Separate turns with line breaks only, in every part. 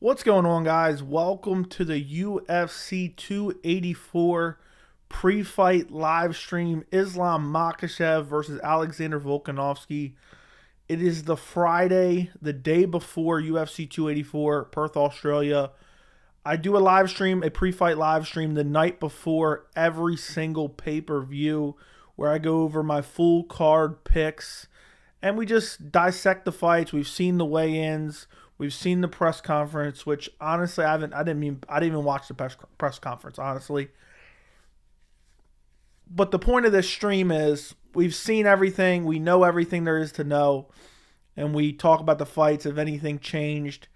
What's going on, guys? Welcome to the UFC 284 pre-fight live stream. Islam Makhachev versus Alexander Volkanovski. It is the Friday, the day before UFC 284, Perth, Australia. I do a live stream, a pre-fight live stream the night before every single pay-per-view where I go over my full card picks and we just dissect the fights. We've seen the weigh-ins. We've seen the press conference, which honestly I didn't even watch the press conference, honestly. But the point of this stream is we've seen everything, we know everything there is to know, and we talk about the fights if anything changed.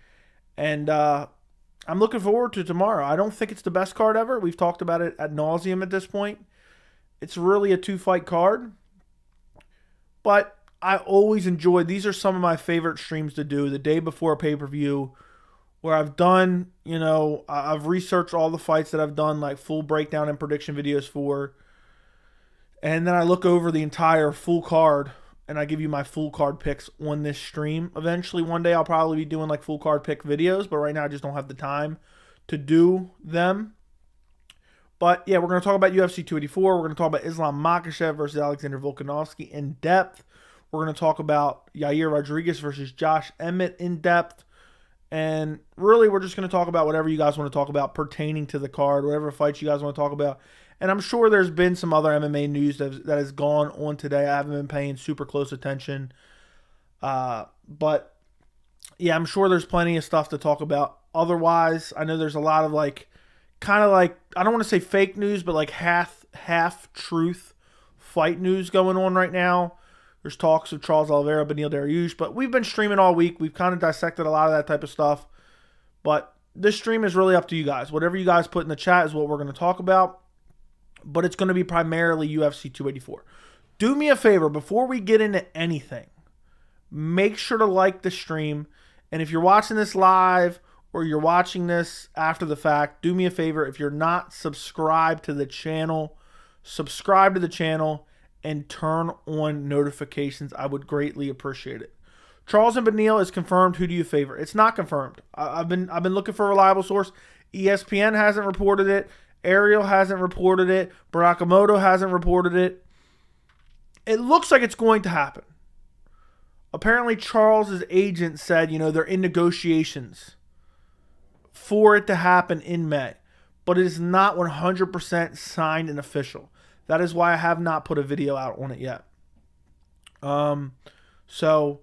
And I'm looking forward to tomorrow. I don't think it's the best card ever. We've talked about it ad nauseum at this point. It's really a two-fight card, but I always enjoy, these are some of my favorite streams to do the day before a pay-per-view where I've done, I've researched all the fights that I've done, like full breakdown and prediction videos for. And then I look over the entire full card and I give you my full card picks on this stream. Eventually, one day I'll probably be doing like full card pick videos, but right now I just don't have the time to do them. But yeah, we're going to talk about UFC 284. We're going to talk about Islam Makhachev versus Alexander Volkanovski in depth. We're going to talk about Yair Rodriguez versus Josh Emmett in depth. And really, we're just going to talk about whatever you guys want to talk about pertaining to the card, whatever fights you guys want to talk about. And I'm sure there's been some other MMA news that has gone on today. I haven't been paying super close attention. But yeah, I'm sure there's plenty of stuff to talk about. Otherwise, I know there's a lot of I don't want to say fake news, but like half truth fight news going on right now. There's talks of Charles Oliveira, Beneil Dariush, but we've been streaming all week. We've kind of dissected a lot of that type of stuff. But this stream is really up to you guys. Whatever you guys put in the chat is what we're going to talk about. But it's going to be primarily UFC 284. Do me a favor, before we get into anything, make sure to like the stream. And if you're watching this live or you're watching this after the fact, do me a favor. If you're not subscribed to the channel, subscribe to the channel and turn on notifications. I would greatly appreciate it. Charles and Beneil is confirmed. Who do you favor? It's not confirmed. I've been looking for a reliable source. ESPN hasn't reported it. Ariel hasn't reported it. Barakamoto hasn't reported it. It looks like it's going to happen. Apparently, Charles's agent said, they're in negotiations for it to happen in May, but it is not 100% signed and official. That is why I have not put a video out on it yet. So,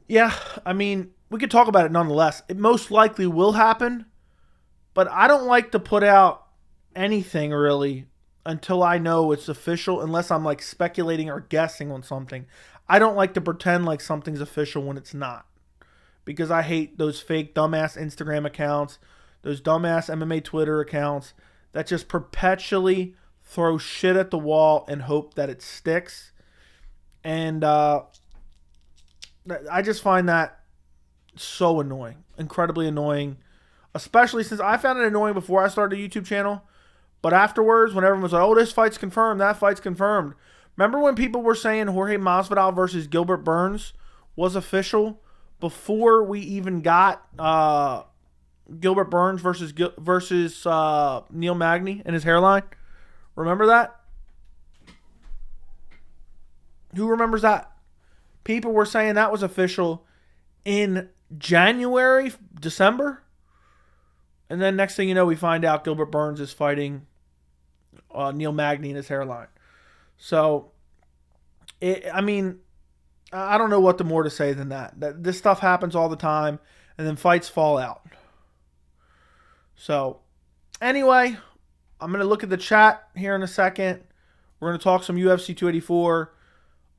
yeah, we could talk about it nonetheless. It most likely will happen, but I don't like to put out anything really until I know it's official, unless I'm like speculating or guessing on something. I don't like to pretend like something's official when it's not, because I hate those fake dumbass Instagram accounts, those dumbass MMA Twitter accounts that just perpetually throw shit at the wall and hope that it sticks. And I just find that so annoying, incredibly annoying, especially since I found it annoying before I started a YouTube channel. But afterwards, when everyone was like, oh, this fight's confirmed, that fight's confirmed. Remember when people were saying Jorge Masvidal versus Gilbert Burns was official before we even got Gilbert Burns versus Neil Magny and his hairline? Remember that? Who remembers that? People were saying that was official in January, December. And then next thing you know, we find out Gilbert Burns is fighting Neil Magny and his hairline. So, I don't know what more to say than that. This stuff happens all the time, and then fights fall out. So, anyway, I'm going to look at the chat here in a second. We're going to talk some UFC 284.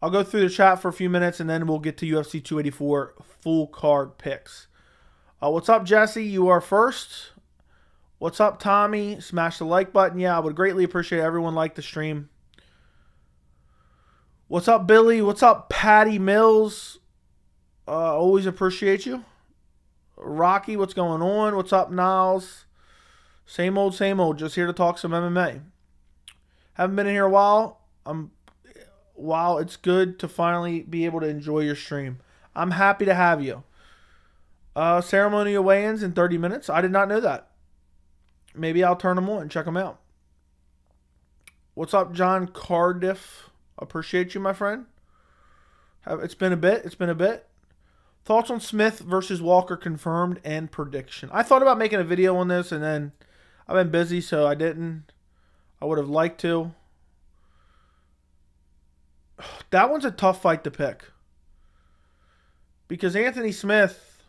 I'll go through the chat for a few minutes, and then we'll get to UFC 284 full card picks. What's up, Jesse? You are first. What's up, Tommy? Smash the like button. Yeah, I would greatly appreciate everyone like the stream. What's up, Billy? What's up, Patty Mills? Always appreciate you. Rocky, what's going on? What's up, Niles? Same old, just here to talk some MMA. Haven't been in here a while. It's good to finally be able to enjoy your stream. I'm happy to have you. Ceremonial weigh-ins in 30 minutes. I did not know that. Maybe I'll turn them on and check them out. What's up, John Cardiff? Appreciate you, my friend. It's been a bit. Thoughts on Smith versus Walker confirmed and prediction. I thought about making a video on this, and then I've been busy, so I didn't. I would have liked to. That one's a tough fight to pick. Because Anthony Smith,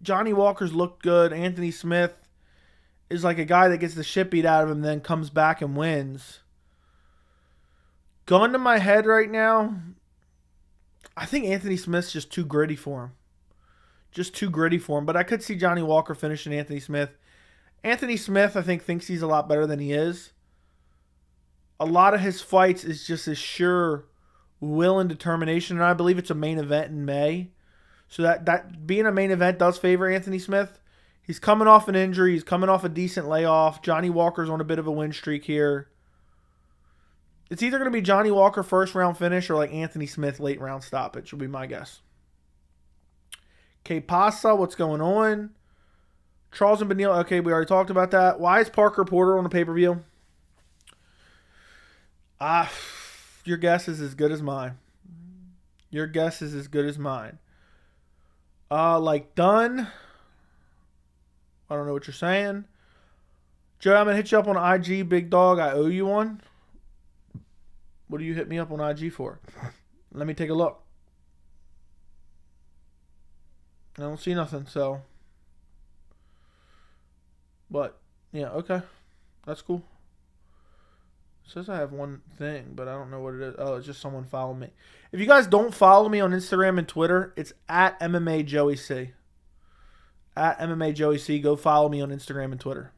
Johnny Walker's looked good. Anthony Smith is like a guy that gets the shit beat out of him and then comes back and wins. Gun to my head right now, I think Anthony Smith's just too gritty for him. But I could see Johnny Walker finishing Anthony Smith. Anthony Smith, I think, thinks he's a lot better than he is. A lot of his fights is just his sure will and determination. And I believe it's a main event in May. So that being a main event does favor Anthony Smith. He's coming off an injury. He's coming off a decent layoff. Johnny Walker's on a bit of a win streak here. It's either going to be Johnny Walker first round finish or like Anthony Smith late round stoppage would be my guess. Que pasa? What's going on? Charles and Beneil. Okay, we already talked about that. Why is Parker Porter on the pay-per-view? Your guess is as good as mine. Like done. I don't know what you're saying. Joe, I'm going to hit you up on IG, big dog. I owe you one. What do you hit me up on IG for? Let me take a look. I don't see nothing, so. But, yeah, okay. That's cool. It says I have one thing, but I don't know what it is. Oh, it's just someone following me. If you guys don't follow me on Instagram and Twitter, it's at MMA Joey C. At MMA Joey C. Go follow me on Instagram and Twitter.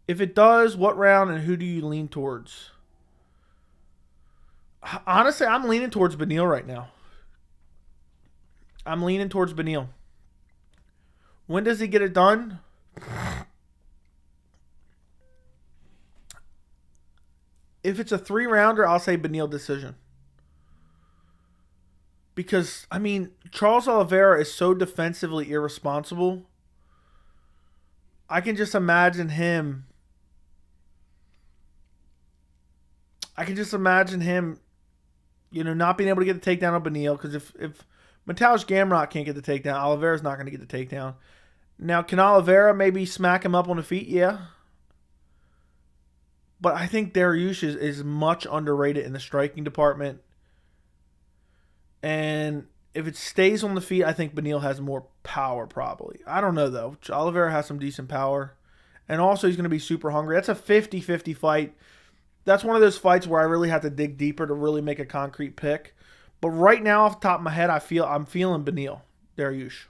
If it does, what round and who do you lean towards? Honestly, I'm leaning towards Beneil right now. When does he get it done? If it's a 3-rounder, I'll say Beneil decision. Because, I mean, Charles Oliveira is so defensively irresponsible. I can just imagine him. Not being able to get the takedown on Beneil. Because if Mateusz Gamrot can't get the takedown, Oliveira's not going to get the takedown. Now, can Oliveira maybe smack him up on the feet? Yeah. But I think Dariush is much underrated in the striking department. And if it stays on the feet, I think Beneil has more power probably. I don't know, though. Oliveira has some decent power. And also, he's going to be super hungry. That's a 50-50 fight. That's one of those fights where I really have to dig deeper to really make a concrete pick. But right now, off the top of my head, I'm feeling Beneil. Dariush.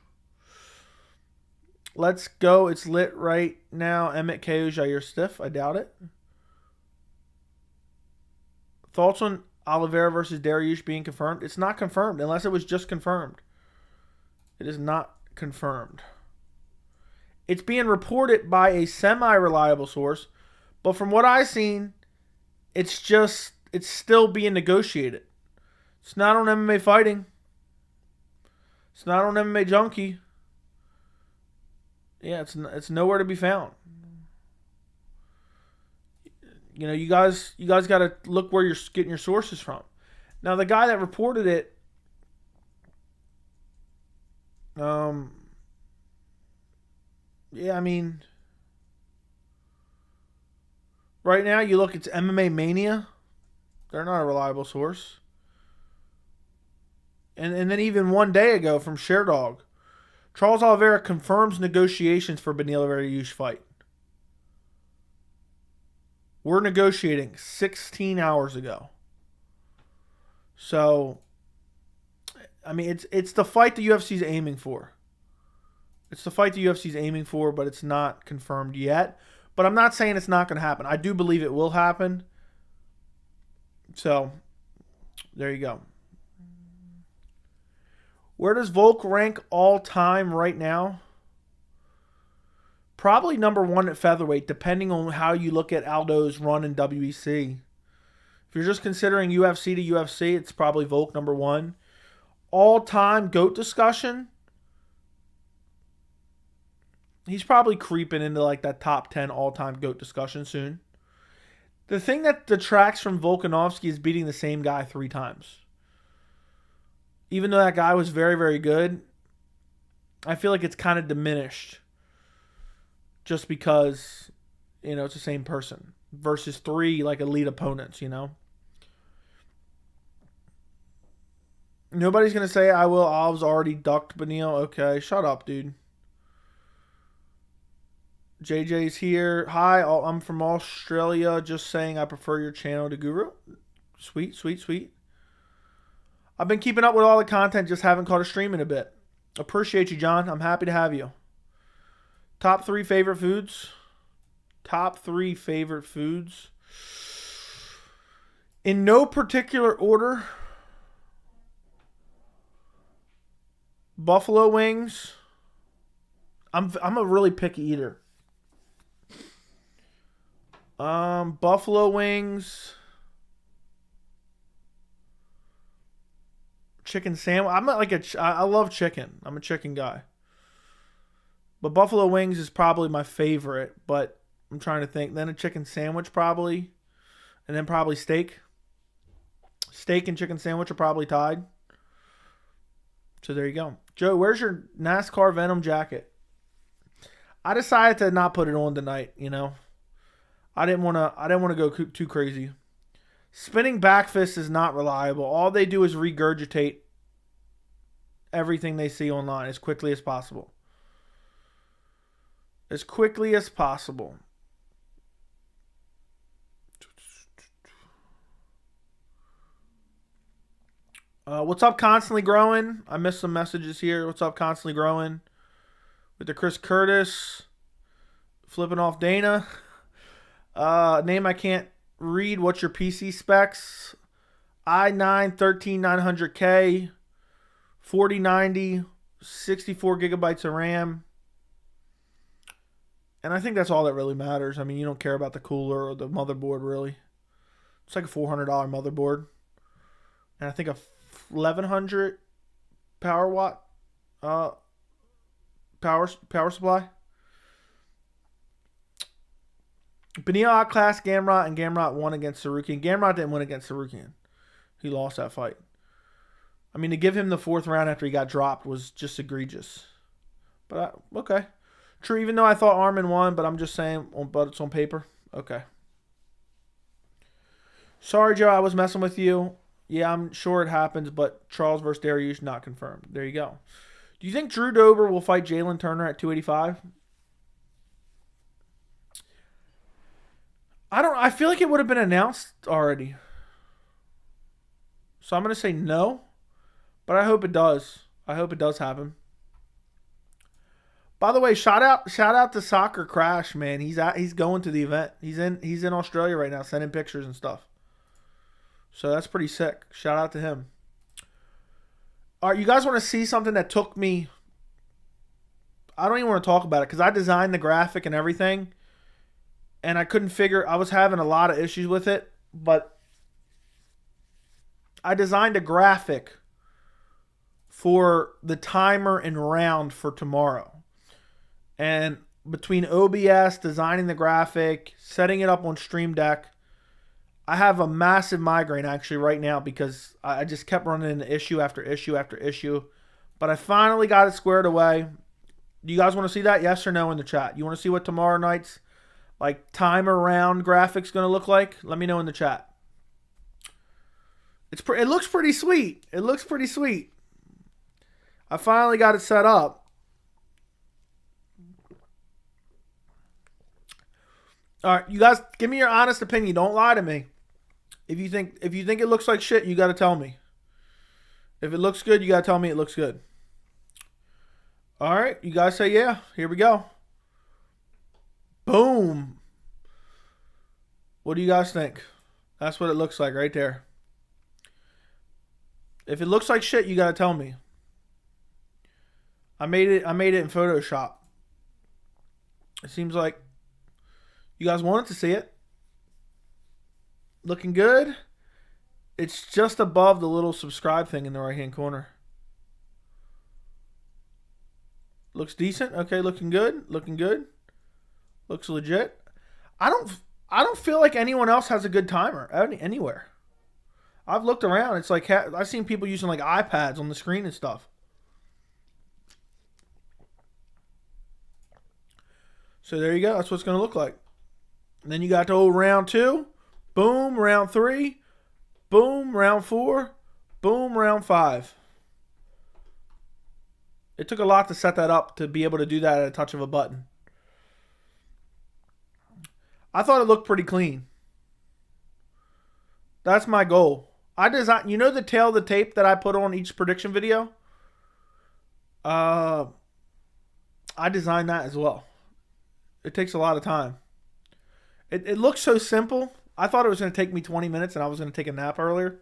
Let's go. It's lit right now. Emmett KO Yair Stiff. I doubt it. Thoughts on Oliveira versus Dariush being confirmed? It's not confirmed unless it was just confirmed. It is not confirmed. It's being reported by a semi-reliable source, but from what I've seen, it's still being negotiated. It's not on MMA Fighting. It's not on MMA Junkie. Yeah, it's nowhere to be found. You guys got to look where you're getting your sources from. Now, the guy that reported it, right now you look, it's MMA Mania. They're not a reliable source. And then even one day ago from Sherdog, Charles Oliveira confirms negotiations for Beneil Dariush fight. We're negotiating 16 hours ago. So, it's the fight the UFC's aiming for. But it's not confirmed yet. But I'm not saying it's not going to happen. I do believe it will happen. So, there you go. Where does Volk rank all time right now? Probably number 1 at featherweight, depending on how you look at Aldo's run in WEC. If you're just considering UFC to UFC, it's probably Volk number 1. All-time GOAT discussion, he's probably creeping into like that top 10 all-time GOAT discussion soon. The thing that detracts from Volkanovski is beating the same guy 3 times. Even though that guy was very, very good, I feel like it's kind of diminished just because, it's the same person versus 3 like elite opponents, Nobody's going to say I was already ducked, Benil. Okay, shut up, dude. JJ's here. Hi, I'm from Australia. Just saying I prefer your channel to Guru. Sweet, sweet, sweet. I've been keeping up with all the content, just haven't caught a stream in a bit. Appreciate you, John. I'm happy to have you. Top 3 favorite foods. Top 3 favorite foods. In no particular order. Buffalo wings. I'm a really picky eater. Buffalo wings. Chicken sandwich. I'm not like I love chicken. I'm a chicken guy. But buffalo wings is probably my favorite. But I'm trying to think. Then a chicken sandwich probably. And then probably steak. Steak and chicken sandwich are probably tied. So there you go. Joe, where's your NASCAR Venom jacket? I decided to not put it on tonight, I didn't want to go too crazy. Spinning back fists is not reliable. All they do is regurgitate everything they see online as quickly as possible. As quickly as possible. What's up, Constantly Growing? I missed some messages here. What's up, Constantly Growing? With the Chris Curtis. Flipping off Dana. Name I can't read. What's your PC specs? i9 13900K. 4090. 64 gigabytes of RAM. And I think that's all that really matters. I mean, you don't care about the cooler or the motherboard, really. It's like a $400 motherboard. And I think a 1100 power watt power supply. Benil outclassed Gamrot, and Gamrot won against Sarukian. Gamrot didn't win against Sarukian. He lost that fight. I mean, to give him the 4th round after he got dropped was just egregious. But, okay. True, even though I thought Armin won, but I'm just saying, but it's on paper. Okay. Sorry, Joe, I was messing with you. Yeah, I'm sure it happens, but Charles versus Dariush not confirmed. There you go. Do you think Drew Dober will fight Jalen Turner at 285? I feel like it would have been announced already. So I'm going to say no, but I hope it does. I hope it does happen. By the way, shout out to Soccer Crash, man. He's going to the event. He's in Australia right now, sending pictures and stuff. So that's pretty sick. Shout out to him. All right, you guys want to see something that took me... I don't even want to talk about it because I designed the graphic and everything. And I couldn't figure... I was having a lot of issues with it. But I designed a graphic for the timer and round for tomorrow. And between OBS, designing the graphic, setting it up on Stream Deck, I have a massive migraine actually right now because I just kept running into issue after issue after issue. But I finally got it squared away. Do you guys want to see that? Yes or no in the chat? You want to see what tomorrow night's like timer round graphics going to look like? Let me know in the chat. It looks pretty sweet. It looks pretty sweet. I finally got it set up. All right, you guys, give me your honest opinion. Don't lie to me. If you think it looks like shit, you got to tell me. If it looks good, you got to tell me it looks good. All right, you guys say yeah. Here we go. Boom. What do you guys think? That's what it looks like right there. If it looks like shit, you got to tell me. I made it in Photoshop. It seems like you guys wanted to see it. Looking good. It's just above the little subscribe thing in the right-hand corner. Looks decent. Okay, looking good. Looking good. Looks legit. I don't feel like anyone else has a good timer anywhere. I've looked around. It's like I've seen people using like iPads on the screen and stuff. So there you go. That's what it's going to look like. And then you got the old round 2. Boom, round 3. Boom, round 4. Boom, round 5. It took a lot to set that up to be able to do that at a touch of a button. I thought it looked pretty clean. That's my goal. I designed, you know the tail of the tape that I put on each prediction video? I designed that as well. It takes a lot of time. It looks so simple. I thought it was going to take me 20 minutes and I was going to take a nap earlier.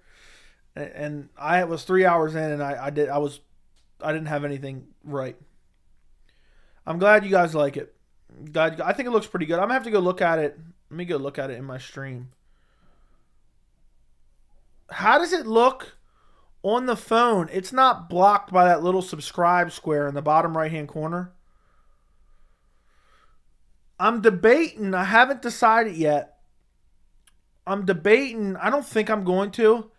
And I was 3 hours in and I didn't have anything right. I'm glad you guys like it. I think it looks pretty good. I'm going to have to go look at it. Let me go look at it in my stream. How does it look on the phone? It's not blocked by that little subscribe square in the bottom right-hand corner. I'm debating. I haven't decided yet. I'm debating. I don't think I'm going to.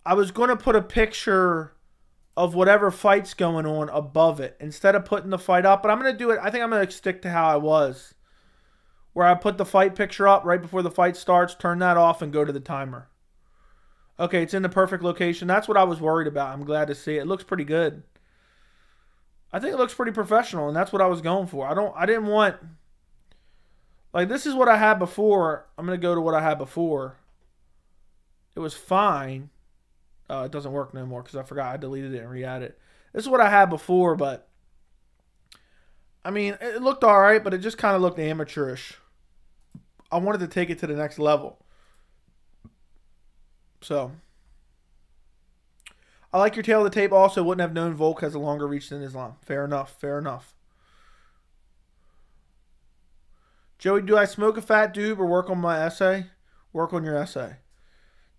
I was going to put a picture of whatever fight's going on above it instead of putting the fight up. But I'm going to do it. I think I'm going to stick to how I was. Where I put the fight picture up right before the fight starts, turn that off, and go to the timer. Okay, it's in the perfect location. That's what I was worried about. I'm glad to see it. It looks pretty good. I think it looks pretty professional, and that's what I was going for. I didn't want... Like, this is what I had before. I'm going to go to what I had before. It was fine. It doesn't work no more because I forgot I deleted it and re-added it. This is what I had before, but... I mean, it looked alright, but it just kind of looked amateurish. I wanted to take it to the next level. So, I like your tail of the tape also. Wouldn't have known Volk has a longer reach than Islam. Fair enough. Fair enough. Joey, do I smoke a fat doob or work on my essay? Work on your essay.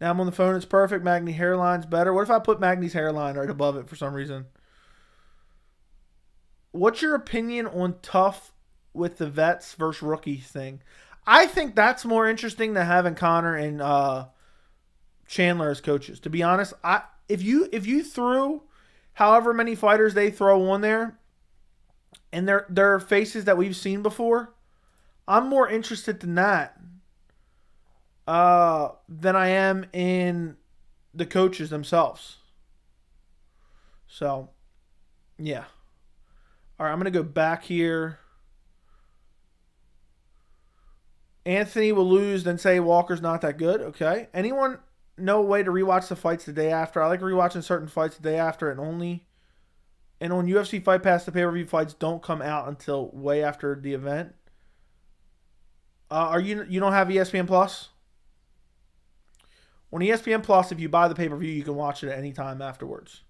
Now I'm on the phone. It's perfect. Magni hairline's better. What if I put Magni's hairline right above it for some reason? What's your opinion on tough with the vets versus rookies thing? I think that's more interesting than having Connor and Chandler as coaches. To be honest, if you threw however many fighters they throw on there, and they're faces that we've seen before, I'm more interested in that than I am in the coaches themselves. So, yeah. All right, I'm going to go back here. Anthony will lose, then say Walker's not that good. Okay. Anyone know a way to rewatch the fights the day after? I like rewatching certain fights the day after and only. And on UFC Fight Pass, the pay-per-view fights don't come out until way after the event. You don't have ESPN Plus? On ESPN Plus, if you buy the pay-per-view, you can watch it at any time afterwards.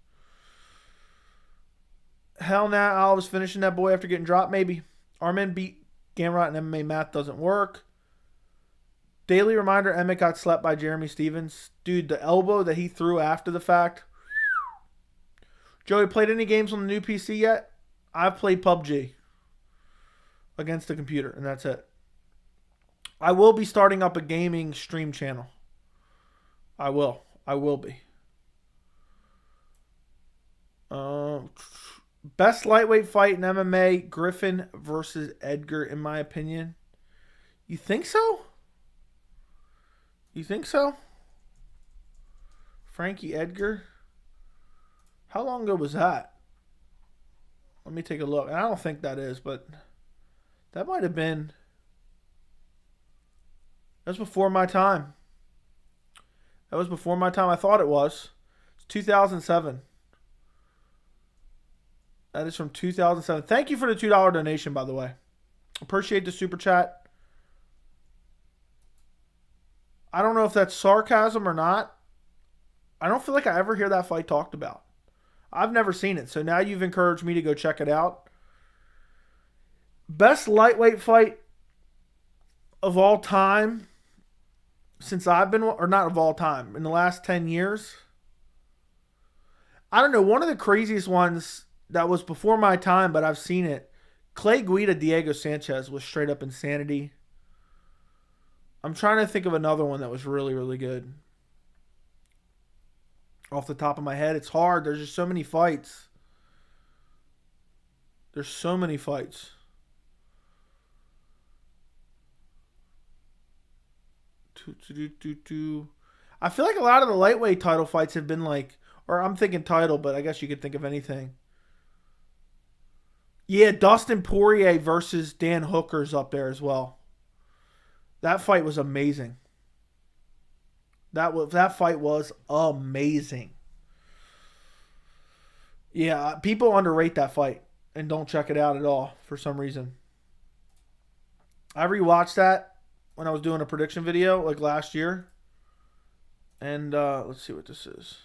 Hell nah, I was finishing that boy after getting dropped, maybe. Armin beat Gamrot and MMA math doesn't work. Daily reminder, Emmett got slept by Jeremy Stevens. Dude, the elbow that he threw after the fact. Joey, played any games on the new PC yet? I've played PUBG against the computer, and that's it. I will be starting up a gaming stream channel. I will be. Best lightweight fight in MMA, Griffin versus Edgar, in my opinion. You think so? You think so? Frankie Edgar? How long ago was that? Let me take a look. I don't think that is, but that might have been... That was before my time. That was before my time. I thought it was. It's 2007. That is from 2007. Thank you for the $2 donation, by the way. Appreciate the super chat. I don't know if that's sarcasm or not. I don't feel like I ever hear that fight talked about. I've never seen it, so now you've encouraged me to go check it out. Best lightweight fight of all time. since I've been, or not of all time, in the last 10 years. I don't know. One of the craziest ones that was before my time, but I've seen it. Clay Guida, Diego Sanchez was straight up insanity. I'm trying to think of another one that was really, really good. Off the top of my head, it's hard. There's just so many fights. There's so many fights. I feel like a lot of the lightweight title fights have been like, or I'm thinking title, but I guess you could think of anything. Yeah, Dustin Poirier versus Dan Hooker's up there as well. That fight was amazing. That fight was amazing. Yeah, people underrate that fight and don't check it out at all for some reason. I rewatched that when I was doing a prediction video like last year. And let's see what this is.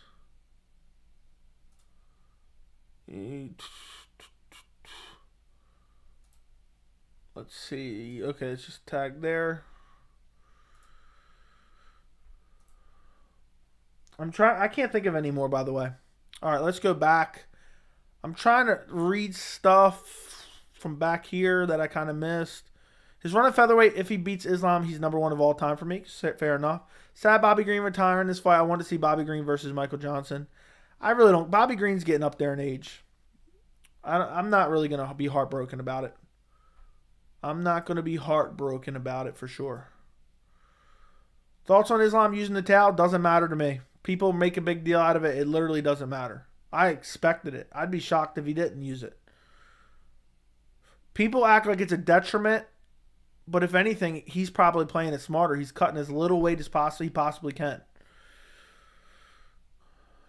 Let's see. Okay, it's just tagged there. I can't think of any more, by the way. All right, let's go back. I'm trying to read stuff from back here that I kind of missed. His run at featherweight, if he beats Islam, he's number one of all time for me. Fair enough. Sad Bobby Green retiring this fight. I want to see Bobby Green versus Michael Johnson. I really don't. Bobby Green's getting up there in age. I'm not really going to be heartbroken about it. I'm not going to be heartbroken about it for sure. Thoughts on Islam using the towel? Doesn't matter to me. People make a big deal out of it. It literally doesn't matter. I expected it. I'd be shocked if he didn't use it. People act like it's a detriment, but if anything, he's probably playing it smarter. He's cutting as little weight as he possibly can.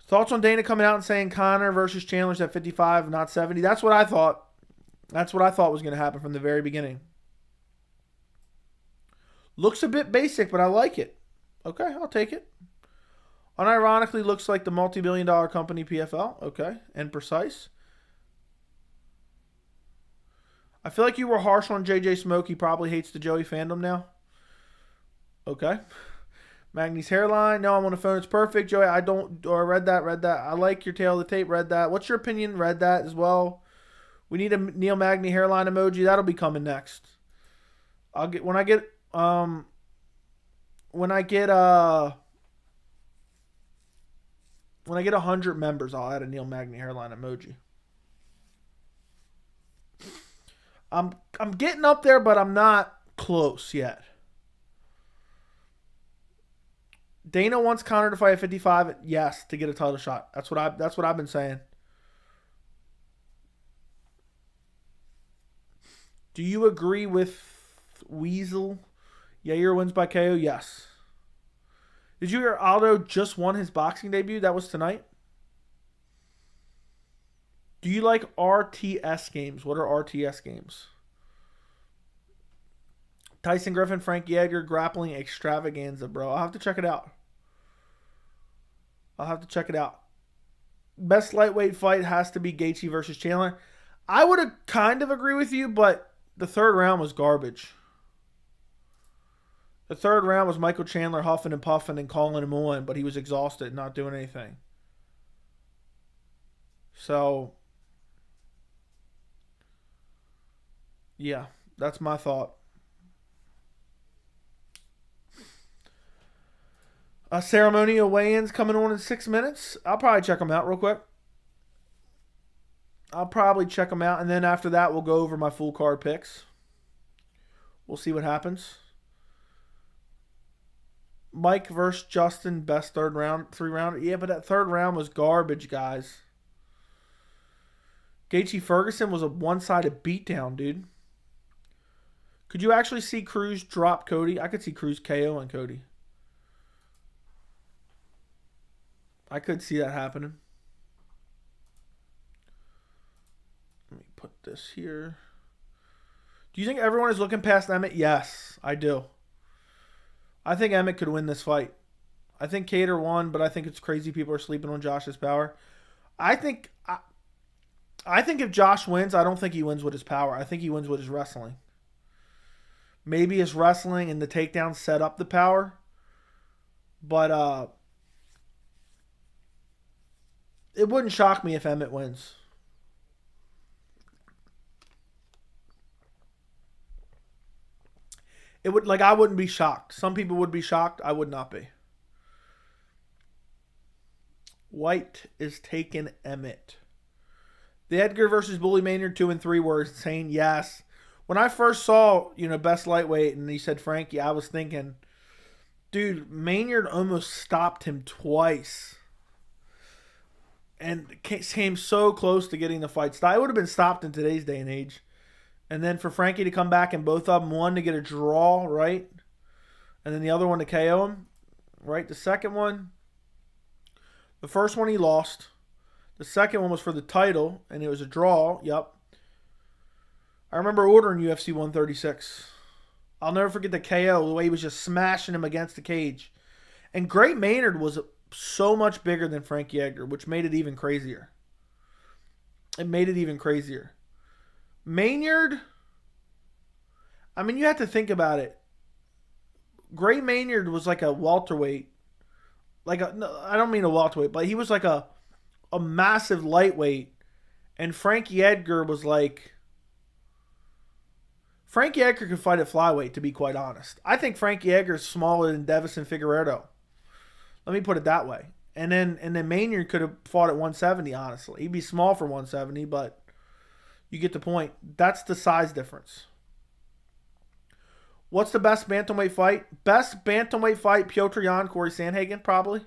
Thoughts on Dana coming out and saying Conor versus Chandler's at 55, not 70? That's what I thought. That's what I thought was going to happen from the very beginning. Looks a bit basic, but I like it. Okay, I'll take it. Unironically, looks like the multi-billion-dollar company PFL. Okay, and precise. I feel like you were harsh on JJ Smoke. He probably hates the Joey fandom now. Okay. Magny's hairline. No, I'm on the phone. It's perfect. Joey, I don't... Or read that. I like your tail of the tape. Read that. What's your opinion? Read that as well. We need a Neil Magny hairline emoji. That'll be coming next. When I get 100 members, I'll add a Neil Magny hairline emoji. I'm getting up there, but I'm not close yet. Dana wants Conor to fight at 55. Yes, to get a title shot. That's what I've been saying. Do you agree with Weasel? Yair wins by KO? Yes. Did you hear Aldo just won his boxing debut? That was tonight. Do you like RTS games? What are RTS games? Tyson Griffin, Frank Yeager, grappling extravaganza, bro. I'll have to check it out. Best lightweight fight has to be Gaethje versus Chandler. I would have kind of agree with you, but the third round was garbage. The third round was Michael Chandler huffing and puffing and calling him on, but he was exhausted, not doing anything. So, yeah, that's my thought. Ceremonial weigh-ins coming on in 6 minutes. I'll probably check them out real quick. And then after that, we'll go over my full card picks. We'll see what happens. Mike versus Justin, best third round, 3-rounder. Yeah, but that third round was garbage, guys. Gaethje Ferguson was a one-sided beatdown, dude. Could you actually see Cruz drop Cody? I could see Cruz KO on Cody. I could see that happening. Let me put this here. Do you think everyone is looking past Emmett? Yes, I do. I think Emmett could win this fight. I think Cater won, but I think it's crazy people are sleeping on Josh's power. I think if Josh wins, I don't think he wins with his power. I think he wins with his wrestling. Maybe his wrestling and the takedown set up the power. But it wouldn't shock me if Emmett wins. It would, like, I wouldn't be shocked. Some people would be shocked. I would not be. White is taking Emmett. The Edgar versus Bully Maynard 2 and 3 were insane. Yes. When I first saw, best lightweight and he said Frankie, I was thinking, dude, Maynard almost stopped him twice. And came so close to getting the fight stopped. It would have been stopped in today's day and age. And then for Frankie to come back and both of them, one to get a draw, right? And then the other one to KO him, right? The second one, the first one he lost. The second one was for the title, and it was a draw. Yep. I remember ordering UFC 136. I'll never forget the KO, the way he was just smashing him against the cage. And Great Maynard was so much bigger than Frankie Edgar, which made it even crazier. It made it even crazier. Maynard, I mean, you have to think about it. Great Maynard was like a welterweight. No, I don't mean a welterweight, but he was like a massive lightweight. And Frankie Edgar was like... Frankie Edgar could fight at flyweight, to be quite honest. I think Frankie Edgar is smaller than Davison Figueiredo. Let me put it that way. And then Maynard could have fought at 170, honestly. He'd be small for 170, but you get the point. That's the size difference. What's the best bantamweight fight? Best bantamweight fight, Piotr Jan, Corey Sandhagen, probably.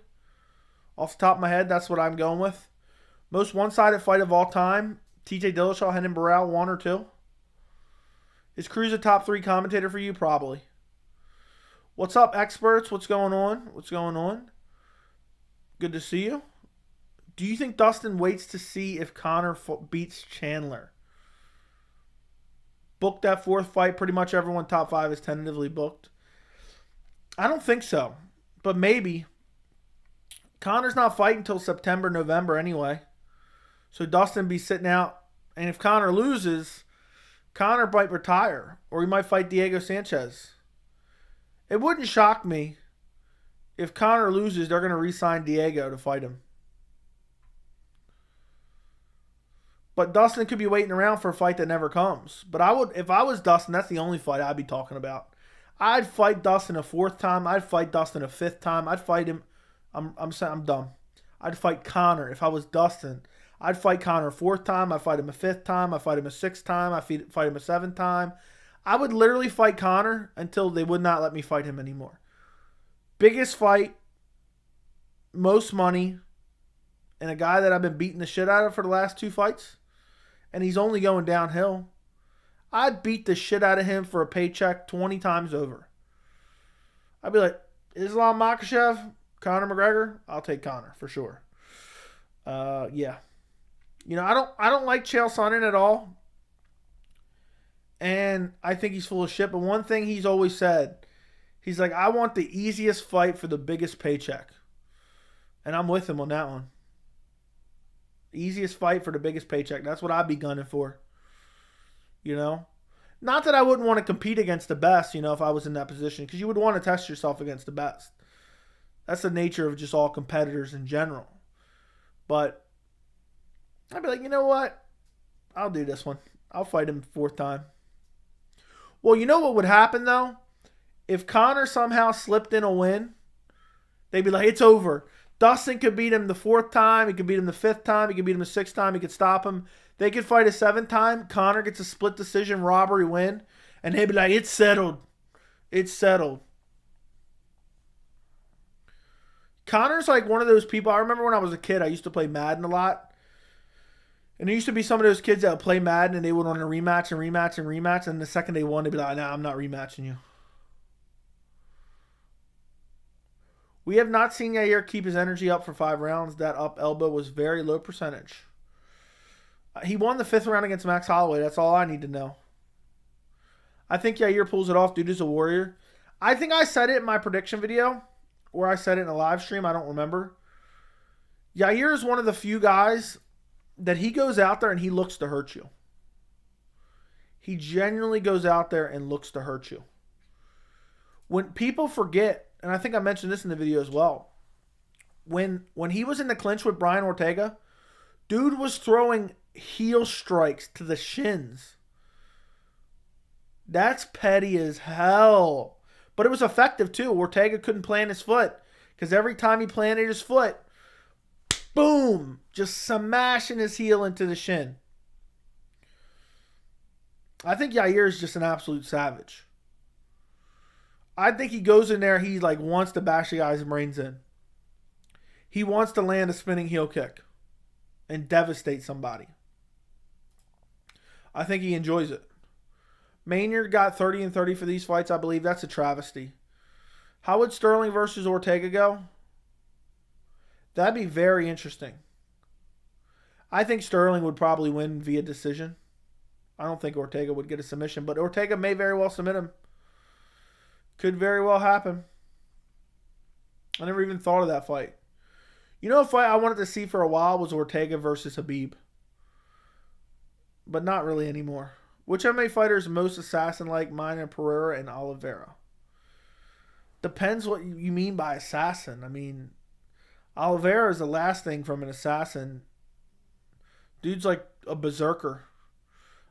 Off the top of my head, that's what I'm going with. Most one-sided fight of all time, TJ Dillashaw, Renan Barão, 1 or 2. Is Cruz a top 3 commentator for you? Probably. What's up, experts? What's going on? What's going on? Good to see you. Do you think Dustin waits to see if Conor beats Chandler? Booked that 4th fight. Pretty much everyone top 5 is tentatively booked. I don't think so. But maybe. Conor's not fighting until September, November anyway. So Dustin be sitting out. And if Conor loses, Conor might retire. Or he might fight Diego Sanchez. It wouldn't shock me if Conor loses, they're going to re-sign Diego to fight him. But Dustin could be waiting around for a fight that never comes. But I would, if I was Dustin, that's the only fight I'd be talking about. I'd fight Dustin a 4th time. I'd fight Dustin a 5th time. I'd fight him. I'm dumb. I'd fight Conor if I was Dustin. I'd fight Conor a 4th time. I'd fight him a 5th time. I'd fight him a 6th time. I'd fight him a 7th time. I would literally fight Conor until they would not let me fight him anymore. Biggest fight, most money, and a guy that I've been beating the shit out of for the last 2 fights, and he's only going downhill. I'd beat the shit out of him for a paycheck 20 times over. I'd be like, Islam Makhachev, Conor McGregor, I'll take Conor for sure. Yeah. I don't like Chael Sonnen at all. And I think he's full of shit. But one thing he's always said, he's like, I want the easiest fight for the biggest paycheck. And I'm with him on that one. Easiest fight for the biggest paycheck. That's what I'd be gunning for. Not that I wouldn't want to compete against the best, if I was in that position. Because you would want to test yourself against the best. That's the nature of just all competitors in general. But I'd be like, you know what? I'll do this one. I'll fight him 4th time. Well, you know what would happen, though? If Conor somehow slipped in a win, they'd be like, it's over. Dustin could beat him the 4th time. He could beat him the 5th time. He could beat him the 6th time. He could stop him. They could fight a 7th time. Conor gets a split decision robbery win. And they'd be like, it's settled. It's settled. Conor's like one of those people. I remember when I was a kid, I used to play Madden a lot. And there used to be some of those kids that would play Madden and they would want to rematch and rematch and rematch. And the second they won, they'd be like, nah, I'm not rematching you. We have not seen Yair keep his energy up for 5 rounds. That up elbow was very low percentage. He won the 5th round against Max Holloway. That's all I need to know. I think Yair pulls it off. Dude is a warrior. I think I said it in my prediction video. Or I said it in a live stream. I don't remember. Yair is one of the few guys that he goes out there and he looks to hurt you. He genuinely goes out there and looks to hurt you. When people forget, and I think I mentioned this in the video as well. When he was in the clinch with Brian Ortega, dude was throwing heel strikes to the shins. That's petty as hell. But it was effective too. Ortega couldn't plant his foot because every time he planted his foot, boom, just smashing his heel into the shin. I think Yair is just an absolute savage. I think he goes in there, he like wants to bash the guy's brains in. He wants to land a spinning heel kick and devastate somebody. I think he enjoys it. Maynard got 30-30 for these fights, I believe. That's a travesty. How would Sterling versus Ortega go? That'd be very interesting. I think Sterling would probably win via decision. I don't think Ortega would get a submission, but Ortega may very well submit him. Could very well happen. I never even thought of that fight. You know, a fight I wanted to see for a while was Ortega versus Khabib. But not really anymore. Which MMA fighter is most assassin-like? Mine and Pereira and Oliveira. Depends what you mean by assassin. I mean, Oliveira is the last thing from an assassin. Dude's like a berserker.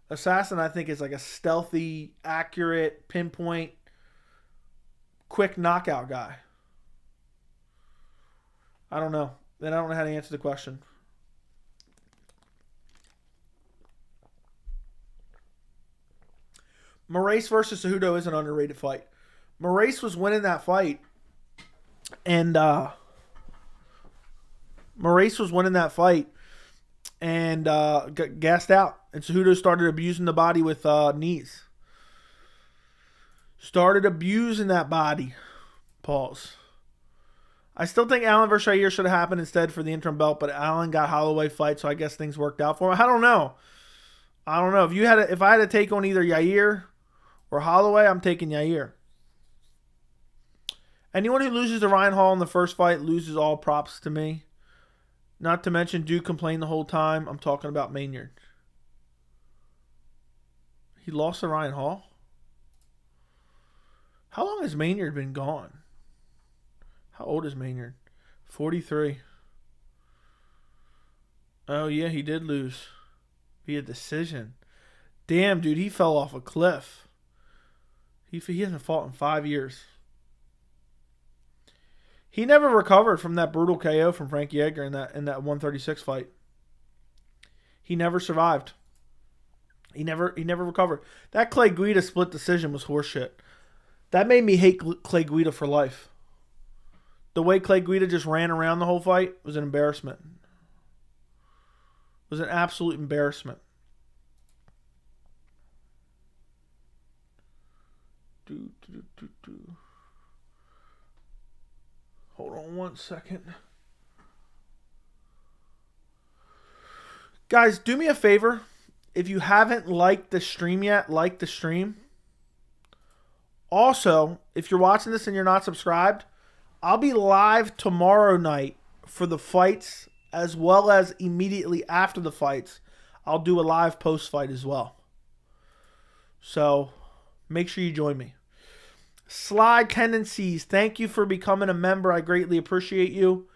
Assassin, I think, is like a stealthy, accurate, pinpoint, quick knockout guy. I don't know. And I don't know how to answer the question. Moraes versus Cejudo is an underrated fight. Moraes was winning that fight. And got gassed out. And Cejudo started abusing the body with knees. Started abusing that body. Pause. I still think Allen versus Yair should have happened instead for the interim belt, but Allen got Holloway fight, so I guess things worked out for him. I don't know. If I had to take on either Yair or Holloway, I'm taking Yair. Anyone who loses to Ryan Hall in the first fight loses all props to me. Not to mention Duke complained the whole time. I'm talking about Maynard. He lost to Ryan Hall? How long has Maynard been gone? How old is Maynard? 43. Oh, yeah, he did lose via decision. Damn, dude, he fell off a cliff. He hasn't fought in 5 years. He never recovered from that brutal KO from Frankie Edgar in that 136 fight. He never survived. He never recovered. That Clay Guida split decision was horseshit. That made me hate Clay Guida for life. The way Clay Guida just ran around the whole fight was an embarrassment. It was an absolute embarrassment. Hold on one second. Guys, do me a favor. If you haven't liked the stream yet, like the stream. Also, if you're watching this and you're not subscribed, I'll be live tomorrow night for the fights as well as immediately after the fights. I'll do a live post-fight as well. So, make sure you join me. Slide Tendencies, thank you for becoming a member. I greatly appreciate you.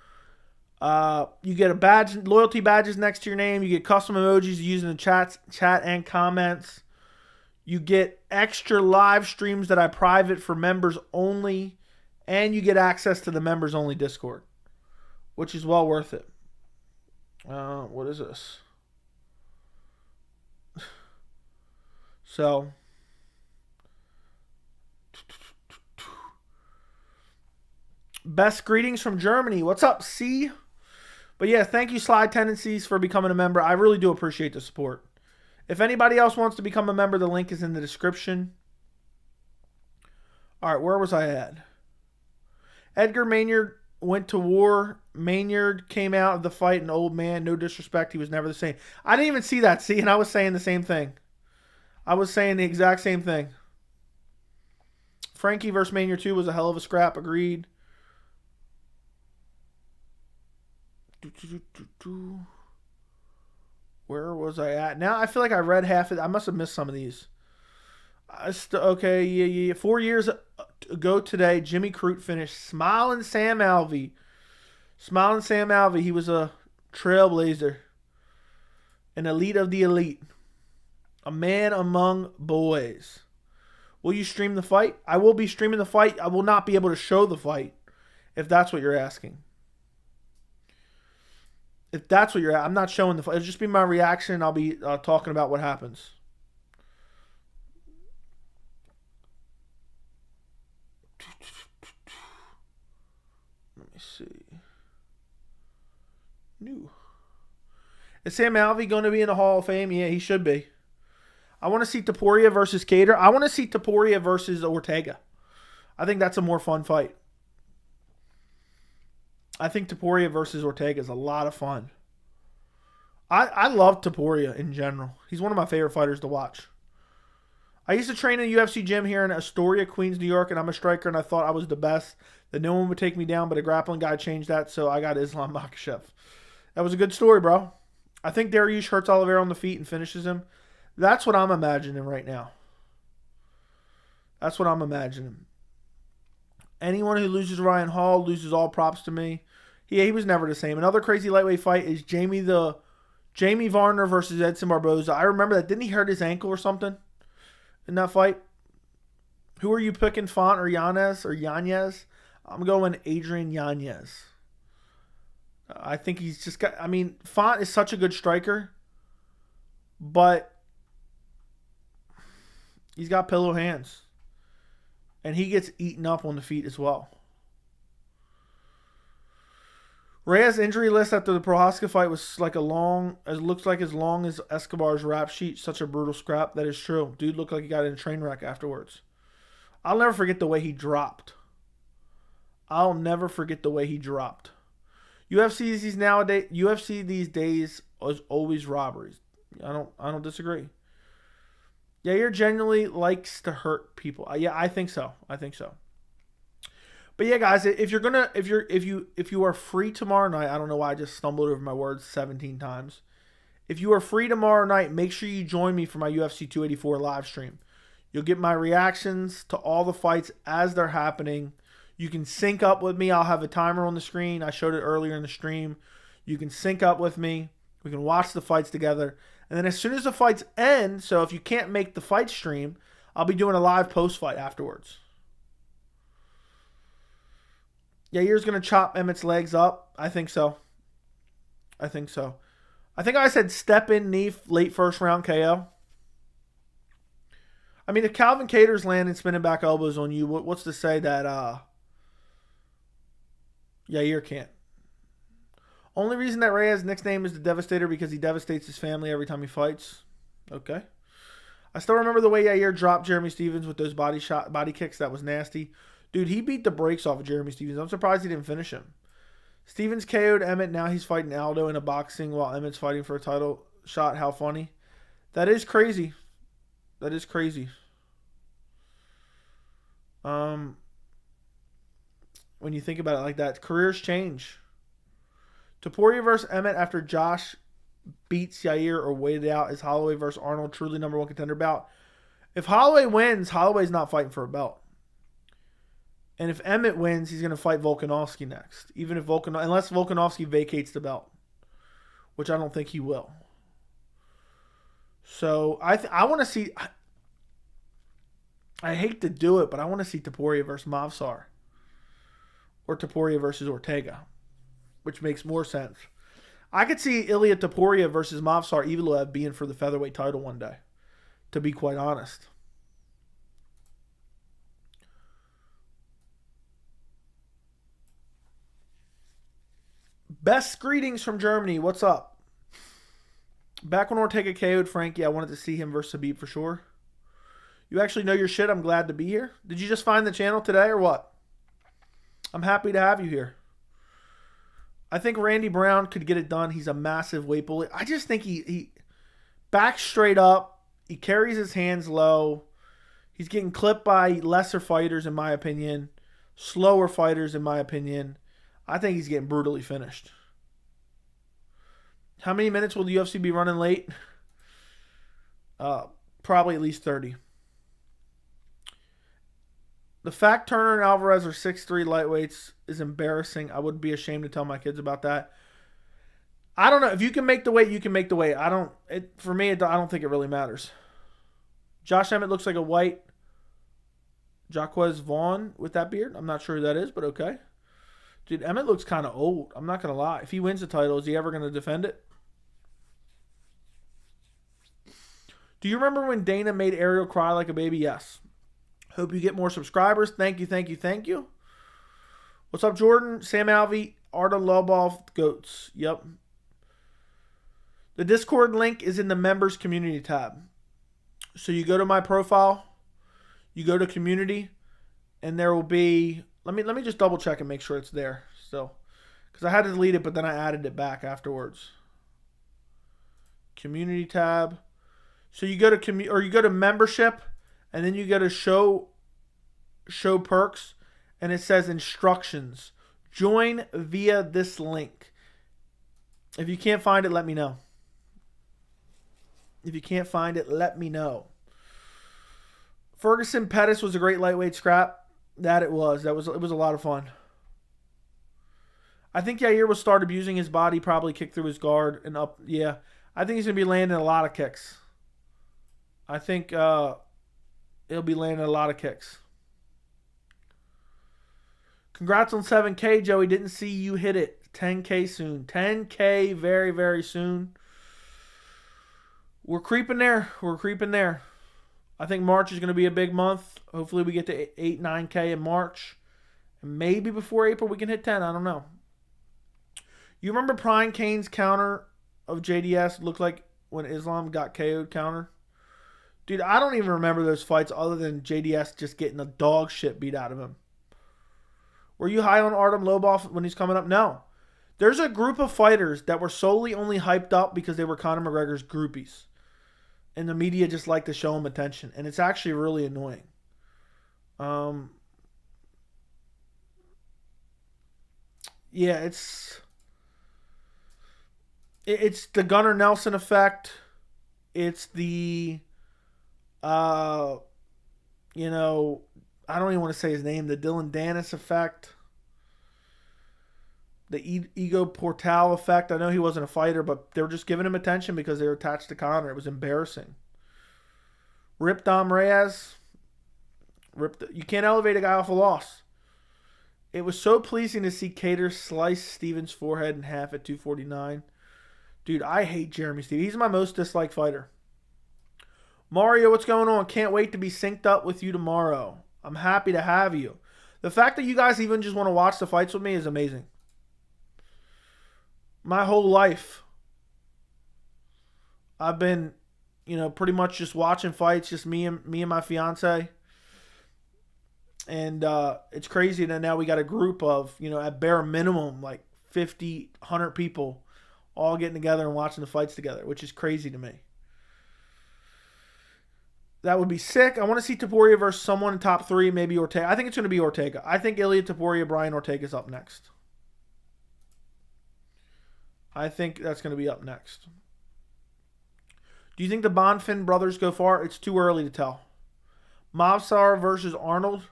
You get a badge, loyalty badges next to your name. You get custom emojis using the chat and comments. You get extra live streams that I private for members only. And you get access to the members only Discord, which is well worth it. What is this? So, best greetings from Germany. What's up, C? But yeah, thank you, Slide Tendencies, for becoming a member. I really do appreciate the support. If anybody else wants to become a member, the link is in the description. All right, where was I at? Edgar Maynard went to war. Maynard came out of the fight an old man. No disrespect, he was never the same. I didn't even see that, see, and I was saying the same thing. I was saying the exact same thing. Frankie versus Maynard 2 was a hell of a scrap, agreed. Where was I at? Now I feel like I read half of it. I must have missed some of these. Okay, yeah. 4 years ago today, Jimmy Crute finished Smiling Sam Alvey. Smiling Sam Alvey, he was a trailblazer. An elite of the elite. A man among boys. Will you stream the fight? I will be streaming the fight. I will not be able to show the fight, if that's what you're asking. If that's what you're at, I'm not showing the fight. It'll just be my reaction. I'll be talking about what happens. Let me see. New. Is Sam Alvey going to be in the Hall of Fame? Yeah, he should be. I want to see Topuria versus Kattar. I want to see Topuria versus Ortega. I think that's a more fun fight. I think Topuria versus Ortega is a lot of fun. I love Topuria in general. He's one of my favorite fighters to watch. I used to train in a UFC gym here in Astoria, Queens, New York, and I'm a striker, and I thought I was the best, that no one would take me down, but a grappling guy changed that, so I got Islam Makhachev. That was a good story, bro. I think Dariush hurts Oliveira on the feet and finishes him. That's what I'm imagining right now. That's what I'm imagining. Anyone who loses Ryan Hall loses all props to me. He was never the same. Another crazy lightweight fight is Jamie Varner versus Edson Barboza. I remember that. Didn't he hurt his ankle or something in that fight? Who are you picking, Font or Yanez? I'm going Adrian Yanez. I think he's just got... I mean, Font is such a good striker, but he's got pillow hands. And he gets eaten up on the feet as well. Reyes' injury list after the Prohaska fight was like looks like as long as Escobar's rap sheet. Such a brutal scrap. That is true. Dude looked like he got in a train wreck afterwards. I'll never forget the way he dropped. UFC these days is always robberies. I don't disagree. Yair genuinely likes to hurt people. Yeah, I think so. But yeah, guys, if you are free tomorrow night, I don't know why I just stumbled over my words 17 times. If you are free tomorrow night, make sure you join me for my UFC 284 live stream. You'll get my reactions to all the fights as they're happening. You can sync up with me. I'll have a timer on the screen. I showed it earlier in the stream. You can sync up with me. We can watch the fights together. And then as soon as the fights end, so if you can't make the fight stream, I'll be doing a live post-fight afterwards. Yair's going to chop Emmett's legs up. I think so. I think I said step in knee late first round KO. I mean, if Calvin Kattar's landing spinning back elbows on you, what's to say that Yair can't? Only reason that Reyes' nickname is the Devastator because he devastates his family every time he fights. Okay. I still remember the way Yair dropped Jeremy Stephens with those body kicks. That was nasty. Dude, he beat the brakes off of Jeremy Stephens. I'm surprised he didn't finish him. Stephens KO'd Emmett. Now he's fighting Aldo in a boxing while Emmett's fighting for a title shot. How funny. That is crazy. When you think about it like that, careers change. Topuria versus Emmett after Josh beats Yair or waited out is Holloway versus Arnold truly number one contender bout. If Holloway wins, Holloway's not fighting for a belt. And if Emmett wins, he's going to fight Volkanovski next. Unless Volkanovski vacates the belt, which I don't think he will. So I want to see. I hate to do it, but I want to see Topuria versus Mavsar, or Topuria versus Ortega, which makes more sense. I could see Ilia Topuria versus Mavsar Evloev being for the featherweight title one day, to be quite honest. Best greetings from Germany. What's up? Back when Ortega KO'd Frankie, I wanted to see him versus Khabib for sure. You actually know your shit. I'm glad to be here. Did you just find the channel today or what? I'm happy to have you here. I think Randy Brown could get it done. He's a massive weight bully. I just think he backs straight up. He carries his hands low. He's getting clipped by lesser fighters, in my opinion. Slower fighters, in my opinion. I think he's getting brutally finished. How many minutes will the UFC be running late? Probably at least 30. The fact Turner and Alvarez are 6'3" lightweights is embarrassing. I wouldn't be ashamed to tell my kids about that. I don't know. If you can make the weight, you can make the weight. For me, I don't think it really matters. Josh Emmett looks like a white Jaquez Vaughn with that beard. I'm not sure who that is, but okay. Dude, Emmett looks kind of old. I'm not going to lie. If he wins the title, is he ever going to defend it? Do you remember when Dana made Ariel cry like a baby? Yes. Hope you get more subscribers. Thank you, thank you, thank you. What's up, Jordan? Sam Alvey, Arda Lobov, Goats. Yep. The Discord link is in the members community tab. So you go to my profile, you go to community, and there will be, let me just double check and make sure it's there still. Because I had to delete it, but then I added it back afterwards. Community tab. So you go to you go to membership, and then you go to show perks, and it says instructions. Join via this link. If you can't find it, let me know. If you can't find it, let me know. Ferguson Pettis was a great lightweight scrap. That it was. It was a lot of fun. I think Yair will start abusing his body, probably kick through his guard and up. Yeah. I think he's going to be landing a lot of kicks. I think he'll be landing a lot of kicks. Congrats on 7K, Joey. Didn't see you hit it. 10K soon. 10K very, very soon. We're creeping there. We're creeping there. I think March is going to be a big month. Hopefully we get to 8, 9K in March. And maybe before April we can hit 10. I don't know. You remember Brian Kane's counter of JDS looked like when Islam got KO'd counter? Dude, I don't even remember those fights other than JDS just getting the dog shit beat out of him. Were you high on Artem Lobov when he's coming up? No. There's a group of fighters that were solely only hyped up because they were Conor McGregor's groupies. And the media just like to show him attention. And it's actually really annoying. Yeah, it's the Gunnar Nelson effect. It's the, I don't even want to say his name, the Dylan Dennis effect. The Ego Portal effect. I know he wasn't a fighter, but they were just giving him attention because they were attached to Conor. It was embarrassing. Rip Dom Reyes. You can't elevate a guy off a loss. It was so pleasing to see Cater slice Stevens' forehead in half at 249. Dude, I hate Jeremy Stevens. He's my most disliked fighter. Mario, what's going on? Can't wait to be synced up with you tomorrow. I'm happy to have you. The fact that you guys even just want to watch the fights with me is amazing. My whole life, I've been, pretty much just watching fights, just me and my fiance. And it's crazy that now we got a group of, at bare minimum, like 50, 100 people all getting together and watching the fights together, which is crazy to me. That would be sick. I want to see Topuria versus someone in top 3, maybe Ortega. I think it's going to be Ortega. I think Ilya Topuria, Brian Ortega's up next. I think that's going to be up next. Do you think the Bonfin brothers go far? It's too early to tell. Mobsar versus Arnold?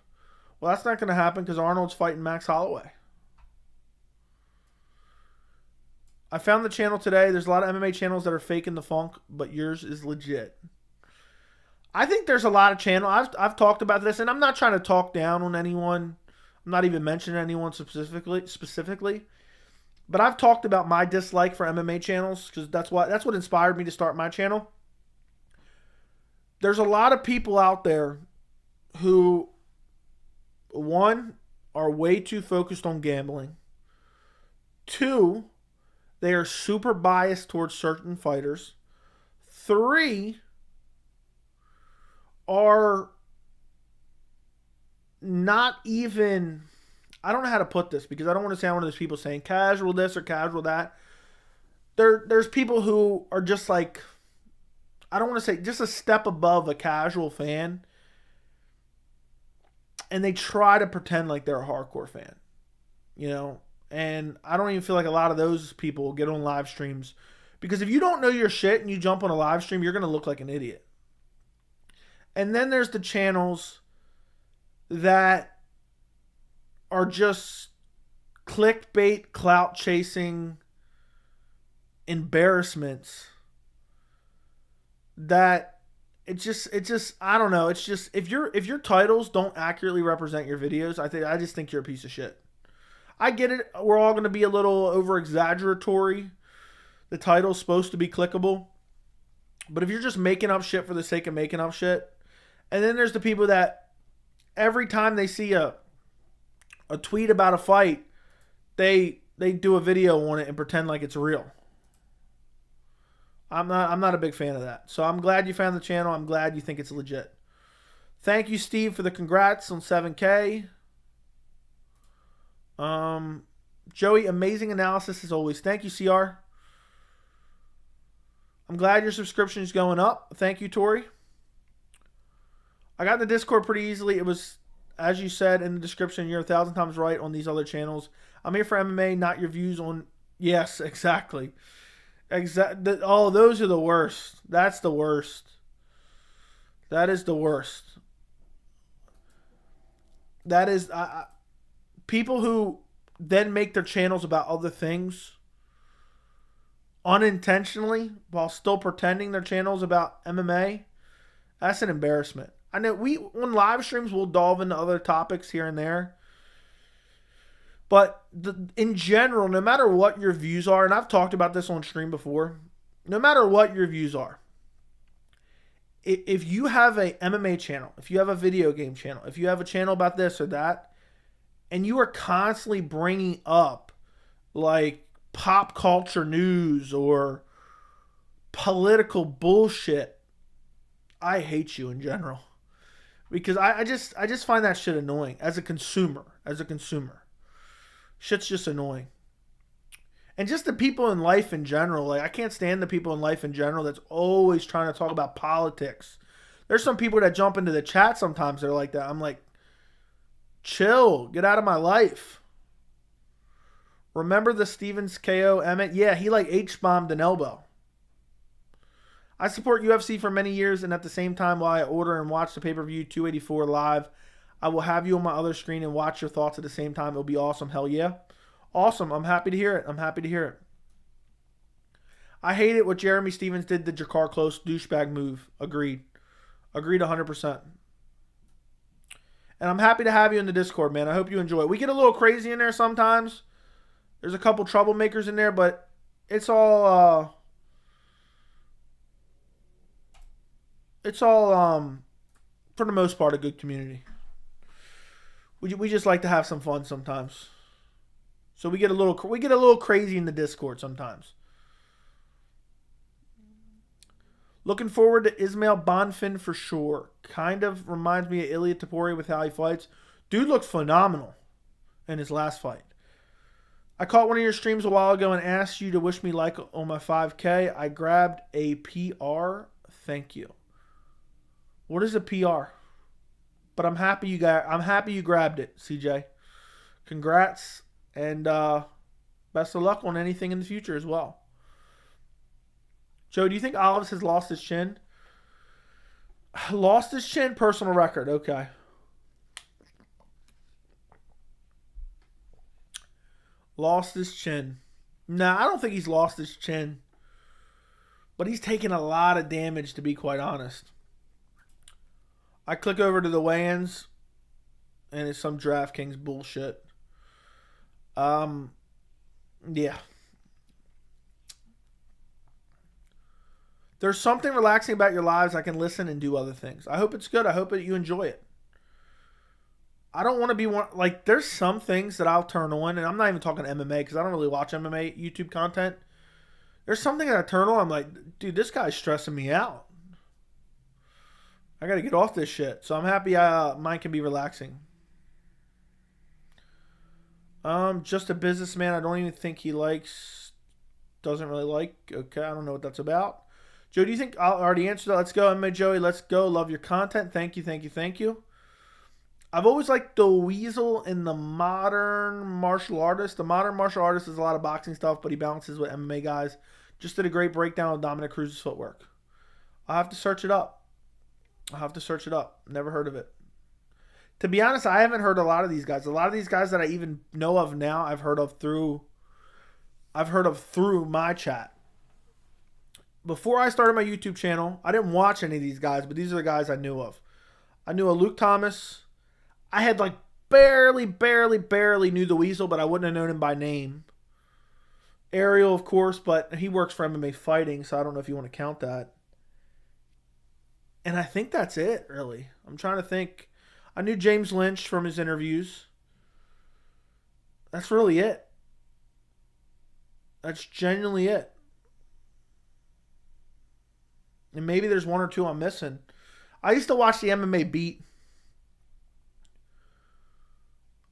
Well, that's not going to happen because Arnold's fighting Max Holloway. I found the channel today. There's a lot of MMA channels that are faking the funk, but yours is legit. I think there's a lot of channels. I've talked about this, and I'm not trying to talk down on anyone. I'm not even mentioning anyone specifically. But I've talked about my dislike for MMA channels because that's what inspired me to start my channel. There's a lot of people out there who, one, are way too focused on gambling. Two, they are super biased towards certain fighters. Three, are not even... I don't know how to put this because I don't want to sound one of those people saying casual this or casual that. There's people who are just like, I don't want to say just a step above a casual fan. And they try to pretend like they're a hardcore fan. And I don't even feel like a lot of those people will get on live streams. Because if you don't know your shit and you jump on a live stream, you're going to look like an idiot. And then there's the channels that are just clickbait, clout chasing embarrassments that it just I don't know. It's just if your titles don't accurately represent your videos, I just think you're a piece of shit. I get it. We're all going to be a little over exaggeratory. The title's supposed to be clickable. But if you're just making up shit for the sake of making up shit, and then there's the people that every time they see a tweet about a fight, they do a video on it and pretend like it's real. I'm not a big fan of that. So I'm glad you found the channel. I'm glad you think it's legit. Thank you, Steve, for the congrats on 7K. Joey, amazing analysis as always. Thank you, CR. I'm glad your subscription is going up. Thank you, Tori. I got in the Discord pretty easily. It was, as you said in the description, you're 1,000 times right on these other channels. I'm here for MMA, not your views on... Yes, exactly. Oh, those are the worst. That's the worst. That is the worst. That is... people who then make their channels about other things unintentionally while still pretending their channels about MMA, that's an embarrassment. I know on live streams we'll delve into other topics here and there, but in general, no matter what your views are, and I've talked about this on stream before, no matter what your views are, if you have a MMA channel, if you have a video game channel, if you have a channel about this or that, and you are constantly bringing up like pop culture news or political bullshit, I hate you in general. Because I just find that shit annoying as a consumer. Shit's just annoying. And just the people in life in general. Like, I can't stand the people in life in general that's always trying to talk about politics. There's some people that jump into the chat sometimes that are like that. I'm like, chill. Get out of my life. Remember the Stevens KO Emmett? Yeah, he like H-bombed an elbow. I support UFC for many years, and at the same time, while I order and watch the pay-per-view 284 live, I will have you on my other screen and watch your thoughts at the same time. It'll be awesome. Hell yeah. Awesome. I'm happy to hear it. I hate it what Jeremy Stevens did, the Jakar Close douchebag move. Agreed 100%. And I'm happy to have you in the Discord, man. I hope you enjoy it. We get a little crazy in there sometimes. There's a couple troublemakers in there, but it's all... for the most part, a good community. We just like to have some fun sometimes. So we get a little crazy in the Discord sometimes. Looking forward to Ismail Bonfin for sure. Kind of reminds me of Ilia Topuria with how he fights. Dude looked phenomenal in his last fight. I caught one of your streams a while ago and asked you to wish me like on my 5K. I grabbed a PR. Thank you. What is a PR? But I'm happy you grabbed it, CJ. Congrats and best of luck on anything in the future as well. Joe, do you think Olives has lost his chin? Lost his chin, personal record. Okay. Lost his chin. Nah, I don't think he's lost his chin. But he's taken a lot of damage, to be quite honest. I click over to the weigh-ins, and it's some DraftKings bullshit. Yeah. There's something relaxing about your lives. I can listen and do other things. I hope it's good. I hope that you enjoy it. I don't want to be one... Like, there's some things that I'll turn on, and I'm not even talking MMA, because I don't really watch MMA YouTube content. There's something that I turn on, I'm like, dude, this guy's stressing me out. I got to get off this shit. So I'm happy mine can be relaxing. Just a businessman I don't even think he likes. Doesn't really like. Okay, I don't know what that's about. Joe, do you think I'll already answer that? Let's go, MMA Joey. Let's go. Love your content. Thank you. I've always liked the weasel in the modern martial artist. The modern martial artist is a lot of boxing stuff, but he balances with MMA guys. Just did a great breakdown of Dominic Cruz's footwork. I'll have to search it up. Never heard of it. To be honest, I haven't heard a lot of these guys. A lot of these guys that I even know of now, I've heard of through my chat. Before I started my YouTube channel, I didn't watch any of these guys, but these are the guys I knew of. I knew a Luke Thomas. I had like barely knew the Weasel, but I wouldn't have known him by name. Ariel, of course, but he works for MMA Fighting, so I don't know if you want to count that. And I think that's it, really. I'm trying to think. I knew James Lynch from his interviews. That's really it. That's genuinely it. And maybe there's one or two I'm missing. I used to watch the MMA Beat.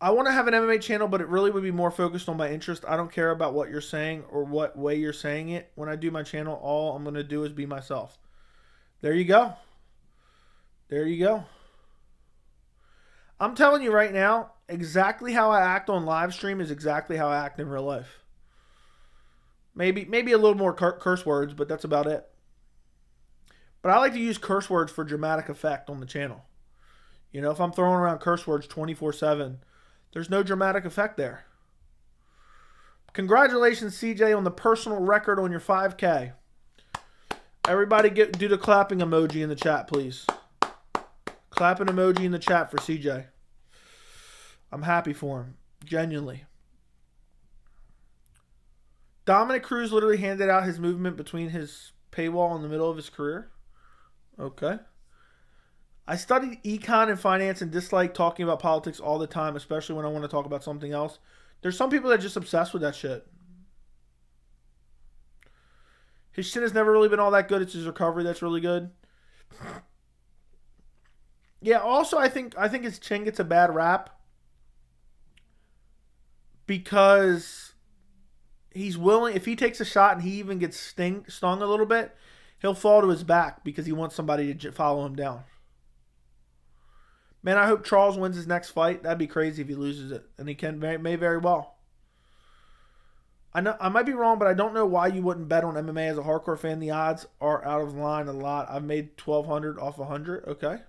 I want to have an MMA channel, but it really would be more focused on my interest. I don't care about what you're saying or what way you're saying it. When I do my channel, all I'm going to do is be myself. There you go. There you go. I'm telling you right now, exactly how I act on live stream is exactly how I act in real life. Maybe a little more curse words, but that's about it. But I like to use curse words for dramatic effect on the channel. You know, if I'm throwing around curse words 24/7, there's no dramatic effect there. Congratulations, CJ, on the personal record on your 5K. Everybody do the clapping emoji in the chat, please. Clapping emoji in the chat for CJ. I'm happy for him. Genuinely. Dominic Cruz literally handed out his movement between his paywall in the middle of his career. Okay. I studied econ and finance and dislike talking about politics all the time, especially when I want to talk about something else. There's some people that are just obsessed with that shit. His shit has never really been all that good. It's his recovery that's really good. Yeah, also I think his chin gets a bad rap because he's willing, if he takes a shot and he even gets stung a little bit, he'll fall to his back because he wants somebody to follow him down. Man, I hope Charles wins his next fight. That'd be crazy if he loses it. And he may very well. I might be wrong, but I don't know why you wouldn't bet on MMA as a hardcore fan. The odds are out of line a lot. I've made 1,200 off 100. Okay.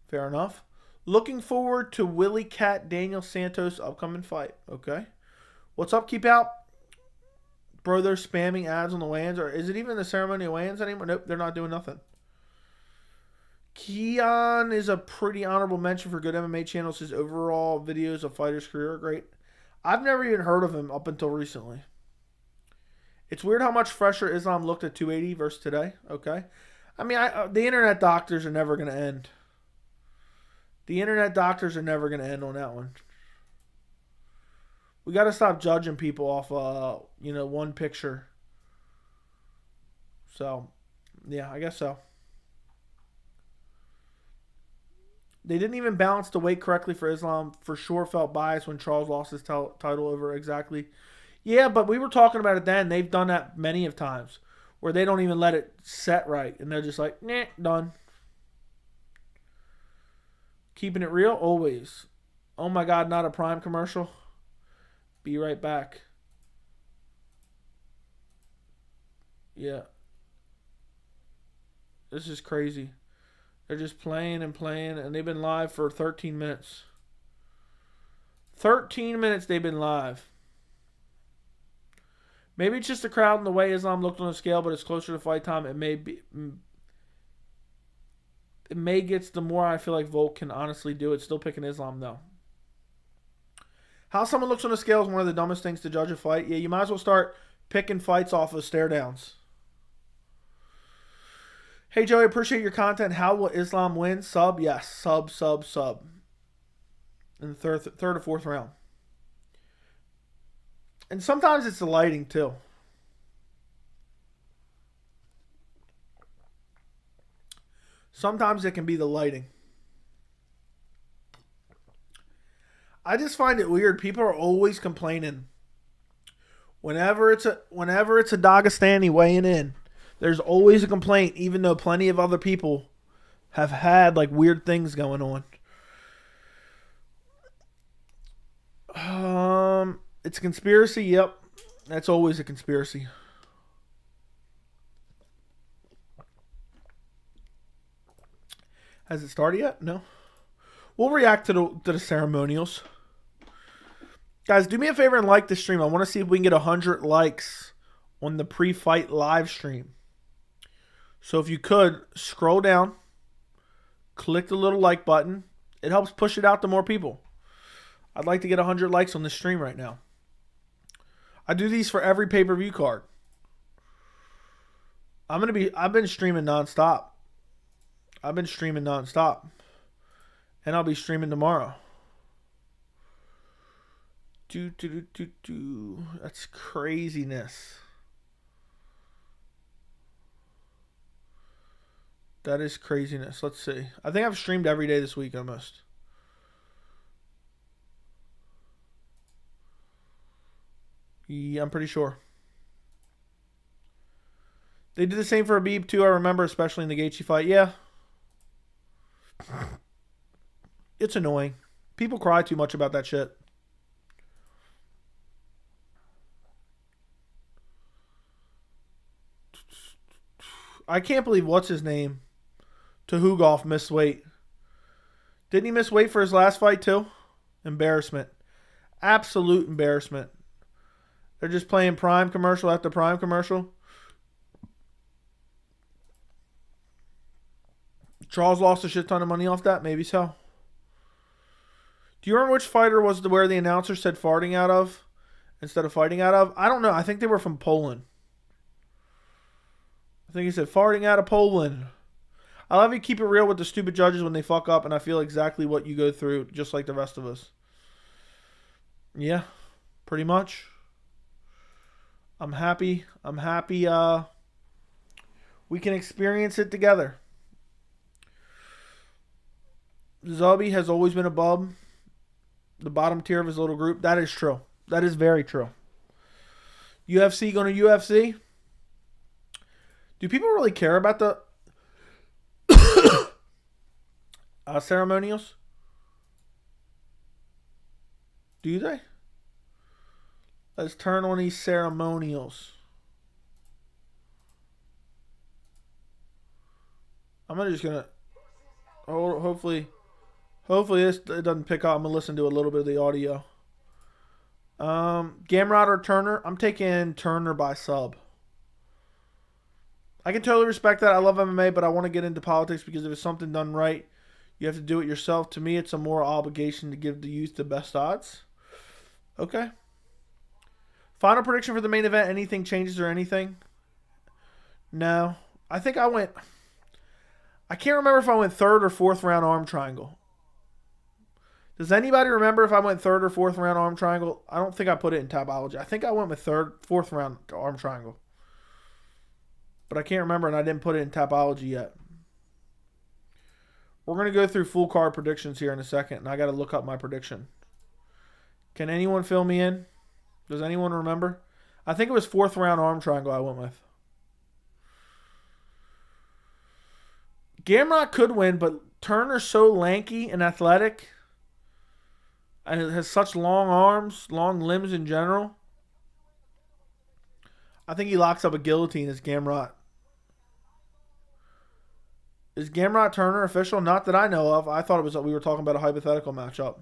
Fair enough. Looking forward to Willie Cat Daniel Santos upcoming fight. Okay. What's up, Keep Out? Bro, they're spamming ads on the weigh-ins. Or is it even the ceremonial weigh-ins anymore? Nope, they're not doing nothing. Keon is a pretty honorable mention for good MMA channels. His overall videos of fighters' career are great. I've never even heard of him up until recently. It's weird how much fresher Islam looked at 280 versus today. Okay. I mean, the internet doctors are never going to end. The internet doctors are never going to end on that one. We got to stop judging people off, one picture. So, yeah, I guess so. They didn't even balance the weight correctly for Islam. For sure felt biased when Charles lost his title over exactly. Yeah, but we were talking about it then. They've done that many of times where they don't even let it set right. And they're just like, nah, done. Keeping it real, always. Oh my God, not a Prime commercial. Be right back. Yeah. This is crazy. They're just playing and playing, and they've been live for 13 minutes. 13 minutes they've been live. Maybe it's just the crowd and the way Islam looked on the scale, but it's closer to fight time. It may get the more I feel like Volk can honestly do it. Still picking Islam, though. How someone looks on the scale is one of the dumbest things to judge a fight. Yeah, you might as well start picking fights off of stare downs. Hey, Joey, appreciate your content. How will Islam win? Sub? Yes. Sub. In the third or fourth round. And sometimes it's the lighting, too. Sometimes it can be the lighting. I just find it weird. People are always complaining. Whenever it's a Dagestani weighing in, there's always a complaint, even though plenty of other people have had like weird things going on. It's a conspiracy. Yep, that's always a conspiracy. Has it started yet? No. We'll react to the ceremonials. Guys, do me a favor and like the stream. I want to see if we can get 100 likes on the pre-fight live stream. So if you could, scroll down, click the little like button. It helps push it out to more people. I'd like to get 100 likes on this stream right now. I do these for every pay-per-view card. I've been streaming nonstop. And I'll be streaming tomorrow. That's craziness. That is craziness. Let's see. I think I've streamed every day this week almost. Yeah, I'm pretty sure. They did the same for Habib too, I remember, especially in the Gaethje fight. Yeah. It's annoying. People cry too much about that shit. I can't believe what's his name? Tuhugov missed weight. Didn't he miss weight for his last fight too? Embarrassment. Absolute embarrassment. They're just playing Prime commercial after Prime commercial. Charles lost a shit ton of money off that? Maybe so. Do you remember which fighter was where the announcer said farting out of instead of fighting out of? I don't know. I think they were from Poland. I think he said farting out of Poland. I love you keep it real with the stupid judges when they fuck up, and I feel exactly what you go through, just like the rest of us. Yeah, pretty much. I'm happy. We can experience it together. Zubby has always been above the bottom tier of his little group. That is true. That is very true. UFC going to UFC? Do people really care about the ceremonials? Do they? Let's turn on these ceremonials. I'm just gonna hopefully this it doesn't pick up. I'm gonna listen to a little bit of the audio. Gamrot or Turner? I'm taking Turner by sub. I can totally respect that. I love MMA, but I want to get into politics because if it's something done right, you have to do it yourself. To me, it's a moral obligation to give the youth the best odds. Okay. Final prediction for the main event. Anything changes or anything? No. I think I can't remember if I went third or fourth round arm triangle. Does anybody remember if I went third or fourth round arm triangle? I don't think I put it in Tapology. I think I went with fourth round arm triangle. But I can't remember, and I didn't put it in Tapology yet. We're going to go through full card predictions here in a second, and I got to look up my prediction. Can anyone fill me in? Does anyone remember? I think it was fourth round arm triangle I went with. Gamrot could win, but Turner's so lanky and athletic, and it has such long arms, long limbs in general. I think he locks up a guillotine as Gamrot. Is Gamrot Turner official? Not that I know of. I thought it was we were talking about a hypothetical matchup.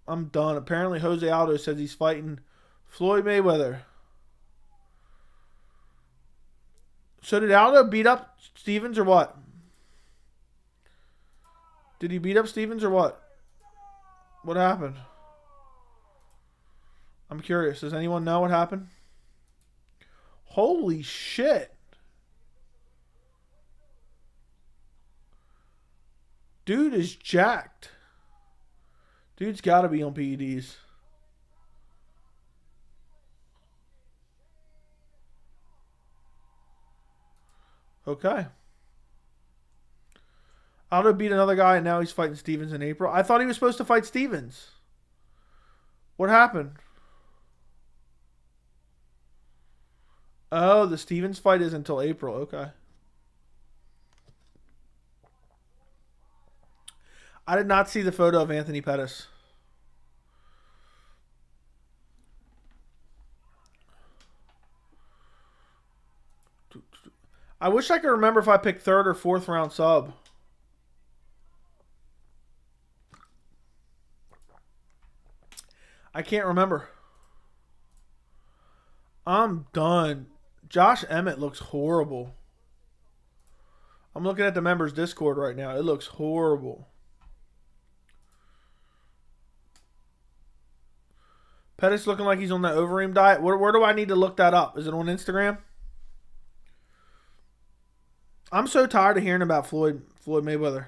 I'm done. Apparently Jose Aldo says he's fighting Floyd Mayweather. So did Aldo beat up Stevens or what? Did he beat up Stevens or what? What happened? I'm curious. Does anyone know what happened? Holy shit. Dude is jacked. Dude's got to be on PEDs. Okay. Aldo beat another guy, and now he's fighting Stevens in April. I thought he was supposed to fight Stevens. What happened? Oh, the Stevens fight is until April. Okay. I did not see the photo of Anthony Pettis. I wish I could remember if I picked third or fourth round sub. I can't remember. I'm done. Josh Emmett looks horrible. I'm looking at the members' Discord right now. It looks horrible. Pettis looking like he's on the Overeem diet. Where do I need to look that up? Is it on Instagram? I'm so tired of hearing about Floyd Mayweather.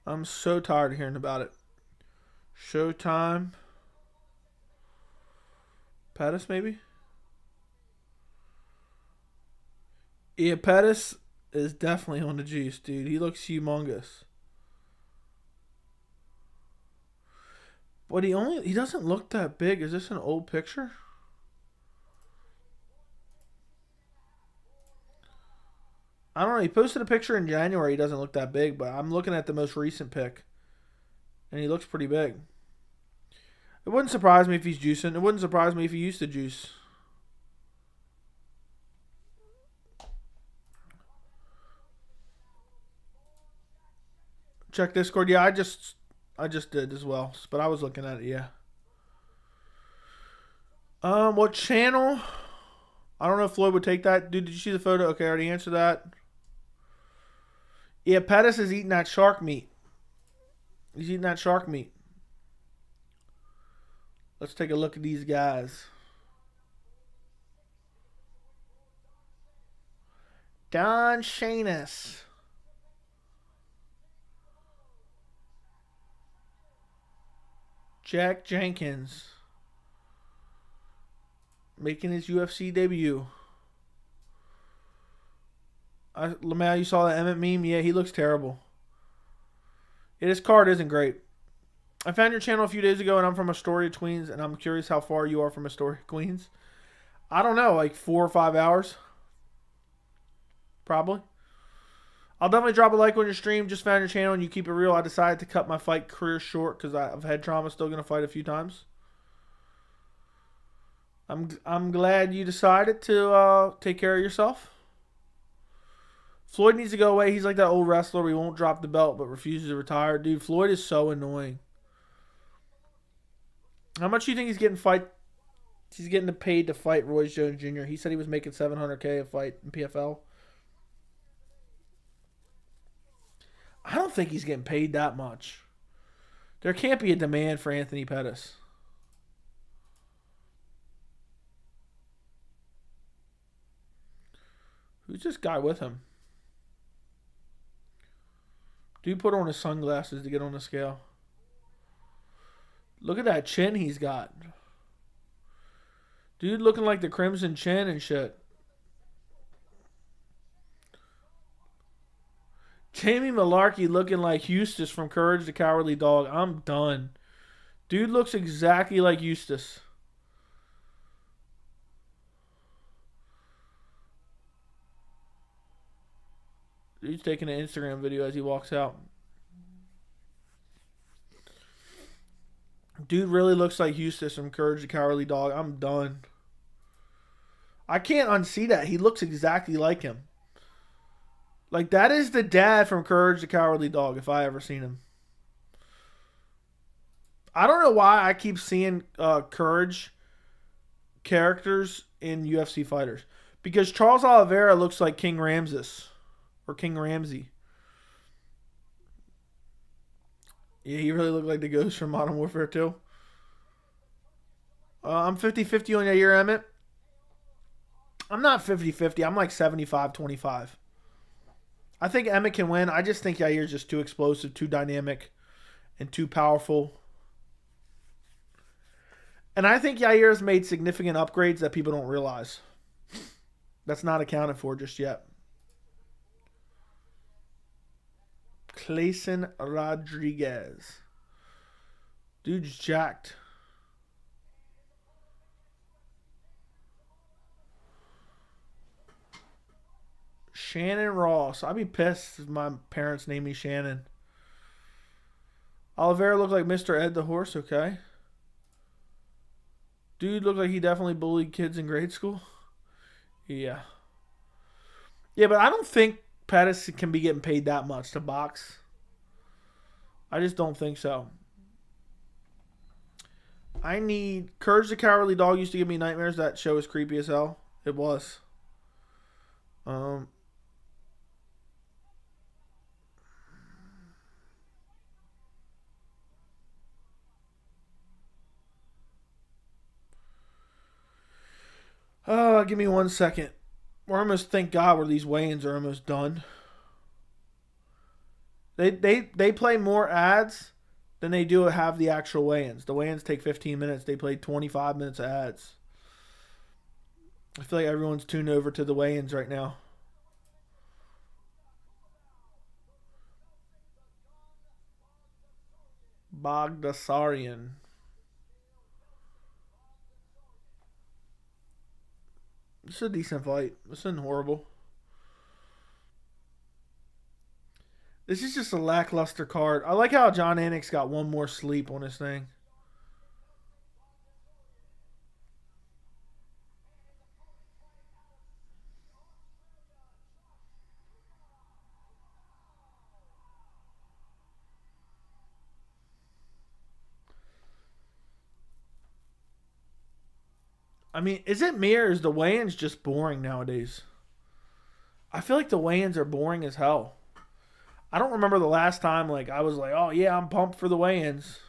I'm so tired of hearing about it. Showtime. Pettis, maybe? Yeah, Pettis is definitely on the juice, dude. He looks humongous. But he doesn't look that big. Is this an old picture? I don't know. He posted a picture in January. He doesn't look that big, but I'm looking at the most recent pic. And he looks pretty big. It wouldn't surprise me if he's juicing. It wouldn't surprise me if he used to juice. Check Discord. Yeah, I just did as well. But I was looking at it, yeah. What channel? I don't know if Floyd would take that. Dude, did you see the photo? Okay, I already answered that. Yeah, Pettis is eating that shark meat. He's eating that shark meat. Let's take a look at these guys. Don Shanus. Jack Jenkins. Making his UFC debut. Lamau, you saw that Emmett meme? Yeah, he looks terrible. Yeah, his card isn't great. I found your channel a few days ago, and I'm from Astoria, Queens, and I'm curious how far you are from Astoria, Queens. I don't know, like 4 or 5 hours. Probably. I'll definitely drop a like on your stream. Just found your channel, and you keep it real. I decided to cut my fight career short because I've had trauma. Still going to fight a few times. I'm glad you decided to take care of yourself. Floyd needs to go away. He's like that old wrestler. We won't drop the belt but refuses to retire. Dude, Floyd is so annoying. How much do you think he's getting He's getting paid to fight Royce Jones Jr. He said he was making $700K a fight in PFL. I don't think he's getting paid that much. There can't be a demand for Anthony Pettis. Who's this guy with him? Dude put on his sunglasses to get on the scale. Look at that chin he's got. Dude looking like the Crimson Chin and shit. Jamie Malarkey looking like Eustace from Courage the Cowardly Dog. I'm done. Dude looks exactly like Eustace. Dude's taking an Instagram video as he walks out. Dude really looks like Eustace from Courage the Cowardly Dog. I'm done. I can't unsee that. He looks exactly like him. Like, that is the dad from Courage the Cowardly Dog, if I ever seen him. I don't know why I keep seeing Courage characters in UFC fighters. Because Charles Oliveira looks like King Ramses. Or King Ramsey. Yeah, he really looked like the ghost from Modern Warfare 2. I'm 50-50 on Yair Emmett. I'm not 50-50. I'm like 75-25. I think Emmett can win. I just think Yair's just too explosive, too dynamic, and too powerful. And I think Yair's made significant upgrades that people don't realize. That's not accounted for just yet. Clayson Rodriguez. Dude's jacked. Shannon Ross. I'd be pissed if my parents named me Shannon. Oliveira looked like Mr. Ed the Horse. Okay. Dude looked like he definitely bullied kids in grade school. Yeah. Yeah, but I don't think Pettis can be getting paid that much to box. I just don't think so. I need Courage the Cowardly Dog used to give me nightmares. That show was creepy as hell. It was. Um. Give me 1 second. We're almost, thank God, where these weigh-ins are almost done. They play more ads than they do have the actual weigh-ins. The weigh-ins take 15 minutes. They play 25 minutes of ads. I feel like everyone's tuned over to the weigh-ins right now. Bogdasarian. This is a decent fight. This isn't horrible. This is just a lackluster card. I like how John Anik's got one more sleep on his thing. I mean, is it me or is the weigh-ins just boring nowadays? I feel like the weigh-ins are boring as hell. I don't remember the last time like I was like, oh yeah, I'm pumped for the weigh-ins.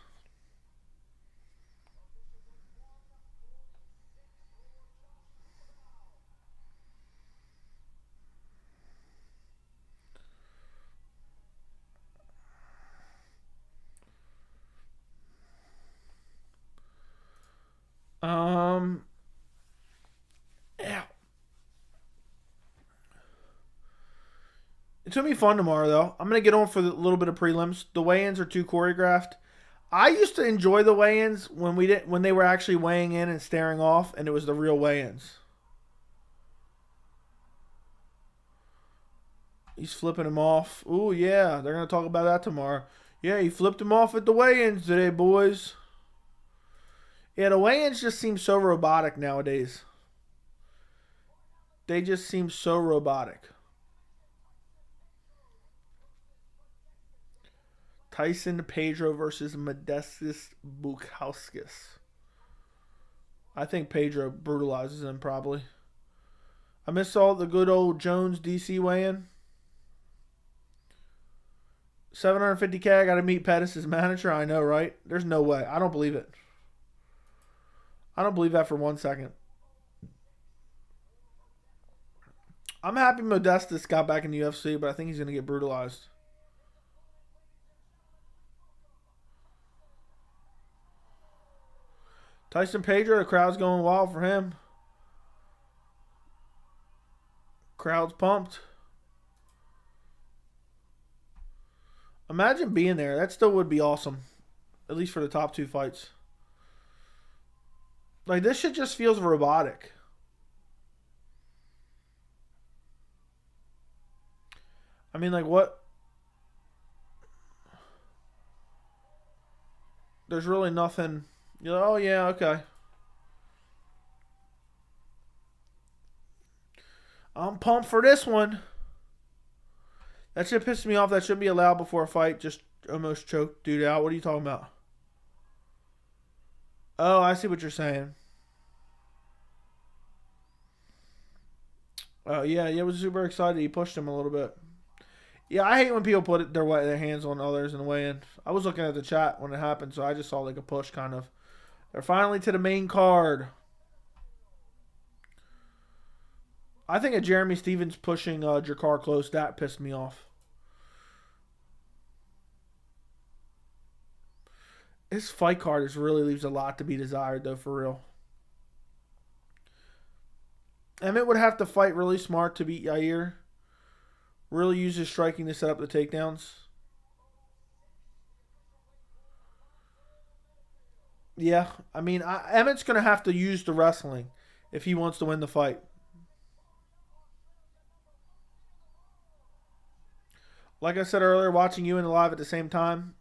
Um, yeah. It's gonna be fun tomorrow though. I'm gonna get on for a little bit of prelims. The weigh-ins are too choreographed. I used to enjoy the weigh-ins when they were actually weighing in and staring off, and it was the real weigh-ins. He's flipping him off. Ooh, yeah. They're going to talk about that tomorrow. Yeah, he flipped him off at the weigh-ins today, boys. Yeah, the weigh-ins just seem so robotic nowadays. They just seem so robotic. Tyson Pedro versus Modestus Bukauskas. I think Pedro brutalizes him probably. I missed all the good old Jones DC weigh-in. 750K, I got to meet Pettis' manager. I know, right? There's no way. I don't believe it. I don't believe that for 1 second. I'm happy Modestus got back in the UFC, but I think he's going to get brutalized. Tyson Pedro, the crowd's going wild for him. Crowd's pumped. Imagine being there. That still would be awesome. At least for the top two fights. Like, this shit just feels robotic. I mean, like, what? There's really nothing. You're like, oh, yeah, okay. I'm pumped for this one. That shit pissed me off. That shouldn't be allowed before a fight. Just almost choked dude out. What are you talking about? Oh, I see what you're saying. Oh, yeah, I was super excited. He pushed him a little bit. Yeah, I hate when people put their hands on others in the weigh-in. I was looking at the chat when it happened, so I just saw like a push kind of. They're finally to the main card. I think of Jeremy Stevens pushing Jakar close. That pissed me off. This fight card really leaves a lot to be desired, though, for real. Emmett would have to fight really smart to beat Yair. Really use his striking to set up the takedowns. Yeah, I mean, Emmett's going to have to use the wrestling if he wants to win the fight. Like I said earlier, watching you and the live at the same time,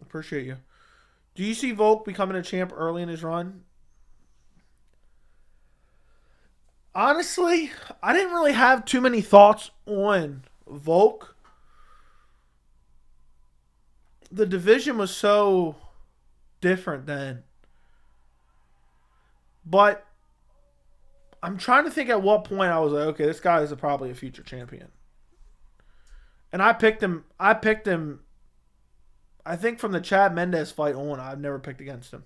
appreciate you. Do you see Volk becoming a champ early in his run? Honestly, I didn't really have too many thoughts on Volk. The division was so different then. But I'm trying to think at what point I was like, okay, this guy is probably a future champion. And I picked him. I think from the Chad Mendes fight on, I've never picked against him.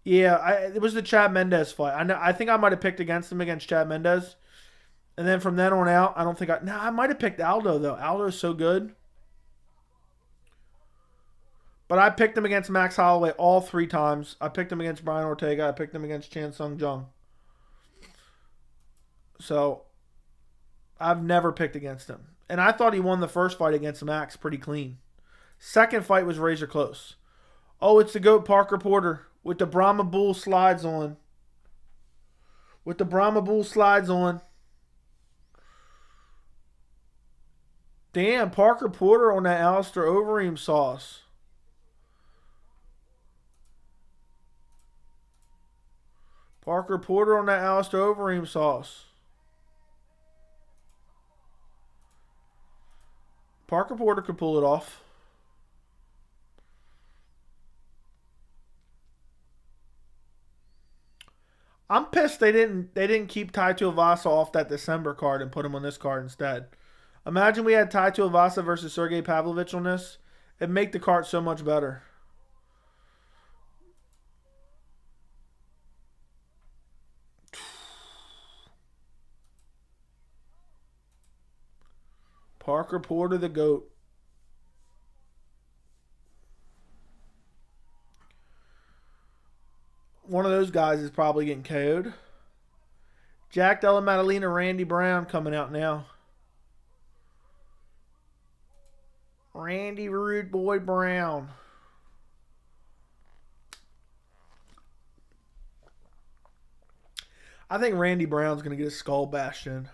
Yeah, it was the Chad Mendes fight. I think I might have picked against him against Chad Mendes. And then from then on out, I don't think I. I might have picked Aldo, though. Aldo's so good. But I picked him against Max Holloway all 3 times. I picked him against Brian Ortega. I picked him against Chan Sung Jung. So I've never picked against him. And I thought he won the first fight against Max pretty clean. Second fight was razor close. Oh, it's the GOAT Parker Porter with the Brahma Bull slides on. With the Brahma Bull slides on. Damn, Parker Porter on that Alistair Overeem sauce. Parker Porter on that Alistair Overeem sauce. Parker Porter could pull it off. I'm pissed they didn't keep Tai Tuivasa off that December card and put him on this card instead. Imagine we had Tai Tuivasa versus Sergey Pavlovich on this. It'd make the card so much better. Parker Porter, the GOAT. One of those guys is probably getting KO'd. Jack Della Maddalena, Randy Brown coming out now. Randy Rude Boy Brown. I think Randy Brown's going to get his skull bashed in.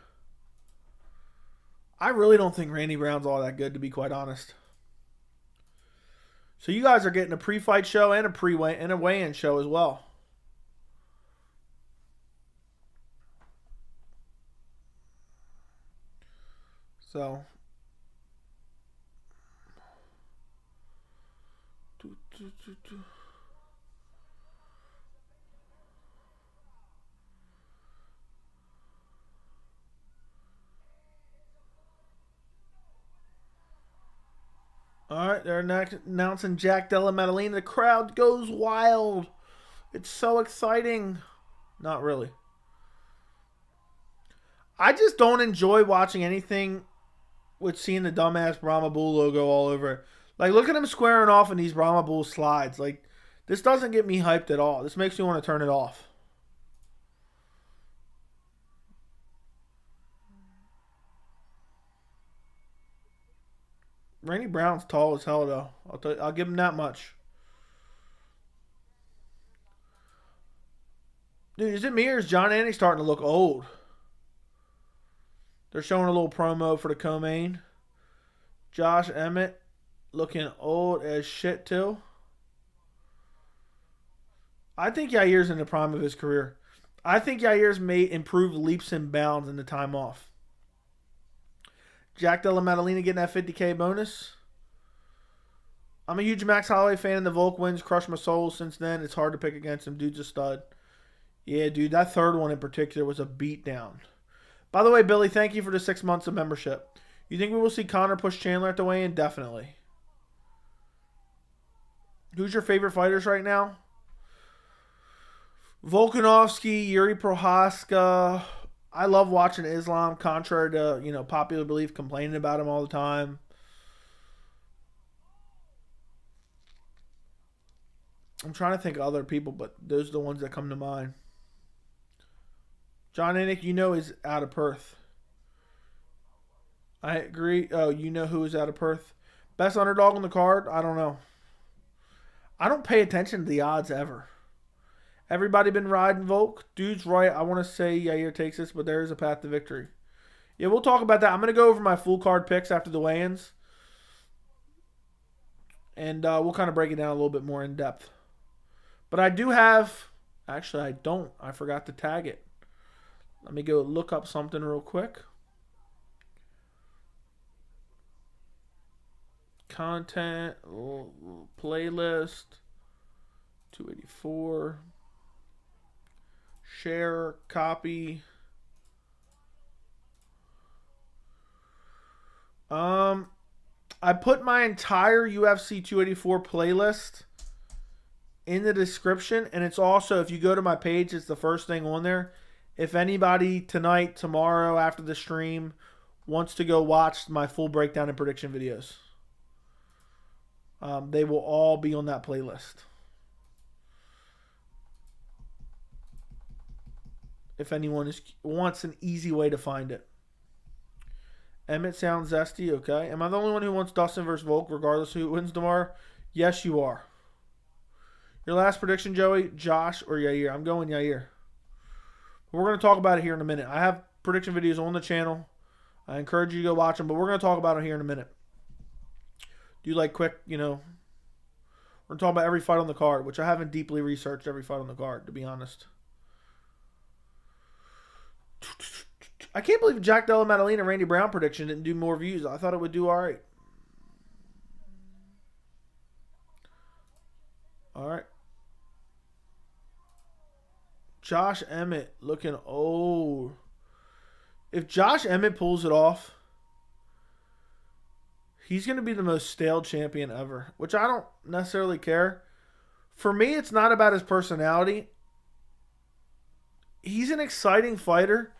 I really don't think Randy Brown's all that good, to be quite honest. So you guys are getting a pre-fight show and a weigh-in show as well. So all right, they're announcing Jack Della Maddalena. The crowd goes wild. It's so exciting. Not really. I just don't enjoy watching anything with seeing the dumbass Brahma Bull logo all over it. Like, look at him squaring off in these Brahma Bull slides. Like, this doesn't get me hyped at all. This makes me want to turn it off. Randy Brown's tall as hell, though. I'll give him that much. Dude, is it me or is John Andy starting to look old? They're showing a little promo for the co-main. Josh Emmett looking old as shit, too. I think Yair's in the prime of his career. I think Yair's made improved leaps and bounds in the time off. Jack Della Maddalena getting that 50K bonus. I'm a huge Max Holloway fan, and the Volk wins crushed my soul since then. It's hard to pick against him. Dude's a stud. Yeah, dude, that third one in particular was a beatdown. By the way, Billy, thank you for the 6 months of membership. You think we will see Conor push Chandler at the weigh-in? Definitely. Who's your favorite fighters right now? Volkanovski, Yuri Prohaska. I love watching Islam, contrary to, popular belief, complaining about him all the time. I'm trying to think of other people, but those are the ones that come to mind. John Anik, is out of Perth. I agree. Oh, you know who is out of Perth? Best underdog on the card? I don't know. I don't pay attention to the odds ever. Everybody been riding Volk. Dude's right. I want to say Yair takes this, but there is a path to victory. Yeah, we'll talk about that. I'm going to go over my full card picks after the weigh-ins. And we'll kind of break it down a little bit more in depth. But I do have, actually I don't. I forgot to tag it. Let me go look up something real quick. Content, playlist, 284. Share, copy. I put my entire UFC 284 playlist in the description, and it's also, if you go to my page, it's the first thing on there. If anybody tonight, tomorrow, after the stream wants to go watch my full breakdown and prediction videos, they will all be on that playlist. If anyone wants an easy way to find it. Emmett sounds zesty. Okay. Am I the only one who wants Dustin versus Volk regardless of who wins tomorrow? Yes, you are. Your last prediction, Joey? Josh or Yair? I'm going Yair. We're going to talk about it here in a minute. I have prediction videos on the channel. I encourage you to go watch them, but we're going to talk about it here in a minute. Do you like quick, we're going to talk about every fight on the card, which I haven't deeply researched every fight on the card, to be honest. I can't believe Jack Della, Maddalena, Randy Brown prediction didn't do more views. I thought it would do all right. All right. Josh Emmett looking old. If Josh Emmett pulls it off, he's going to be the most stale champion ever, which I don't necessarily care. For me, it's not about his personality. He's an exciting fighter,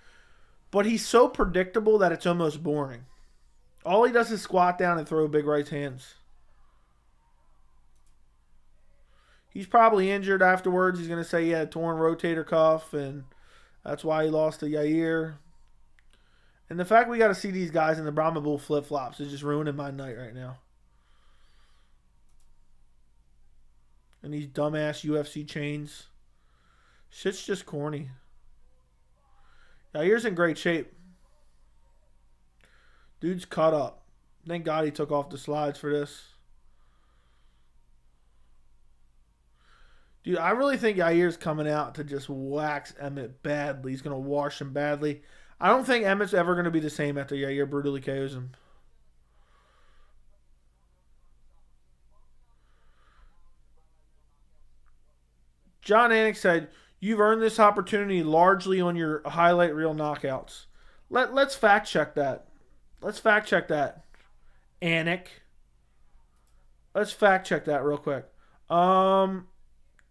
but he's so predictable that it's almost boring. All he does is squat down and throw big right hands. He's probably injured afterwards. He's going to say he had a torn rotator cuff, and that's why he lost to Yair. And the fact we got to see these guys in the Brahma Bull flip-flops is just ruining my night right now. And these dumbass UFC chains. Shit's just corny. Yair's in great shape. Dude's cut up. Thank God he took off the slides for this. Dude, I really think Yair's coming out to just wax Emmett badly. He's going to wash him badly. I don't think Emmett's ever going to be the same after Yair brutally KOs him. John Anik said, "You've earned this opportunity largely on your highlight reel knockouts." Let's fact check that. Let's fact check that. Anik. Let's fact check that real quick.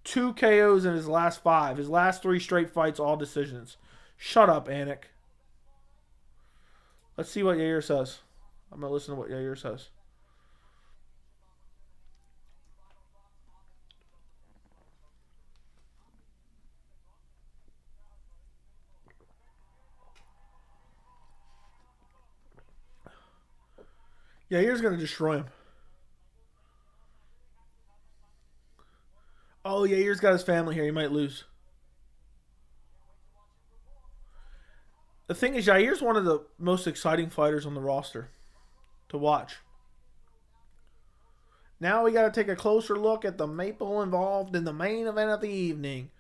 2 KOs in his last 5. His last 3 straight fights, all decisions. Shut up, Anik. Let's see what Yair says. I'm going to listen to what Yair says. Yair's going to destroy him. Oh, Yair's got his family here. He might lose. The thing is, Yair's one of the most exciting fighters on the roster to watch. Now we got to take a closer look at the maple involved in the main event of the evening.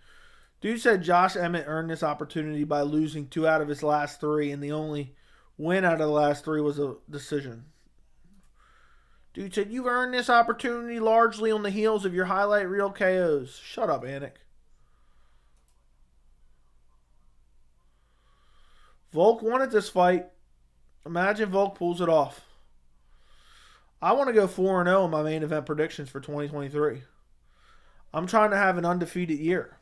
Dude said Josh Emmett earned this opportunity by losing 2 out of his last 3, and the only win out of the last 3 was a decision. Dude said, "You've earned this opportunity largely on the heels of your highlight reel KOs." Shut up, Anik. Volk wanted this fight. Imagine Volk pulls it off. I want to go 4-0 in my main event predictions for 2023. I'm trying to have an undefeated year.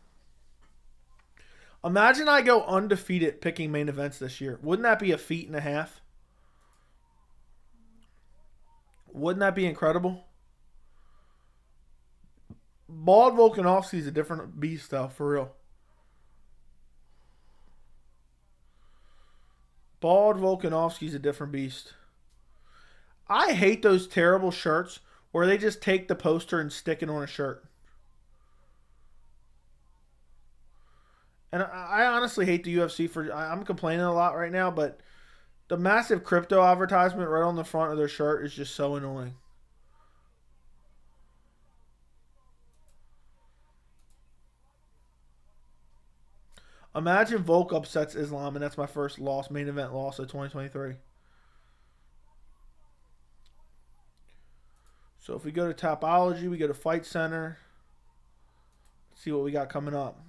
Imagine I go undefeated picking main events this year. Wouldn't that be a feat and a half? Wouldn't that be incredible? Bald Volkanovski is a different beast, though, for real. Bald Volkanovski is a different beast. I hate those terrible shirts where they just take the poster and stick it on a shirt. And I honestly hate the UFC for... I'm complaining a lot right now, but the massive crypto advertisement right on the front of their shirt is just so annoying. Imagine Volk upsets Islam, and that's my first loss, main event loss of 2023. So if we go to Topology, we go to Fight Center. Let's see what we got coming up.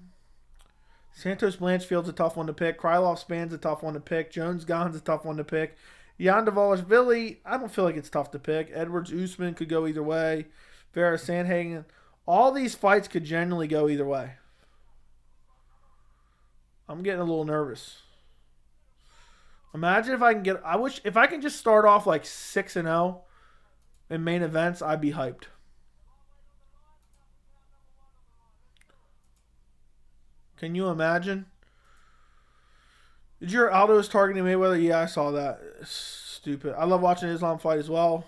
Santos Blanchfield's a tough one to pick. Krylov Span's a tough one to pick. Jones Gahn's a tough one to pick. Yandavashvili, I don't feel like it's tough to pick. Edwards Usman could go either way. Vera Sandhagen. All these fights could genuinely go either way. I'm getting a little nervous. Imagine if I can get... if I can just start off like 6-0 in main events, I'd be hyped. Can you imagine? Did you hear Aldo is targeting Mayweather? Yeah, I saw that. Stupid. I love watching Islam fight as well.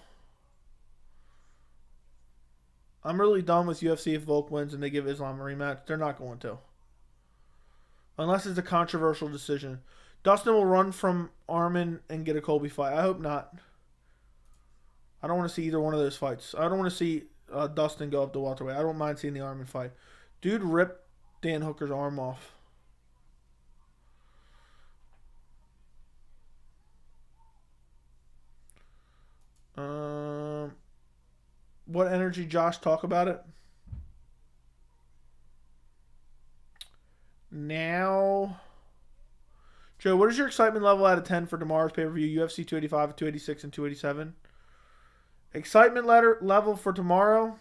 I'm really done with UFC if Volk wins and they give Islam a rematch. They're not going to. Unless it's a controversial decision. Dustin will run from Arman and get a Colby fight. I hope not. I don't want to see either one of those fights. I don't want to see Dustin go up to welterweight. I don't mind seeing the Arman fight. Dude ripped Dan Hooker's arm off. What energy, Josh? Talk about it. Now, Joe, what is your excitement level out of 10 for tomorrow's pay-per-view? UFC 285, 286, and 287. Excitement level for tomorrow.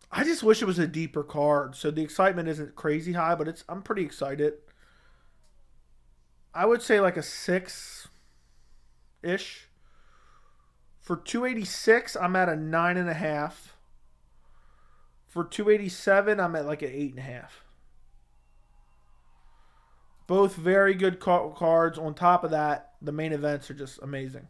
I just wish it was a deeper card, so the excitement isn't crazy high, but I'm pretty excited. I would say like a 6-ish. For 286, I'm at a 9.5. For 287, I'm at like an 8.5. Both very good cards. On top of that, the main events are just amazing.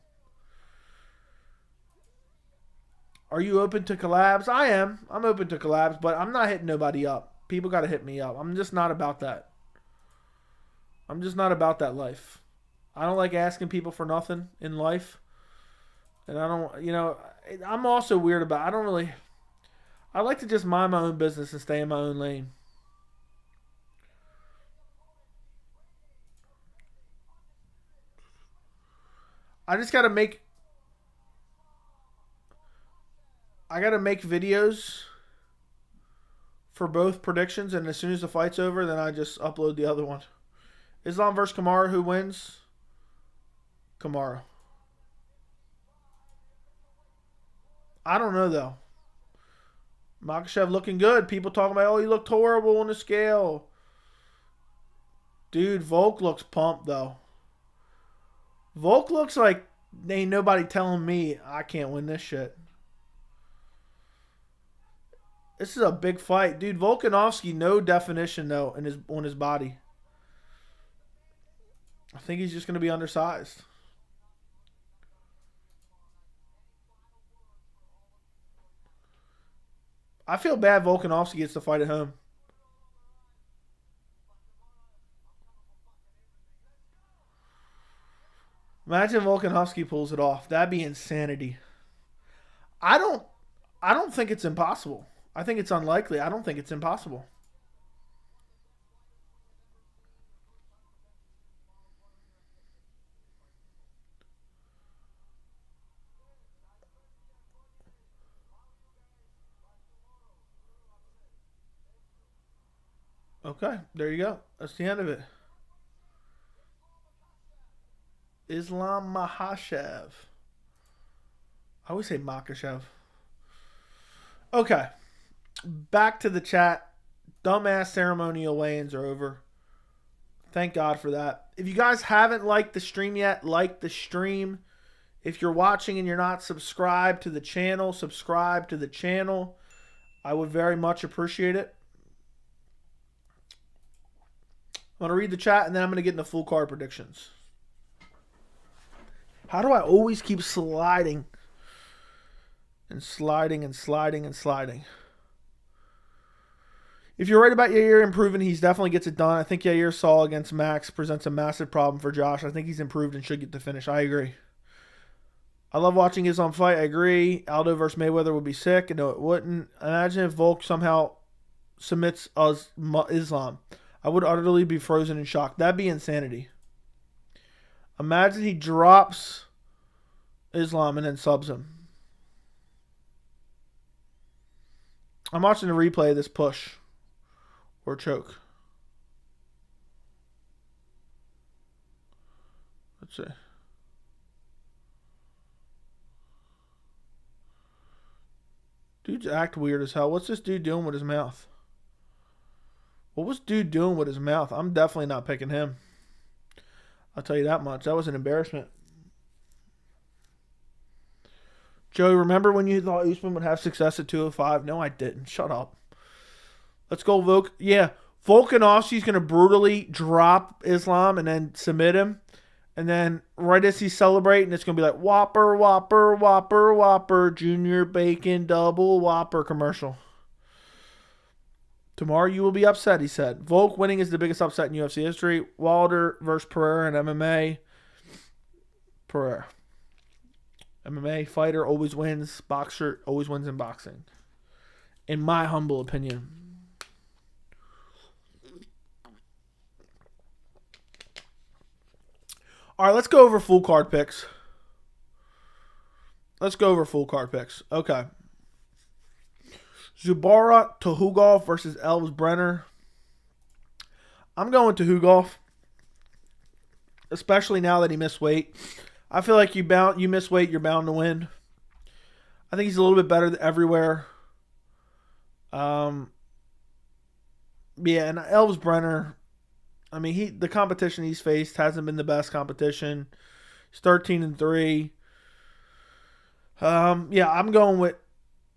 Are you open to collabs? I am. I'm open to collabs, but I'm not hitting nobody up. People got to hit me up. I'm just not about that. I'm just not about that life. I don't like asking people for nothing in life. And I don't, I'm also weird about, I like to just mind my own business and stay in my own lane. I just got to make videos for both predictions, and as soon as the fight's over, then I just upload the other one. Islam versus Kamaru, who wins? Kamaru. I don't know, though. Makhachev looking good. People talking about, oh, he looked horrible on the scale. Dude, Volk looks pumped, though. Volk looks like ain't nobody telling me I can't win this shit. This is a big fight. Dude, Volkanovski, no definition, though, on his body. I think he's just going to be undersized. I feel bad Volkanovski gets the fight at home. Imagine Volkanovski pulls it off. That'd be insanity. I don't think it's impossible. I think it's unlikely. I don't think it's impossible. Okay, there you go. That's the end of it. Islam Makhachev. I always say Makhachev. Okay. Back to the chat. Dumbass ceremonial weigh-ins are over. Thank God for that. If you guys haven't liked the stream yet, like the stream. If you're watching and you're not subscribed to the channel, subscribe to the channel. I would very much appreciate it. I'm going to read the chat, and then I'm going to get into full card predictions. How do I always keep sliding and sliding and sliding and sliding? If you're right about Yair improving, he definitely gets it done. I think Yair Saul against Max presents a massive problem for Josh. I think he's improved and should get the finish. I agree. I love watching Islam fight. I agree. Aldo versus Mayweather would be sick. No, it wouldn't. Imagine if Volk somehow submits Islam. I would utterly be frozen in shock. That'd be insanity. Imagine he drops Islam and then subs him. I'm watching the replay of this push or choke. Let's see. Dude's act weird as hell. What's this dude doing with his mouth? What was dude doing with his mouth? I'm definitely not picking him. I'll tell you that much. That was an embarrassment. Joey, remember when you thought Usman would have success at 205? No, I didn't. Shut up. Let's go, Volk. Yeah, Volkanovski's going to brutally drop Islam and then submit him. And then right as he's celebrating, it's going to be like Whopper, Whopper, Whopper, Whopper, Junior Bacon, Double Whopper commercial. Tomorrow you will be upset, he said. Volk winning is the biggest upset in UFC history. Wilder versus Pereira in MMA. Pereira. MMA fighter always wins. Boxer always wins in boxing. In my humble opinion. All right, let's go over full card picks. Okay. Zubara Tuhugov versus Elves Brenner. I'm going to Tuhugov, especially now that he missed weight. I feel like you miss weight, you're bound to win. I think he's a little bit better everywhere. Yeah, and Elves Brenner, I mean, the competition he's faced hasn't been the best competition. He's 13-3. Yeah, I'm going with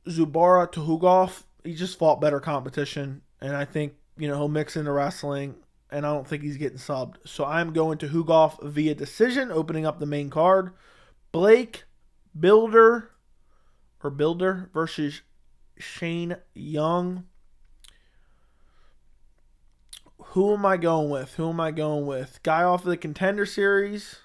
Zubara Tuhugov. He just fought better competition, and I think he'll mix into wrestling, and I don't think he's getting subbed. So I'm going to Tuhugov via decision, opening up the main card. Blake Bilder versus Shane Young. Who am I going with? Guy off of the Contender Series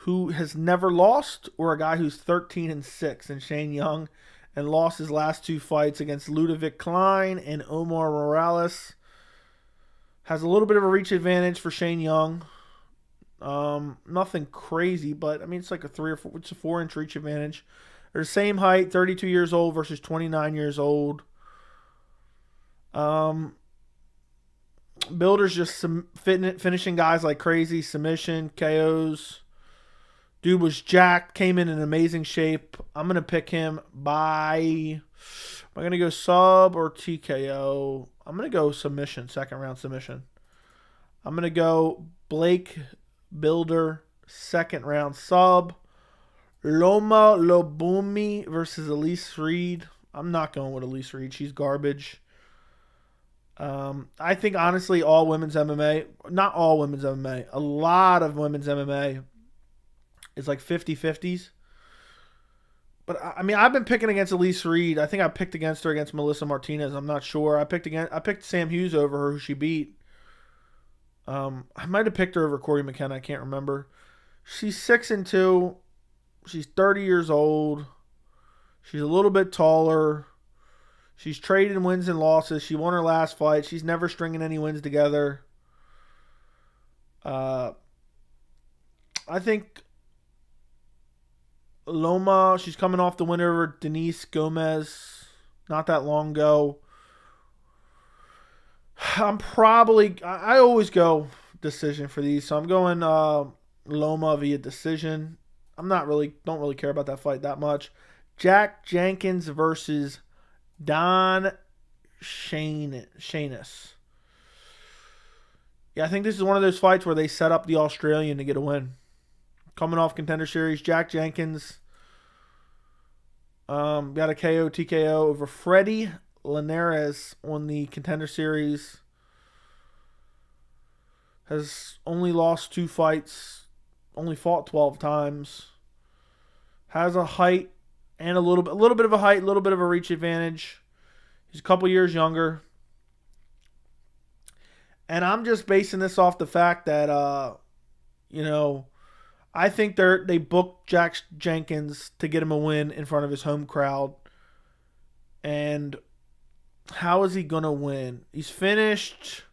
who has never lost, or a guy who's 13-6 in Shane Young and lost his last two fights against Ludovic Klein and Omar Morales. Has a little bit of a reach advantage for Shane Young. Nothing crazy, but I mean it's like a 4-inch reach advantage. They're the same height, 32 years old versus 29 years old. Builder's just finishing guys like crazy, submission, KOs. Dude was jacked, came in amazing shape. I'm going to pick him by... Am I going to go sub or TKO? I'm going to go submission, second round submission. I'm going to go Blake Builder, second round sub. Loma Lobumi versus Elise Reed. I'm not going with Elise Reed. She's garbage. I think, honestly, all women's MMA, not all women's MMA, a lot of women's MMA is like 50-50s. But, I mean, I've been picking against Elise Reed. I think I picked against her against Melissa Martinez. I'm not sure. I picked Sam Hughes over her, who she beat. I might have picked her over Corey McKenna. I can't remember. She's 6-2. She's 30 years old. She's a little bit taller. She's traded wins and losses. She won her last fight. She's never stringing any wins together. I think Loma, she's coming off the win over Denise Gomez not that long ago. I always go decision for these, so I'm going Loma via decision. Don't really care about that fight that much. Jack Jenkins versus Don Shanis. Yeah, I think this is one of those fights where they set up the Australian to get a win. Coming off Contender Series, Jack Jenkins got a KO, TKO over Freddie Linares on the Contender Series. Has only lost 2 fights, only fought 12 times. Has a height and a little bit of a height, a little bit of a reach advantage. He's a couple years younger. And I'm just basing this off the fact that, I think they booked Jack Jenkins to get him a win in front of his home crowd. And How is he going to win? He's finished.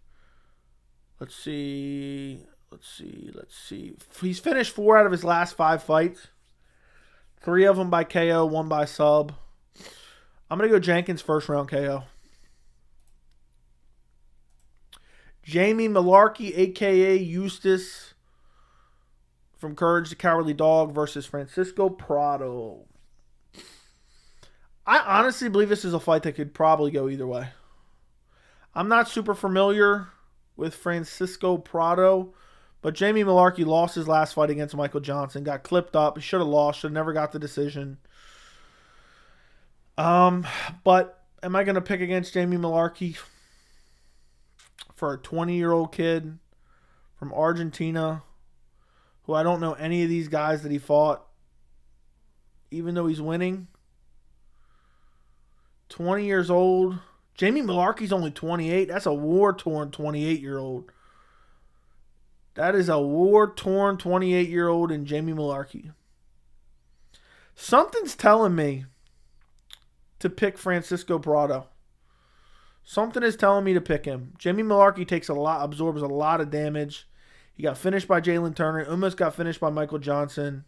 Let's see. He's finished 4 out of his last 5 fights. 3 of them by KO, 1 by sub. I'm going to go Jenkins first round KO. Jamie Malarkey, a.k.a. Eustace, from Courage the Cowardly Dog versus Francisco Prado. I honestly believe this is a fight that could probably go either way. I'm not super familiar with Francisco Prado, but Jamie Malarkey lost his last fight against Michael Johnson, got clipped up. He should have lost, should have never got the decision. But am I going to pick against Jamie Malarkey for a 20-year-old kid from Argentina who I don't know any of these guys that he fought, even though he's winning? 20 years old. Jamie Malarkey's only 28. That's a war-torn 28-year-old. That is a war-torn 28-year-old in Jamie Malarkey. Something's telling me to pick Francisco Prado. Something is telling me to pick him. Jamie Malarkey absorbs a lot of damage. He got finished by Jalen Turner. Almost got finished by Michael Johnson.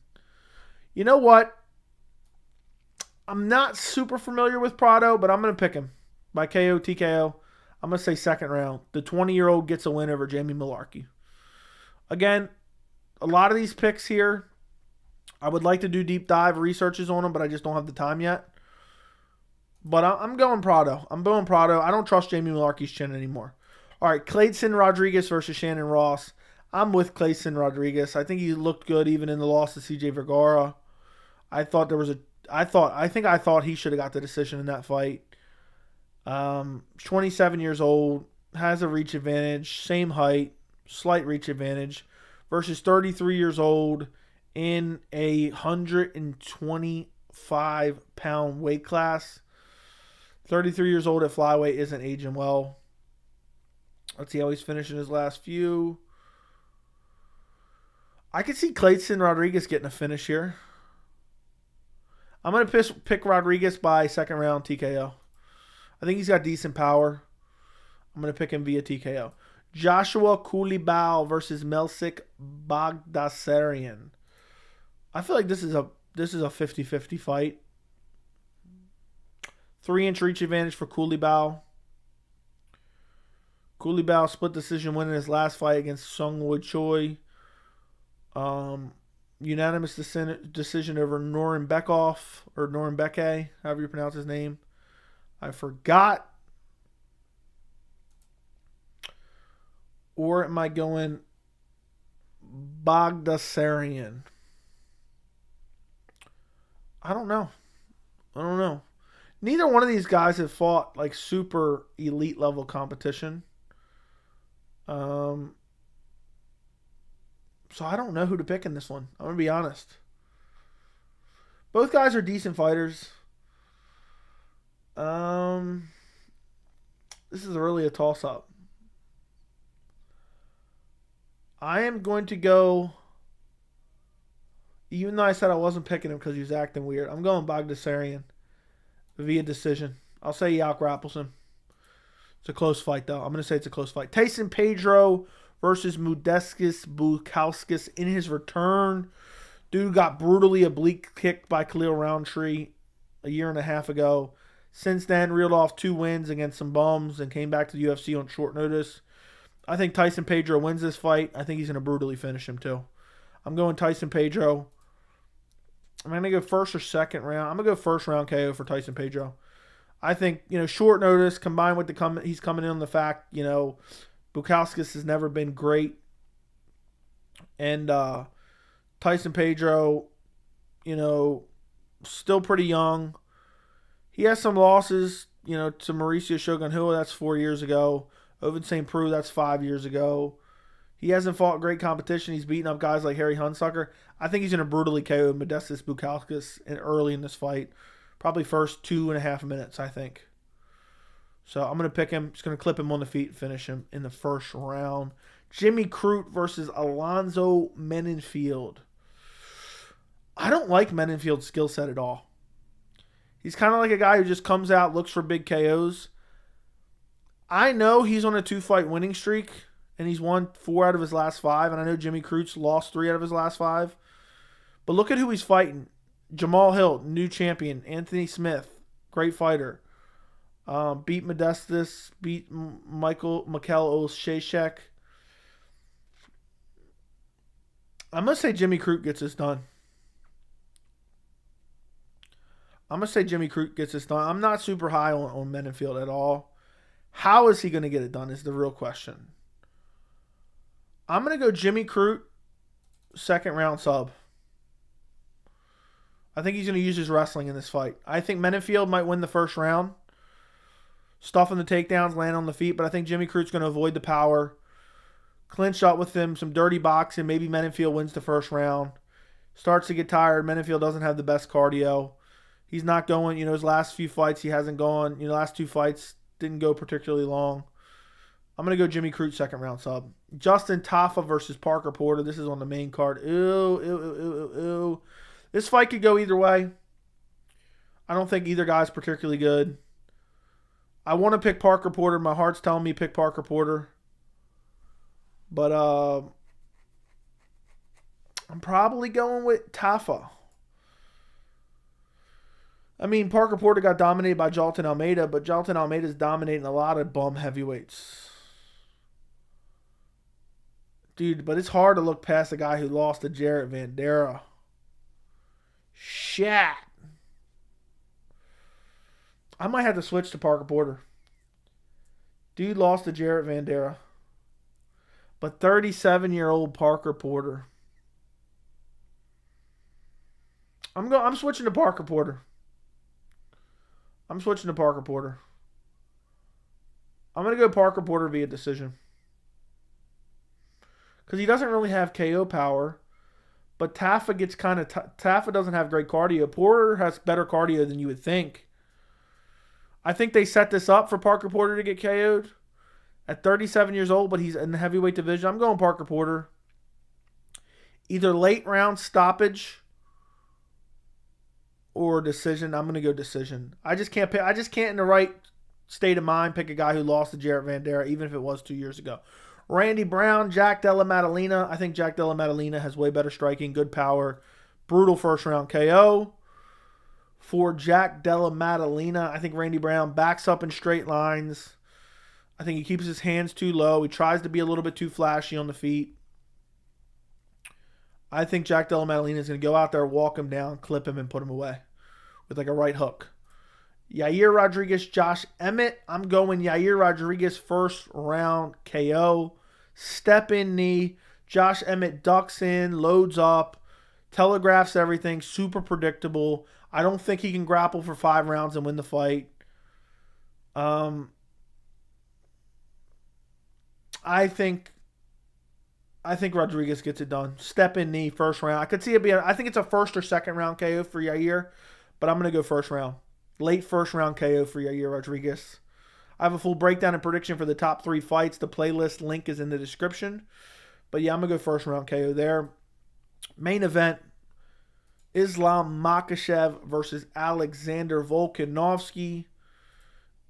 You know what? I'm not super familiar with Prado, but I'm going to pick him by KO, TKO. I'm going to say second round. The 20-year-old gets a win over Jamie Malarkey. Again, a lot of these picks here, I would like to do deep dive researches on them, but I just don't have the time yet. But I'm going Prado. I don't trust Jamie Malarkey's chin anymore. All right, Clayton Rodriguez versus Shannon Ross. I'm with Clayton Rodriguez. I think he looked good even in the loss to CJ Vergara. I thought he should have got the decision in that fight. 27 years old, has a reach advantage, same height, slight reach advantage, versus 33 years old in a 125-pound weight class. 33 years old at flyweight isn't aging well. Let's see how he's finishing his last few. I could see Clayton Rodriguez getting a finish here. I'm going to pick Rodriguez by second round TKO. I think he's got decent power. I'm going to pick him via TKO. Joshua Kulibau versus Melsik Bagdasaryan. I feel like this is a 50-50 fight. 3-inch reach advantage for Kulibau. Kulibau split decision win in his last fight against Sungwoo Choi. Unanimous decision over Norin Bekoff, or Norin Beke, however you pronounce his name. I forgot. Or am I going Bagdasaryan? I don't know. Neither one of these guys have fought like super elite level competition. So I don't know who to pick in this one. I'm going to be honest. Both guys are decent fighters. This is really a toss-up. I am going to go, even though I said I wasn't picking him because he was acting weird, I'm going Bagdasaryan via decision. I'll say he out-grapples him. It's a close fight, though. I'm going to say it's a close fight. Tyson Pedro versus Modestas Bukauskas in his return. Dude got brutally oblique kicked by Khalil Roundtree a year and a half ago. Since then, reeled off 2 wins against some bums and came back to the UFC on short notice. I think Tyson Pedro wins this fight. I think he's going to brutally finish him, too. I'm going Tyson Pedro. I'm going to go first or second round. I'm going to go first round KO for Tyson Pedro. I think, short notice combined with he's coming in on the fact, Bukauskas has never been great. And Tyson Pedro, still pretty young. He has some losses, to Mauricio Shogun Rua, that's 4 years ago. Ovid St. Preux, that's 5 years ago. He hasn't fought great competition. He's beaten up guys like Harry Hunsucker. I think he's going to brutally KO Modestas Bukauskas early in this fight. Probably first 2.5 minutes, I think. So I'm going to pick him. Just going to clip him on the feet and finish him in the first round. Jimmy Crute versus Alonzo Menenfield. I don't like Menenfield's skill set at all. He's kind of like a guy who just comes out, looks for big KOs. I know he's on a 2-fight winning streak, and he's won 4 out of his last 5. And I know Jimmy Crute lost 3 out of his last 5. But look at who he's fighting. Jamal Hill, new champion. Anthony Smith, great fighter. Beat Modestus, beat Mikel Olszewski. I'm going to say Jimmy Crute gets this done. I'm not super high on Mendenfield at all. How is he going to get it done is the real question. I'm going to go Jimmy Crute, second round sub. I think he's going to use his wrestling in this fight. I think Mendenfield might win the first round. Stuffing the takedowns, land on the feet, but I think Jimmy Crute's going to avoid the power. Clinch up with him, some dirty boxing. Maybe Mendenfield wins the first round. Starts to get tired. Mendenfield doesn't have the best cardio. He's not going, his last few fights, he hasn't gone. Last 2 fights didn't go particularly long. I'm going to go Jimmy Crute, second round sub. Justin Tafa versus Parker Porter. This is on the main card. Ew. This fight could go either way. I don't think either guy's particularly good. I want to pick Parker Porter. My heart's telling me pick Parker Porter. But I'm probably going with Tafa. I mean, Parker Porter got dominated by Jailton Almeida, but Jailton Almeida's dominating a lot of bum heavyweights. Dude, but it's hard to look past a guy who lost to Jared Vanderaa. Shit. I might have to switch to Parker Porter. Dude lost to Jared Vanderaa. But 37-year-old Parker Porter. I'm switching to Parker Porter. I'm going to go Parker Porter via decision. Because he doesn't really have KO power. But Tafa gets Tafa doesn't have great cardio. Porter has better cardio than you would think. I think they set this up for Parker Porter to get KO'd at 37 years old, but he's in the heavyweight division. I'm going Parker Porter. Either late round stoppage or decision. I'm going to go decision. I just can't in the right state of mind pick a guy who lost to Jared Vanderaa, even if it was 2 years ago. Randy Brown, Jack Della Maddalena. I think Jack Della Maddalena has way better striking, good power. Brutal first round KO. For Jack Della Maddalena, I think Randy Brown backs up in straight lines. I think he keeps his hands too low. He tries to be a little bit too flashy on the feet. I think Jack Della Maddalena is going to go out there, walk him down, clip him, and put him away with like a right hook. Yair Rodriguez, Josh Emmett. I'm going Yair Rodriguez first round KO. Step in knee. Josh Emmett ducks in, loads up, telegraphs everything. Super predictable. I don't think he can grapple for 5 rounds and win the fight. I think Rodriguez gets it done. Step in knee, first round. I could see it being. I think it's a first or second round KO for Yair, but I'm going to go first round. Late first round KO for Yair Rodriguez. I have a full breakdown and prediction for the top 3 fights. The playlist link is in the description. But yeah, I'm going to go first round KO there. Main event. Islam Makhachev versus Alexander Volkanovski.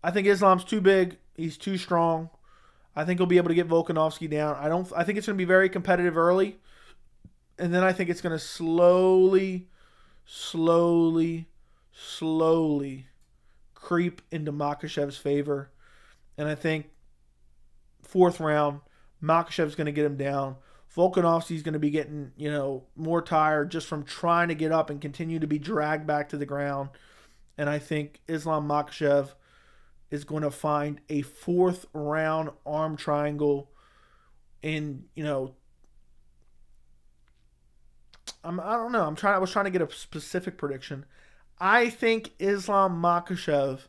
I think Islam's too big. He's too strong. I think he'll be able to get Volkanovski down. I think it's going to be very competitive early. And then I think it's going to slowly creep into Makhachev's favor. And I think 4th round, Makhachev's going to get him down. Volkanovski's going to be getting, more tired just from trying to get up and continue to be dragged back to the ground. And I think Islam Makhachev is going to find a 4th round arm triangle in, I don't know. I was trying to get a specific prediction. I think Islam Makhachev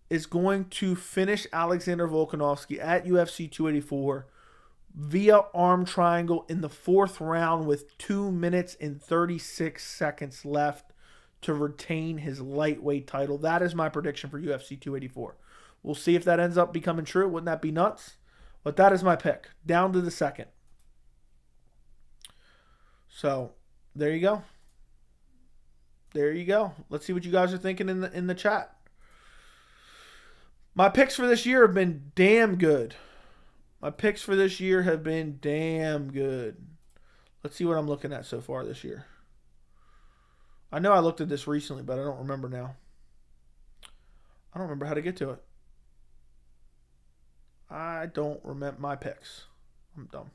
is going to finish Alexander Volkanovski at UFC 284 via arm triangle in the 4th round with 2 minutes and 36 seconds left to retain his lightweight title. That is my prediction for UFC 284. We'll see if that ends up becoming true. Wouldn't that be nuts? But that is my pick. Down to the second. So, there you go. Let's see what you guys are thinking in the chat. My picks for this year have been damn good. My picks for this year have been damn good. Let's see what I'm looking at so far this year. I know I looked at this recently, but I don't remember now. I don't remember how to get to it. I don't remember my picks. I'm dumb.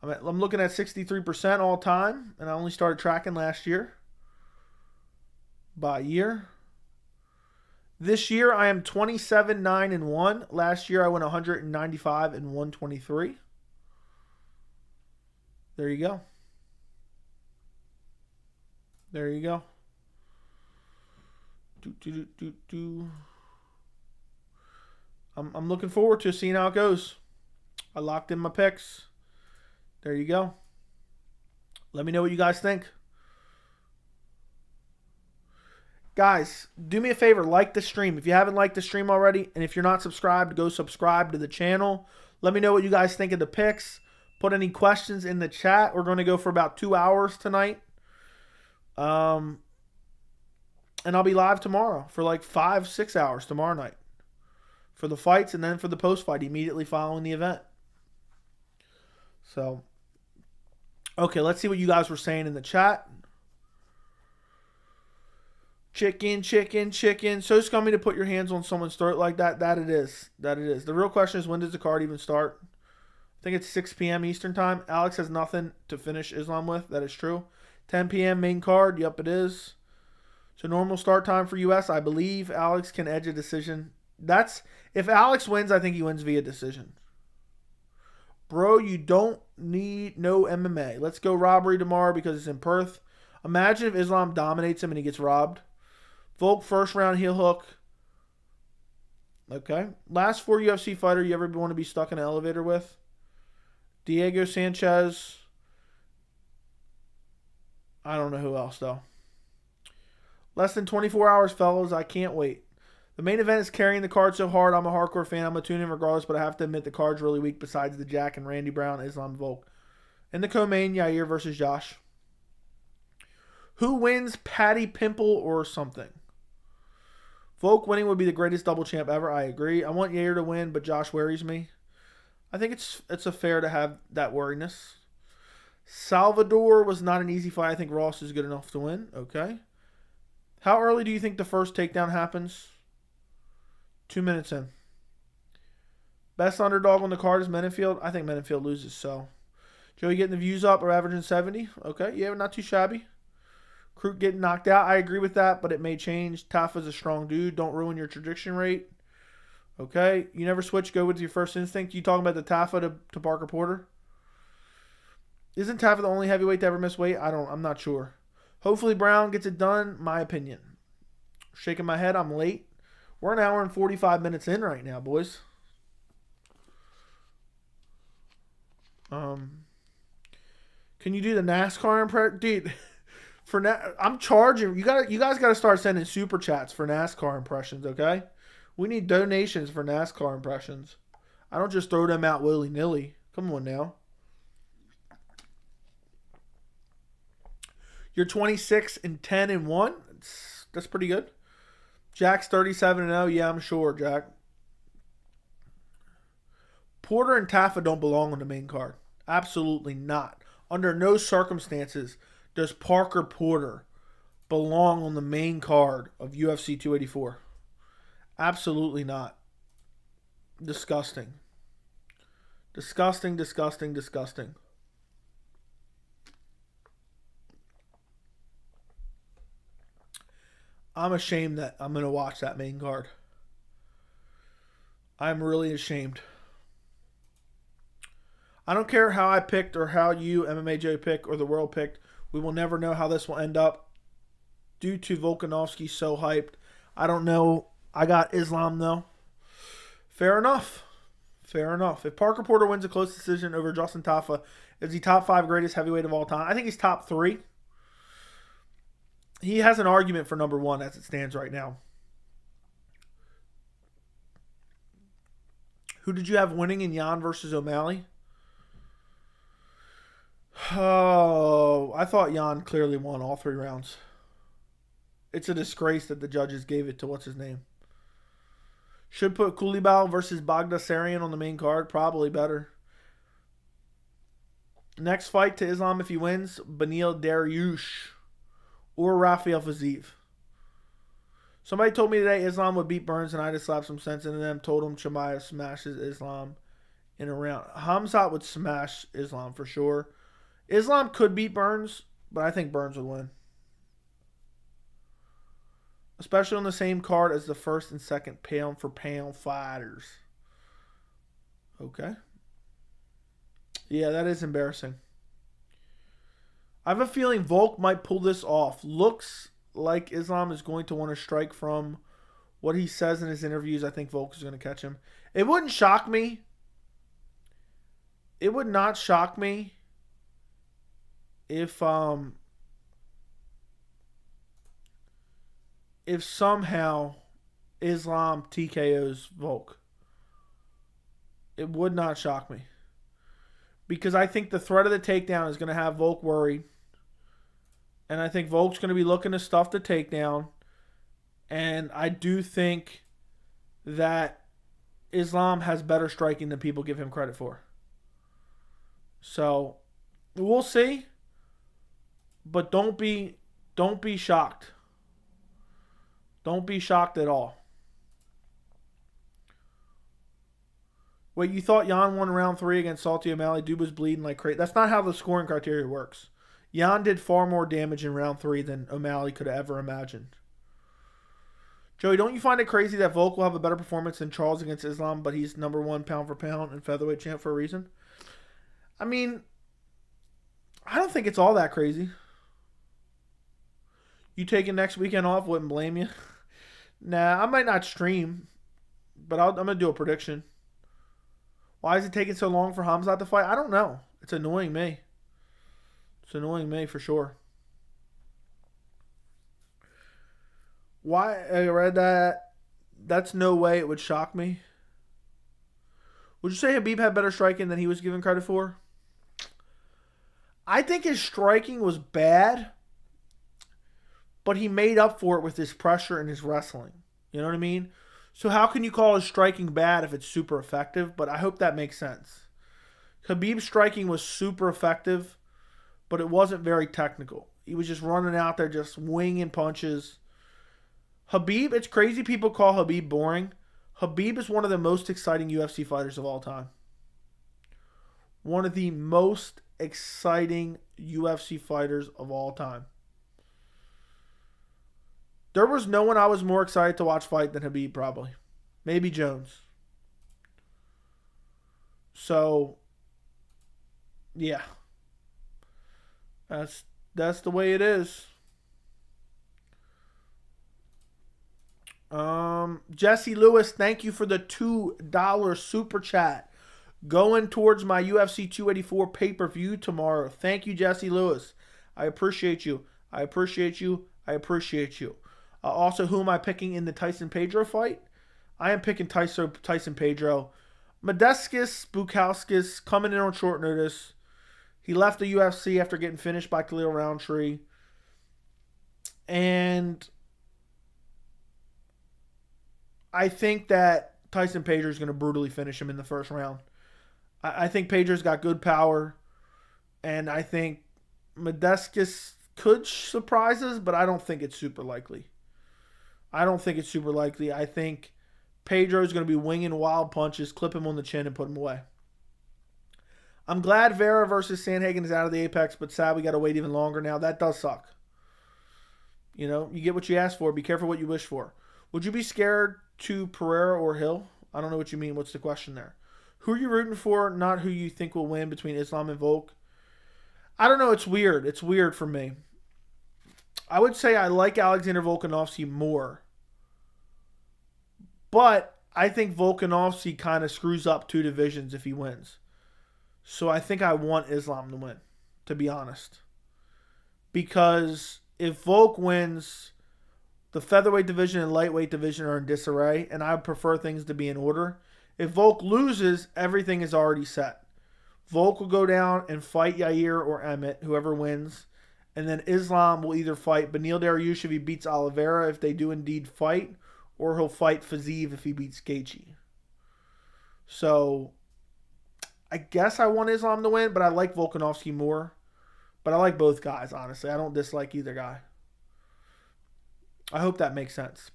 I'm looking at 63% all time, and I only started tracking last year. By year. This year I am 27-9-1. Last year I went 195-123. There you go. There you go. I'm looking forward to seeing how it goes. I locked in my picks. There you go. Let me know what you guys think. Guys, do me a favor, like the stream. If you haven't liked the stream already, and if you're not subscribed, go subscribe to the channel. Let me know what you guys think of the picks. Put any questions in the chat. We're going to go for about 2 hours tonight. And I'll be live tomorrow for like 5-6 hours tomorrow night for the fights and then for the post-fight immediately following the event. So, okay, let's see what you guys were saying in the chat. Chicken, chicken, chicken. So scummy to put your hands on someone's throat like that. That it is. That it is. The real question is, when does the card even start? I think it's 6 p.m. Eastern time. Alex has nothing to finish Islam with. That is true. 10 p.m. main card. Yep, it is. So normal start time for U.S. I believe Alex can edge a decision. If Alex wins, I think he wins via decision. Bro, you don't need no MMA. Let's go robbery tomorrow because it's in Perth. Imagine if Islam dominates him and he gets robbed. Volk first round heel hook. Okay. Last 4 UFC fighter you ever want to be stuck in an elevator with? Diego Sanchez. I don't know who else though. Less than 24 hours, fellas. I can't wait. The main event is carrying the card so hard. I'm a hardcore fan. I'm going to tune in regardless, but I have to admit the card's really weak besides the Jack and Randy Brown, Islam Volk. In the co-main, Yair versus Josh. Who wins, Patty Pimple or something? Volk winning would be the greatest double champ ever. I agree. I want Yair to win, but Josh worries me. I think it's a fair to have that worriness. Salvador was not an easy fight. I think Ross is good enough to win. Okay. How early do you think the first takedown happens? 2 minutes in. Best underdog on the card is Menenfield. I think Menenfield loses, so. Joey getting the views up or averaging 70. Okay, yeah, not too shabby. Kruk getting knocked out. I agree with that, but it may change. Tafa's a strong dude. Don't ruin your prediction rate. Okay. You never switch. Go with your first instinct. You talking about the Tafa to Parker Porter? Isn't Tafa the only heavyweight to ever miss weight? I'm not sure. Hopefully Brown gets it done. My opinion. Shaking my head. I'm late. We're an hour and 45 minutes in right now, boys. Can you do the NASCAR impression? Dude, I'm charging. You guys got to start sending super chats for NASCAR impressions, okay? We need donations for NASCAR impressions. I don't just throw them out willy-nilly. Come on now. You're 26-10-1. That's pretty good. Jack's 37-0. Yeah, I'm sure, Jack. Porter and Tafa don't belong on the main card. Absolutely not. Under no circumstances does Parker Porter belong on the main card of UFC 284. Absolutely not. Disgusting. Disgusting, disgusting, disgusting. I'm ashamed that I'm going to watch that main card. I'm really ashamed. I don't care how I picked or how you, MMA Joe, picked or the world picked. We will never know how this will end up due to Volkanovski so hyped. I don't know. I got Islam, though. Fair enough. Fair enough. If Parker Porter wins a close decision over Justin Tafa, is he top 5 greatest heavyweight of all time? I think he's top 3. He has an argument for number 1 as it stands right now. Who did you have winning in Yan versus O'Malley? Oh, I thought Yan clearly won all 3 rounds. It's a disgrace that the judges gave it to what's his name. Should put Kulibal versus Bagdasarian on the main card. Probably better. Next fight to Islam if he wins, Beneil Dariush or Rafael Fiziev. Somebody told me today Islam would beat Burns, and I just slapped some sense into them. Told him Chimaev smashes Islam in a round. Hamzat would smash Islam for sure. Islam could beat Burns, but I think Burns would win. Especially on the same card as the first and second pound-for-pound fighters. Okay. Yeah, that is embarrassing. I have a feeling Volk might pull this off. Looks like Islam is going to want to strike from what he says in his interviews. I think Volk is going to catch him. It wouldn't shock me. It would not shock me if somehow Islam TKOs Volk. It would not shock me. Because I think the threat of the takedown is going to have Volk worried. And I think Volk's going to be looking to stuff the takedown. And I do think that Islam has better striking than people give him credit for. So, we'll see. But don't be shocked. Don't be shocked at all. Wait, you thought Jan won round 3 against Salty O'Malley? Dude was bleeding like crazy. That's not how the scoring criteria works. Jan did far more damage in round 3 than O'Malley could have ever imagined. Joey, don't you find it crazy that Volk will have a better performance than Charles against Islam, but he's number 1 pound for pound and featherweight champ for a reason? I mean, I don't think it's all that crazy. You taking next weekend off, wouldn't blame you. Nah, I might not stream, but I'm going to do a prediction. Why is it taking so long for Hamzat to fight? I don't know. It's annoying me. It's annoying me for sure. Why? I read that. That's no way it would shock me. Would you say Khabib had better striking than he was given credit for? I think his striking was bad, but he made up for it with his pressure and his wrestling. You know what I mean? So how can you call his striking bad if it's super effective? But I hope that makes sense. Khabib's striking was super effective, but it wasn't very technical. He was just running out there, just winging punches. Khabib, it's crazy people call Khabib boring. Khabib is one of the most exciting UFC fighters of all time. One of the most exciting UFC fighters of all time. There was no one I was more excited to watch fight than Khabib, probably. Maybe Jones. So, yeah. That's the way it is. Jesse Lewis, thank you for the $2 super chat. Going towards my UFC 284 pay-per-view tomorrow. Thank you, Jesse Lewis. I appreciate you. I appreciate you. I appreciate you. Also, who am I picking in the Tyson-Pedro fight? I am picking Tyson-Pedro. Modestus Bukauskas coming in on short notice. He left the UFC after getting finished by Khalil Roundtree. And I think that Tyson-Pedro is going to brutally finish him in the first round. I think Pedro's got good power. And I think Modestus could surprise us, but I don't think it's super likely. I think Pedro's going to be winging wild punches, clip him on the chin, and put him away. I'm glad Vera versus Sandhagen is out of the Apex, but sad we got to wait even longer now. That does suck. You know, you get what you ask for. Be careful what you wish for. Would you be scared to Pereira or Hill? I don't know what you mean. What's the question there? Who are you rooting for, not who you think will win between Islam and Volk? I don't know. It's weird. It's weird for me. I would say I like Alexander Volkanovski more. But I think Volkanovski kind of screws up 2 divisions if he wins. So I think I want Islam to win, to be honest. Because if Volk wins, the featherweight division and lightweight division are in disarray, and I prefer things to be in order. If Volk loses, everything is already set. Volk will go down and fight Yair or Emmett, whoever wins. And then Islam will either fight Beneil Dariush if he beats Oliveira, if they do indeed fight, or he'll fight Fiziev if he beats Gaethje. So I guess I want Islam to win, but I like Volkanovski more. But I like both guys, honestly. I don't dislike either guy. I hope that makes sense.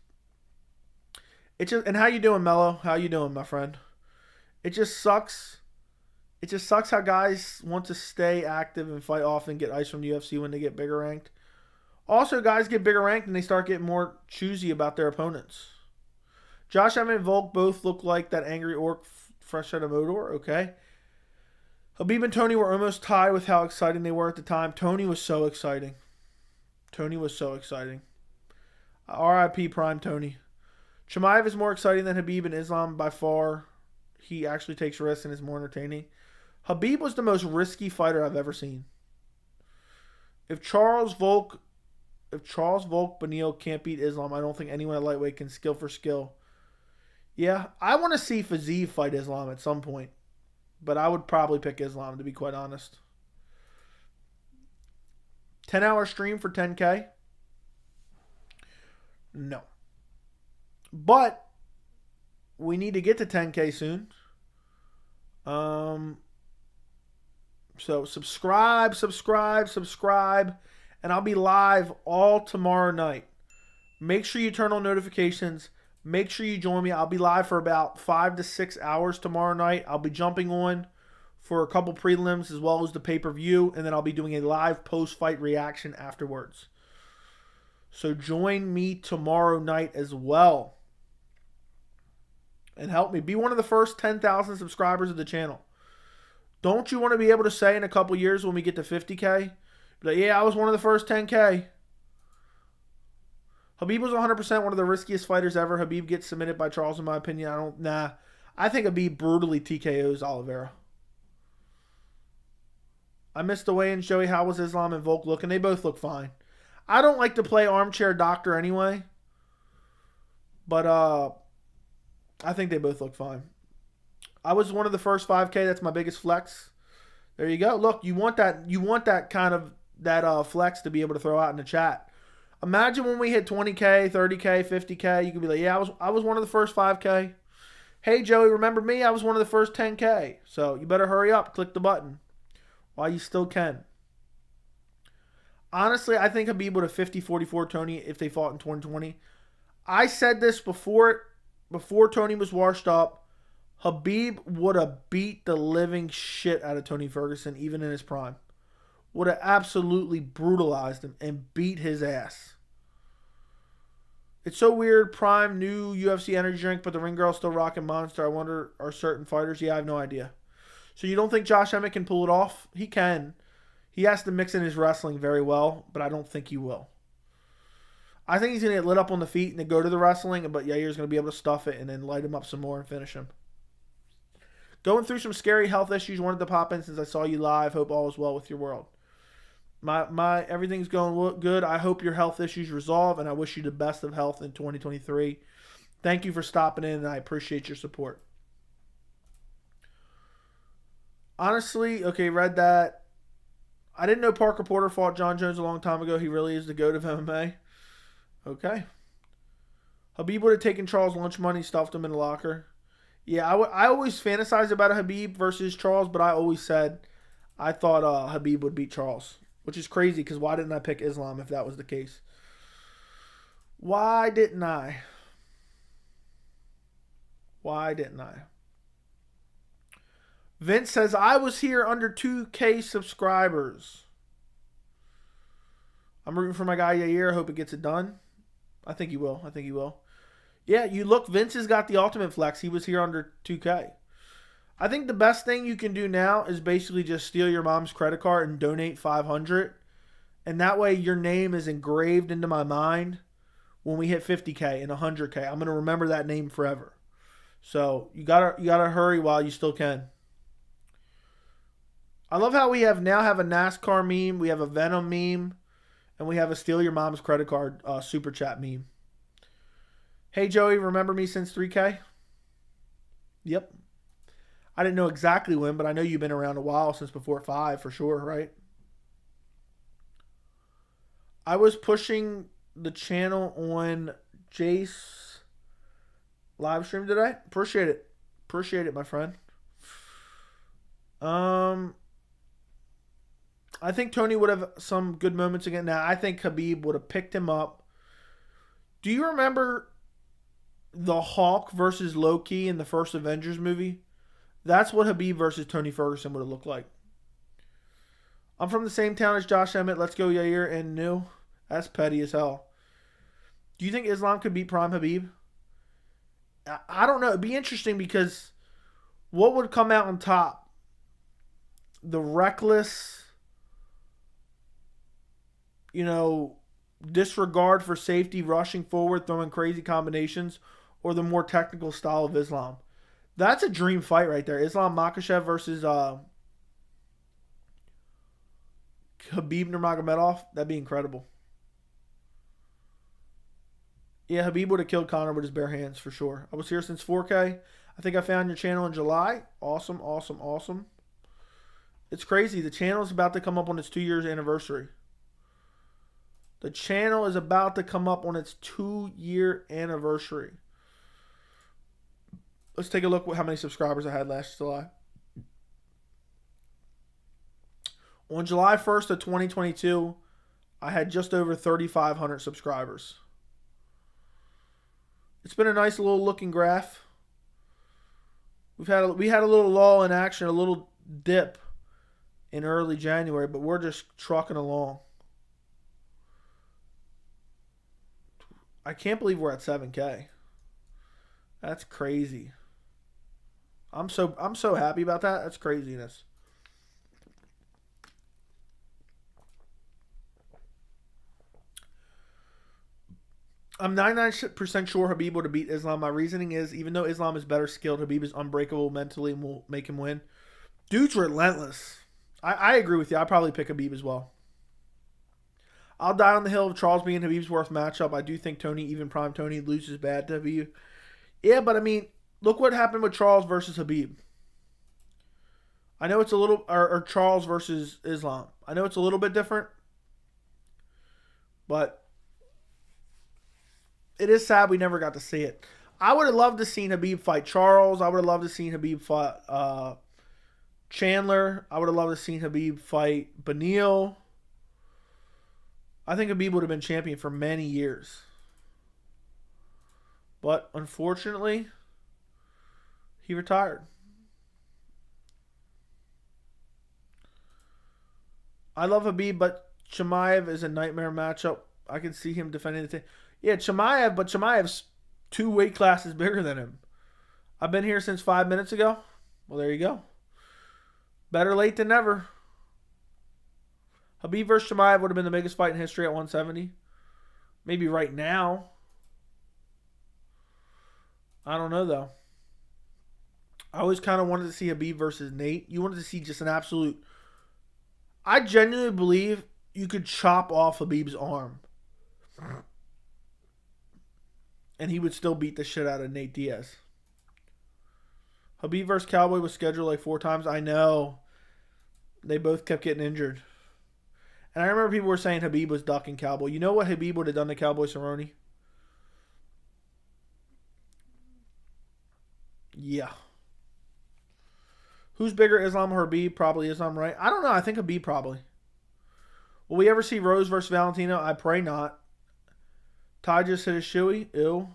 And how you doing, Mello? How you doing, my friend? It just sucks. It just sucks how guys want to stay active and fight often, get ice from the UFC when they get bigger ranked. Also, guys get bigger ranked and they start getting more choosy about their opponents. Josh Emmett and Volk both look like that angry orc fresh out of Modor. Okay. Khabib and Tony were almost tied with how exciting they were at the time. Tony was so exciting. R.I.P. Prime Tony. Chimaev is more exciting than Khabib and Islam by far. He actually takes risks and is more entertaining. Khabib was the most risky fighter I've ever seen. If Charles Volk Benil can't beat Islam, I don't think anyone at lightweight can skill for skill. Yeah, I want to see Fiziev fight Islam at some point. But I would probably pick Islam, to be quite honest. 10-hour stream for 10K? No. But we need to get to 10K soon. So subscribe. And I'll be live all tomorrow night. Make sure you turn on notifications. Make sure you join me. I'll be live for about 5 to 6 hours tomorrow night. I'll be jumping on for a couple prelims as well as the pay-per-view. And then I'll be doing a live post-fight reaction afterwards. So join me tomorrow night as well. And help me. Be one of the first 10,000 subscribers of the channel. Don't you want to be able to say in a couple years when we get to 50K? Like, yeah, I was one of the first 10K. Khabib was 100% one of the riskiest fighters ever. Khabib gets submitted by Charles, in my opinion. I think Khabib brutally TKOs Oliveira. I missed the weigh-ins, Joey. How was Islam and Volk looking? They both look fine. I don't like to play armchair doctor anyway. But I think they both look fine. I was one of the first 5K. That's my biggest flex. There you go. Look, you want that kind of flex to be able to throw out in the chat. Imagine when we hit 20K, 30K, 50K, you could be like, yeah, I was one of the first 5K. Hey, Joey, remember me? I was one of the first 10K. So you better hurry up. Click the button while you still can. Honestly, I think Khabib would have 50-44 Tony if they fought in 2020. I said this before Tony was washed up. Khabib would have beat the living shit out of Tony Ferguson, even in his prime. Would have absolutely brutalized him and beat his ass. It's so weird. Prime, new UFC energy drink, but the ring girl's still rocking Monster. I wonder, are certain fighters? Yeah, I have no idea. So you don't think Josh Emmett can pull it off? He can. He has to mix in his wrestling very well, but I don't think he will. I think he's going to get lit up on the feet and then go to the wrestling, but Yair's going to be able to stuff it and then light him up some more and finish him. Going through some scary health issues. Wanted to pop in since I saw you live. Hope all is well with your world. My everything's going good. I hope your health issues resolve, and I wish you the best of health in 2023. Thank you for stopping in, and I appreciate your support. Honestly, okay, read that. I didn't know Parker Porter fought John Jones a long time ago. He really is the GOAT of MMA. Okay. Khabib would have taken Charles' lunch money, stuffed him in the locker. Yeah, I always fantasized about a Khabib versus Charles, but I always said I thought Khabib would beat Charles. Which is crazy, because why didn't I pick Islam if that was the case? Why didn't I? Vince says, I was here under 2K subscribers. I'm rooting for my guy Yair. Hope it gets it done. I think he will. Yeah, you look, Vince has got the ultimate flex. He was here under 2K. I think the best thing you can do now is basically just steal your mom's credit card and donate $500. And that way your name is engraved into my mind when we hit 50K and 100K. I'm going to remember that name forever. So you gotta hurry while you still can. I love how we now have a NASCAR meme, we have a Venom meme, and we have a steal your mom's credit card super chat meme. Hey Joey, remember me since 3K? Yep. I didn't know exactly when, but I know you've been around a while, since before 5 for sure, right? I was pushing the channel on Jace live stream today. Appreciate it. Appreciate it, my friend. I think Tony would have some good moments again. Now, I think Khabib would have picked him up. Do you remember the Hulk versus Loki in the first Avengers movie? That's what Khabib versus Tony Ferguson would have looked like. I'm from the same town as Josh Emmett. Let's go, Yair and New. That's petty as hell. Do you think Islam could beat Prime Khabib? I don't know. It'd be interesting because what would come out on top? The reckless, disregard for safety, rushing forward, throwing crazy combinations, or the more technical style of Islam? That's a dream fight right there. Islam Makhachev versus Khabib Nurmagomedov. That'd be incredible. Yeah, Khabib would have killed Conor with his bare hands for sure. I was here since 4K. I think I found your channel in July. Awesome, awesome, awesome. It's crazy. The channel is about to come up on its 2 years anniversary. The channel is about to come up on its 2-year anniversary. Let's take a look at how many subscribers I had last July. On July 1st of 2022, I had just over 3,500 subscribers. It's been a nice little looking graph. We had a little lull in action, a little dip in early January, but we're just trucking along. I can't believe we're at 7K. That's crazy. I'm so happy about that. That's craziness. I'm 99% sure Khabib would have beat Islam. My reasoning is, even though Islam is better skilled, Khabib is unbreakable mentally and will make him win. Dude's relentless. I agree with you. I'd probably pick Khabib as well. I'll die on the hill of Charles being Khabib's worst matchup. I do think Tony, even prime Tony, loses bad to Khabib. Yeah, but I mean, look what happened with Charles versus Khabib. I know it's a little, or Charles versus Islam. I know it's a little bit different, but it is sad we never got to see it. I would have loved to see Khabib fight Charles. I would have loved to see Khabib fight Chandler. I would have loved to see Khabib fight Beneil. I think Khabib would have been champion for many years. But unfortunately, he retired. I love Khabib, but Chimaev is a nightmare matchup. I can see him defending the thing. Yeah, Chimaev, but Chimaev's 2 weight classes bigger than him. I've been here since 5 minutes ago. Well, there you go. Better late than never. Khabib versus Chimaev would have been the biggest fight in history at 170. Maybe right now. I don't know, though. I always kind of wanted to see Khabib versus Nate. You wanted to see just an absolute... I genuinely believe you could chop off Khabib's arm. And he would still beat the shit out of Nate Diaz. Khabib versus Cowboy was scheduled like 4 times. I know. They both kept getting injured. And I remember people were saying Khabib was ducking Cowboy. You know what Khabib would have done to Cowboy Cerrone? Yeah. Who's bigger, Islam or Khabib? Probably Islam, right? I don't know. I think Khabib probably. Will we ever see Rose versus Valentino? I pray not. Ty just hit a shoey. Ew.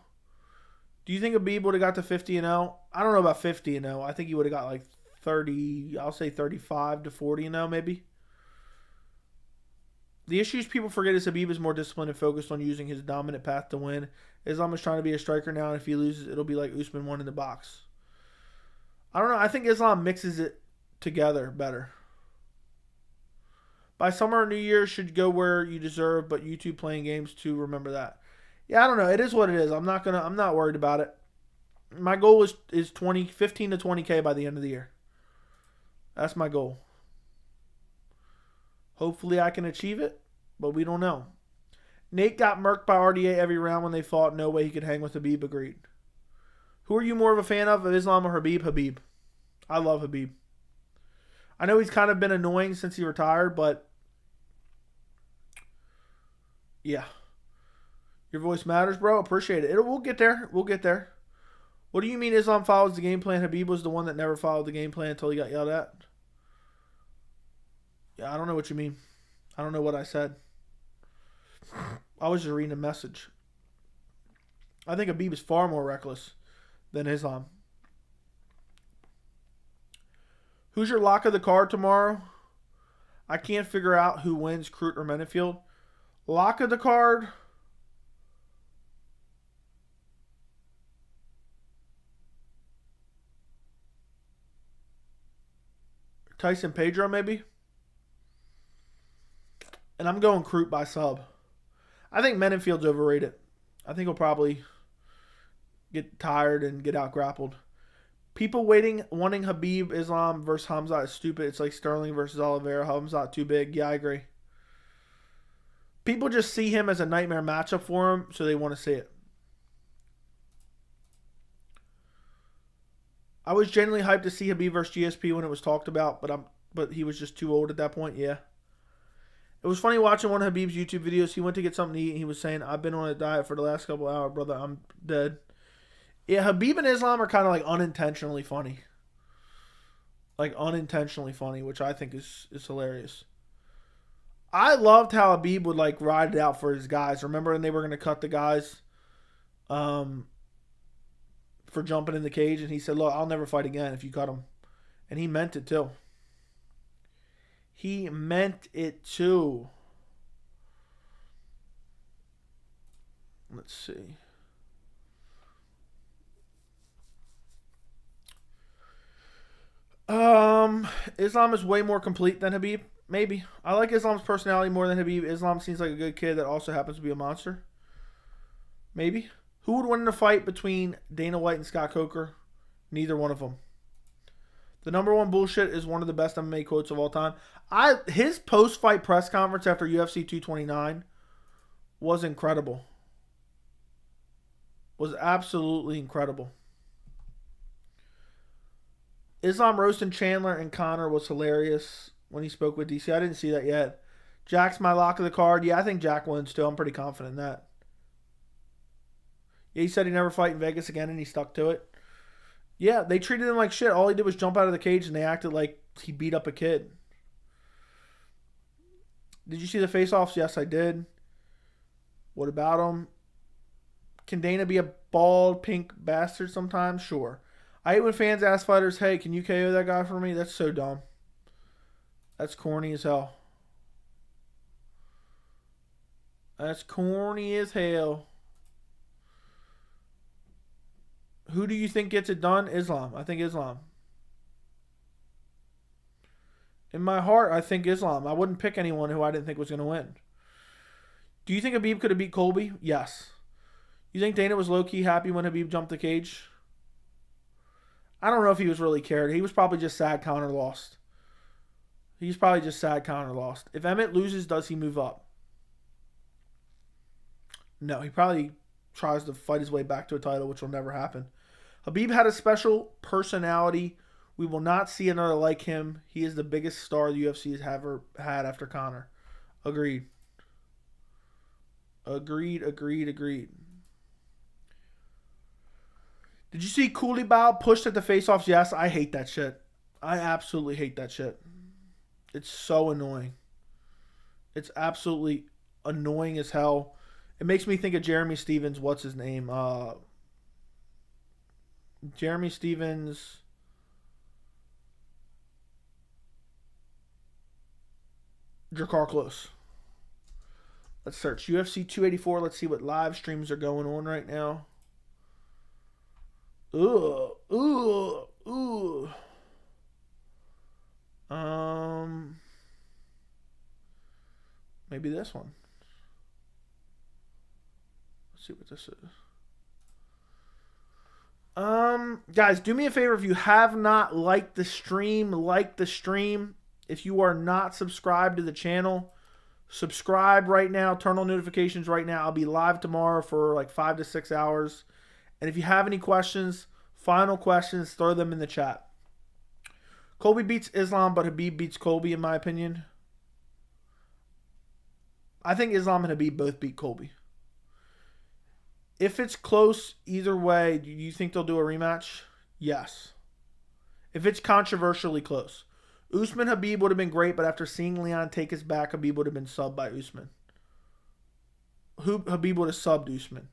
Do you think Khabib would have got to 50-0? I don't know about 50-0. I think he would have got like 30, I'll say 35 to 40-0 maybe. The issues people forget is Khabib is more disciplined and focused on using his dominant path to win. Islam is trying to be a striker now, and if he loses, it'll be like Usman won in the box. I don't know. I think Islam mixes it together better. By summer or New Year should go where you deserve, but you two playing games too, remember that. Yeah, I don't know. It is what it is. I'm not worried about it. My goal is 15 to 20K by the end of the year. That's my goal. Hopefully I can achieve it, but we don't know. Nate got murked by RDA every round when they fought. No way he could hang with Khabib. Agreed. Who are you more of a fan of Islam or Khabib? Khabib. I love Khabib. I know he's kind of been annoying since he retired, but yeah. Your voice matters, bro. Appreciate it. We'll get there. We'll get there. What do you mean Islam follows the game plan? Habib was the one that never followed the game plan until he got yelled at. Yeah, I don't know what you mean. I don't know what I said. I was just reading a message. I think Habib is far more reckless than Islam. Who's your lock of the card tomorrow? I can't figure out who wins, Crute or Mennefield. Lock of the card. Tyson Pedro, maybe. And I'm going Crute by sub. I think Menefield's overrated. I think he'll probably get tired and get out grappled. People wanting Habib Islam versus Hamzat is stupid. It's like Sterling versus Oliveira. Hamzat too big. Yeah, I agree. People just see him as a nightmare matchup for him, so they want to see it. I was genuinely hyped to see Habib versus GSP when it was talked about, but he was just too old at that point. Yeah. It was funny watching one of Habib's YouTube videos. He went to get something to eat, and he was saying, "I've been on a diet for the last couple of hours, brother. I'm dead." Yeah, Habib and Islam are kind of like unintentionally funny. Like unintentionally funny, which I think is hilarious. I loved how Habib would like ride it out for his guys. Remember when they were going to cut the guys for jumping in the cage? And he said, "Look, I'll never fight again if you cut him." And he meant it too. He meant it too. Let's see. Islam is way more complete than Habib. Maybe. I like Islam's personality more than Habib. Islam seems like a good kid that also happens to be a monster. Maybe. Who would win in a fight between Dana White and Scott Coker? Neither one of them. The number one bullshit is one of the best MMA quotes of all time. His post-fight press conference after UFC 229 was incredible. Was absolutely incredible. Islam roasting Chandler and Conor was hilarious when he spoke with DC. I didn't see that yet. Jack's my lock of the card. Yeah, I think Jack wins too. I'm pretty confident in that. Yeah, he said he'd never fight in Vegas again, and he stuck to it. Yeah, they treated him like shit. All he did was jump out of the cage, and they acted like he beat up a kid. Did you see the face-offs? Yes, I did. What about him? Can Dana be a bald, pink bastard sometimes? Sure. I hate when fans ask fighters, "Hey, can you KO that guy for me?" That's so dumb. That's corny as hell. That's corny as hell. Who do you think gets it done? Islam. I think Islam. In my heart, I think Islam. I wouldn't pick anyone who I didn't think was going to win. Do you think Habib could have beat Colby? Yes. You think Dana was low-key happy when Habib jumped the cage? I don't know if he was really cared. He was probably just sad Conor lost. He's probably just sad Conor lost. If Emmett loses, does he move up? No, he probably tries to fight his way back to a title, which will never happen. Habib had a special personality. We will not see another like him. He is the biggest star the UFC has ever had after Conor. Agreed. Agreed. Did you see Koulibaly pushed at the face-offs? Yes, I hate that shit. I absolutely hate that shit. It's so annoying. It's absolutely annoying as hell. It makes me think of Jeremy Stevens. What's his name? Jeremy Stevens. Drakkar Close. Let's search UFC 284. Let's see what live streams are going on right now. Ooh. Maybe this one. Let's see what this is. Guys, do me a favor. If you have not liked the stream, like the stream. If you are not subscribed to the channel, subscribe right now. Turn on notifications right now. I'll be live tomorrow for like 5 to 6 hours. And if you have any questions, final questions, throw them in the chat. Colby beats Islam, but Habib beats Colby, in my opinion. I think Islam and Habib both beat Colby. If it's close either way, do you think they'll do a rematch? Yes. If it's controversially close. Usman Habib would have been great, but after seeing Leon take his back, Habib would have been subbed by Usman. Habib would have subbed Usman.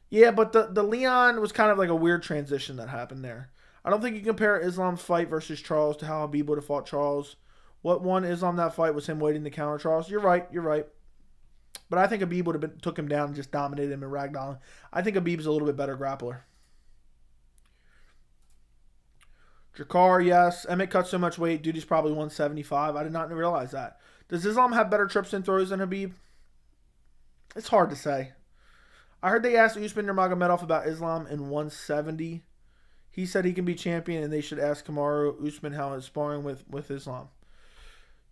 Yeah, but the Leon was kind of like a weird transition that happened there. I don't think you compare Islam's fight versus Charles to how Habib would have fought Charles. What won Islam that fight was him waiting to counter Charles. You're right. But I think Habib would have took him down and just dominated him and ragdolling. I think Habib's a little bit better grappler. Jakar, yes. Emmett cut so much weight. Dude, he's probably 175. I did not realize that. Does Islam have better trips and throws than Habib? It's hard to say. I heard they asked Usman Nurmagomedov about Islam in 170. He said he can be champion and they should ask Kamaru Usman how his sparring with Islam.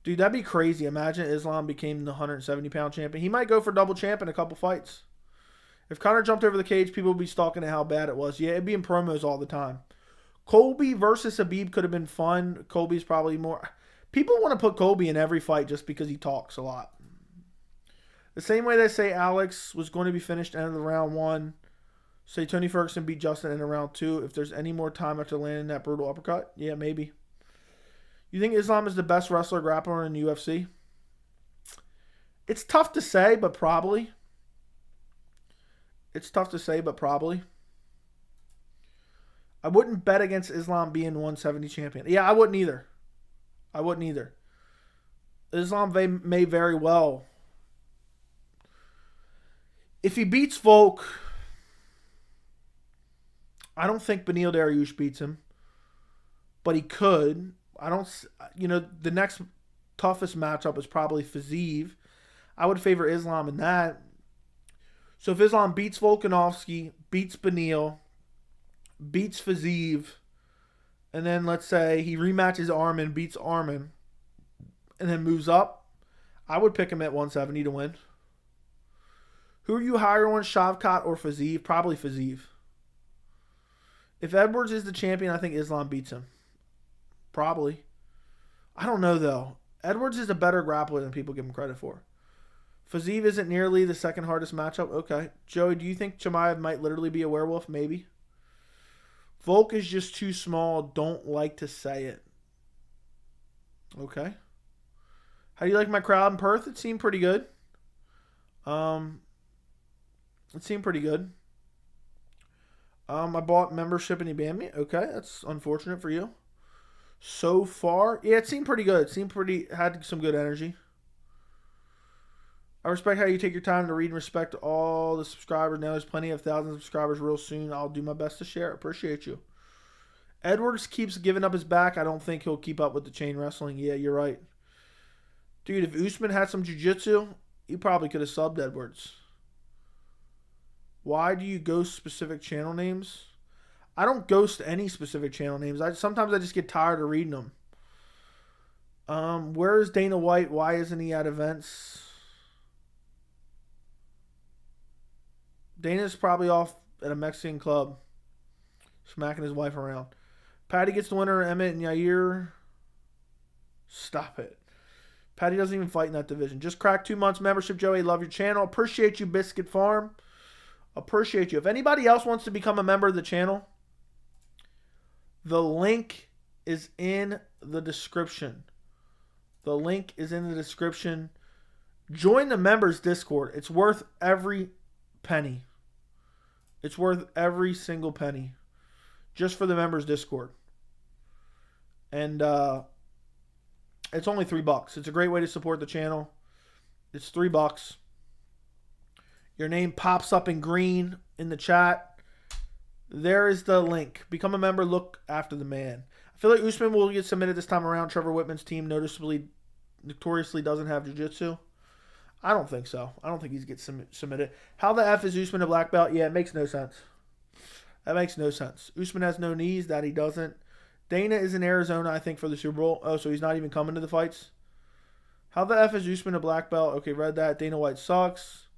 Dude, that'd be crazy. Imagine Islam became the 170-pound champion. He might go for double champ in a couple fights. If Conor jumped over the cage, people would be stalking at how bad it was. Yeah, it'd be in promos all the time. Colby versus Habib could have been fun. Colby's probably more... People want to put Colby in every fight just because he talks a lot. The same way they say Alex was going to be finished end of the round 1. Say Tony Ferguson beat Justin in round 2. If there's any more time after landing that brutal uppercut, yeah, maybe. You think Islam is the best wrestler grappler in the UFC? It's tough to say, but probably. I wouldn't bet against Islam being 170 champion. Yeah, I wouldn't either. Islam may very well. If he beats Volk, I don't think Beneil Dariush beats him. But he could. The next toughest matchup is probably Fiziev. I would favor Islam in that. So if Islam beats Volkanovski, beats Beneil, beats Fiziev, and then let's say he rematches Arman, beats Arman, and then moves up, I would pick him at 170 to win. Who are you higher on, Shavkat or Fiziev? Probably Fiziev. If Edwards is the champion, I think Islam beats him. Probably. I don't know, though. Edwards is a better grappler than people give him credit for. Fiziev isn't nearly the second hardest matchup. Okay. Joey, do you think Chimaev might literally be a werewolf? Maybe. Volk is just too small. Don't like to say it. Okay. How do you like my crowd in Perth? It seemed pretty good. I bought membership and he banned me. Okay, that's unfortunate for you. So far, yeah, it seemed pretty good. Had some good energy. I respect how you take your time to read and respect all the subscribers. Now there's plenty of thousands of subscribers real soon. I'll do my best to share. Appreciate you. Edwards keeps giving up his back. I don't think he'll keep up with the chain wrestling. Yeah, you're right. Dude, if Usman had some jiu-jitsu, he probably could have subbed Edwards. Why do you ghost specific channel names? I don't ghost any specific channel names. Sometimes I just get tired of reading them. Where is Dana White? Why isn't he at events? Dana's probably off at a Mexican club, smacking his wife around. Patty gets the winner, Emmett and Yair. Stop it. Patty doesn't even fight in that division. Just cracked 2 months membership, Joey. Love your channel. Appreciate you, Biscuit Farm. Appreciate you. If anybody else wants to become a member of the channel, the link is in the description. Join the members Discord. It's worth every penny. It's worth every single penny just for the members Discord. And it's only $3. It's a great way to support the channel. It's $3. Your name pops up in green in the chat. There is the link. Become a member. Look after the man. I feel like Usman will get submitted this time around. Trevor Whitman's team notoriously doesn't have jiu-jitsu. I don't think so. I don't think he's get submitted. How the F is Usman a black belt? Yeah, it makes no sense. That makes no sense. Usman has no knees. That he doesn't. Dana is in Arizona, I think, for the Super Bowl. Oh, so he's not even coming to the fights? How the F is Usman a black belt? Okay, read that. Dana White sucks.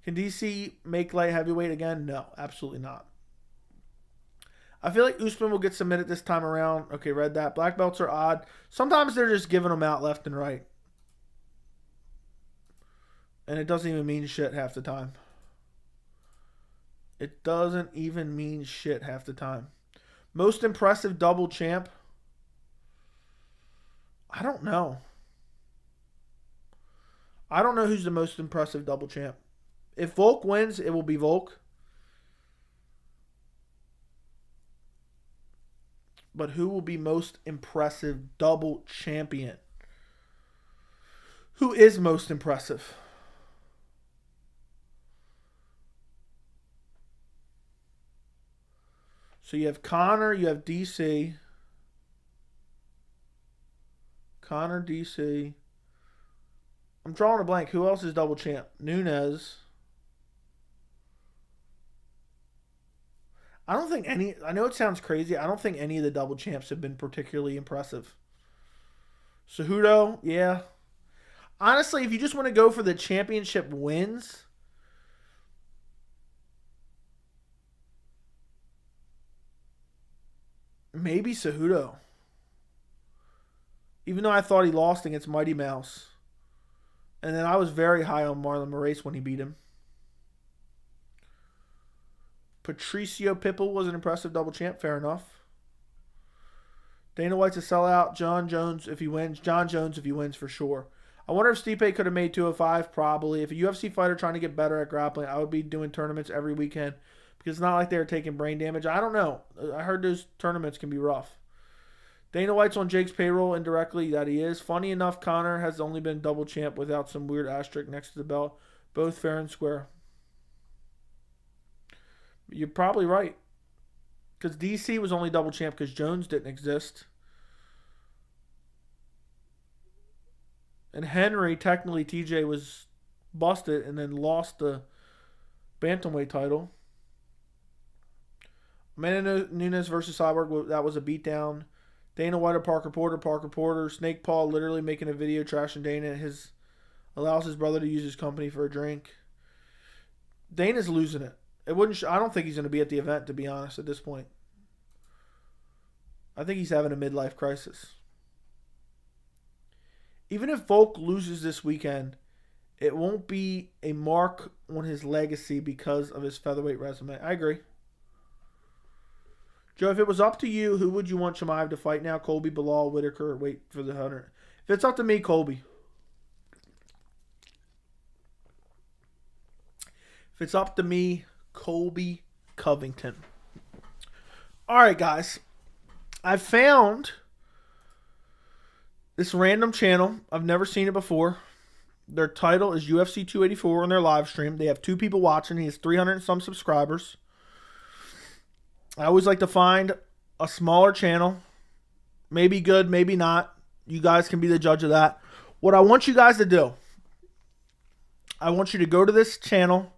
Can DC make light heavyweight again? No, absolutely not. I feel like Usman will get submitted this time around. Okay, read that. Black belts are odd. Sometimes they're just giving them out left and right. And it doesn't even mean shit half the time. It doesn't even mean shit half the time. Most impressive double champ? I don't know. I don't know who's the most impressive double champ. If Volk wins, it will be Volk. But who will be most impressive double champion? Who is most impressive? So you have Connor, you have DC. Connor, DC. I'm drawing a blank. Who else is double champ? Nunes. I don't think any... I know it sounds crazy. I don't think any of the double champs have been particularly impressive. Cejudo, yeah. Honestly, if you just want to go for the championship wins... maybe Cejudo. Even though I thought he lost against Mighty Mouse. And then I was very high on Marlon Moraes when he beat him. Patricio Pitbull was an impressive double champ. Fair enough. Dana White's a sellout. John Jones if he wins. John Jones if he wins for sure. I wonder if Stipe could have made 205. Probably. If a UFC fighter trying to get better at grappling, I would be doing tournaments every weekend. Because it's not like they were taking brain damage. I don't know. I heard those tournaments can be rough. Dana White's on Jake's payroll indirectly. That he is. Funny enough, Connor has only been double champ without some weird asterisk next to the belt. Both fair and square. You're probably right. Because DC was only double champ because Jones didn't exist. And Henry, technically TJ was busted and then lost the bantamweight title. Amanda Nunes versus Cyborg, that was a beatdown. Dana White or Parker Porter. Snake Paul literally making a video trashing Dana. Allows his brother to use his company for a drink. Dana's losing it. I don't think he's going to be at the event, to be honest, at this point. I think he's having a midlife crisis. Even if Volk loses this weekend, it won't be a mark on his legacy because of his featherweight resume. I agree. Joe, if it was up to you, who would you want Chimaev to fight now? Colby, Bilal, Whitaker, wait for the Hunter. If it's up to me, Colby. If it's up to me, Colby Covington. All right, guys. I found this random channel. I've never seen it before. Their title is UFC 284 on their live stream. They have 2 people watching. He has 300 and some subscribers. I always like to find a smaller channel. Maybe good, maybe not. You guys can be the judge of that. What I want you guys to do, I want you to go to this channel.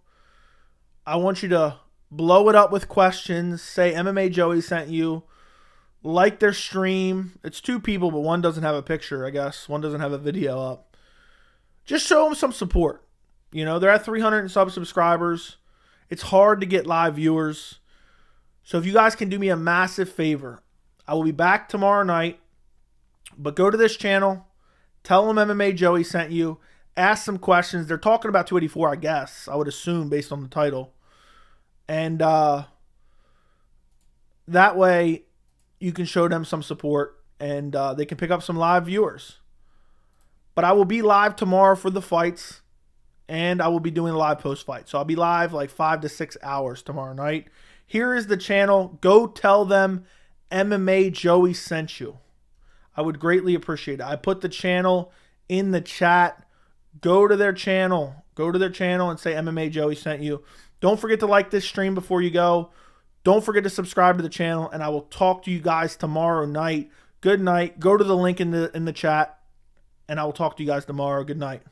I want you to blow it up with questions. Say MMA Joey sent you. Like their stream. It's 2 people, but one doesn't have a picture, I guess. One doesn't have a video up. Just show them some support. You know, they're at 300 and some subscribers. It's hard to get live viewers. So if you guys can do me a massive favor, I will be back tomorrow night. But go to this channel. Tell them MMA Joey sent you. Ask some questions. They're talking about 284, I guess. I would assume based on the title. And that way you can show them some support. And they can pick up some live viewers. But I will be live tomorrow for the fights. And I will be doing a live post-fight. So I'll be live like 5 to 6 hours tomorrow night. Here is the channel. Go tell them MMA Joey sent you. I would greatly appreciate it. I put the channel in the chat. Go to their channel. Go to their channel and say MMA Joey sent you. Don't forget to like this stream before you go. Don't forget to subscribe to the channel. And I will talk to you guys tomorrow night. Good night. Go to the link in the chat. And I will talk to you guys tomorrow. Good night.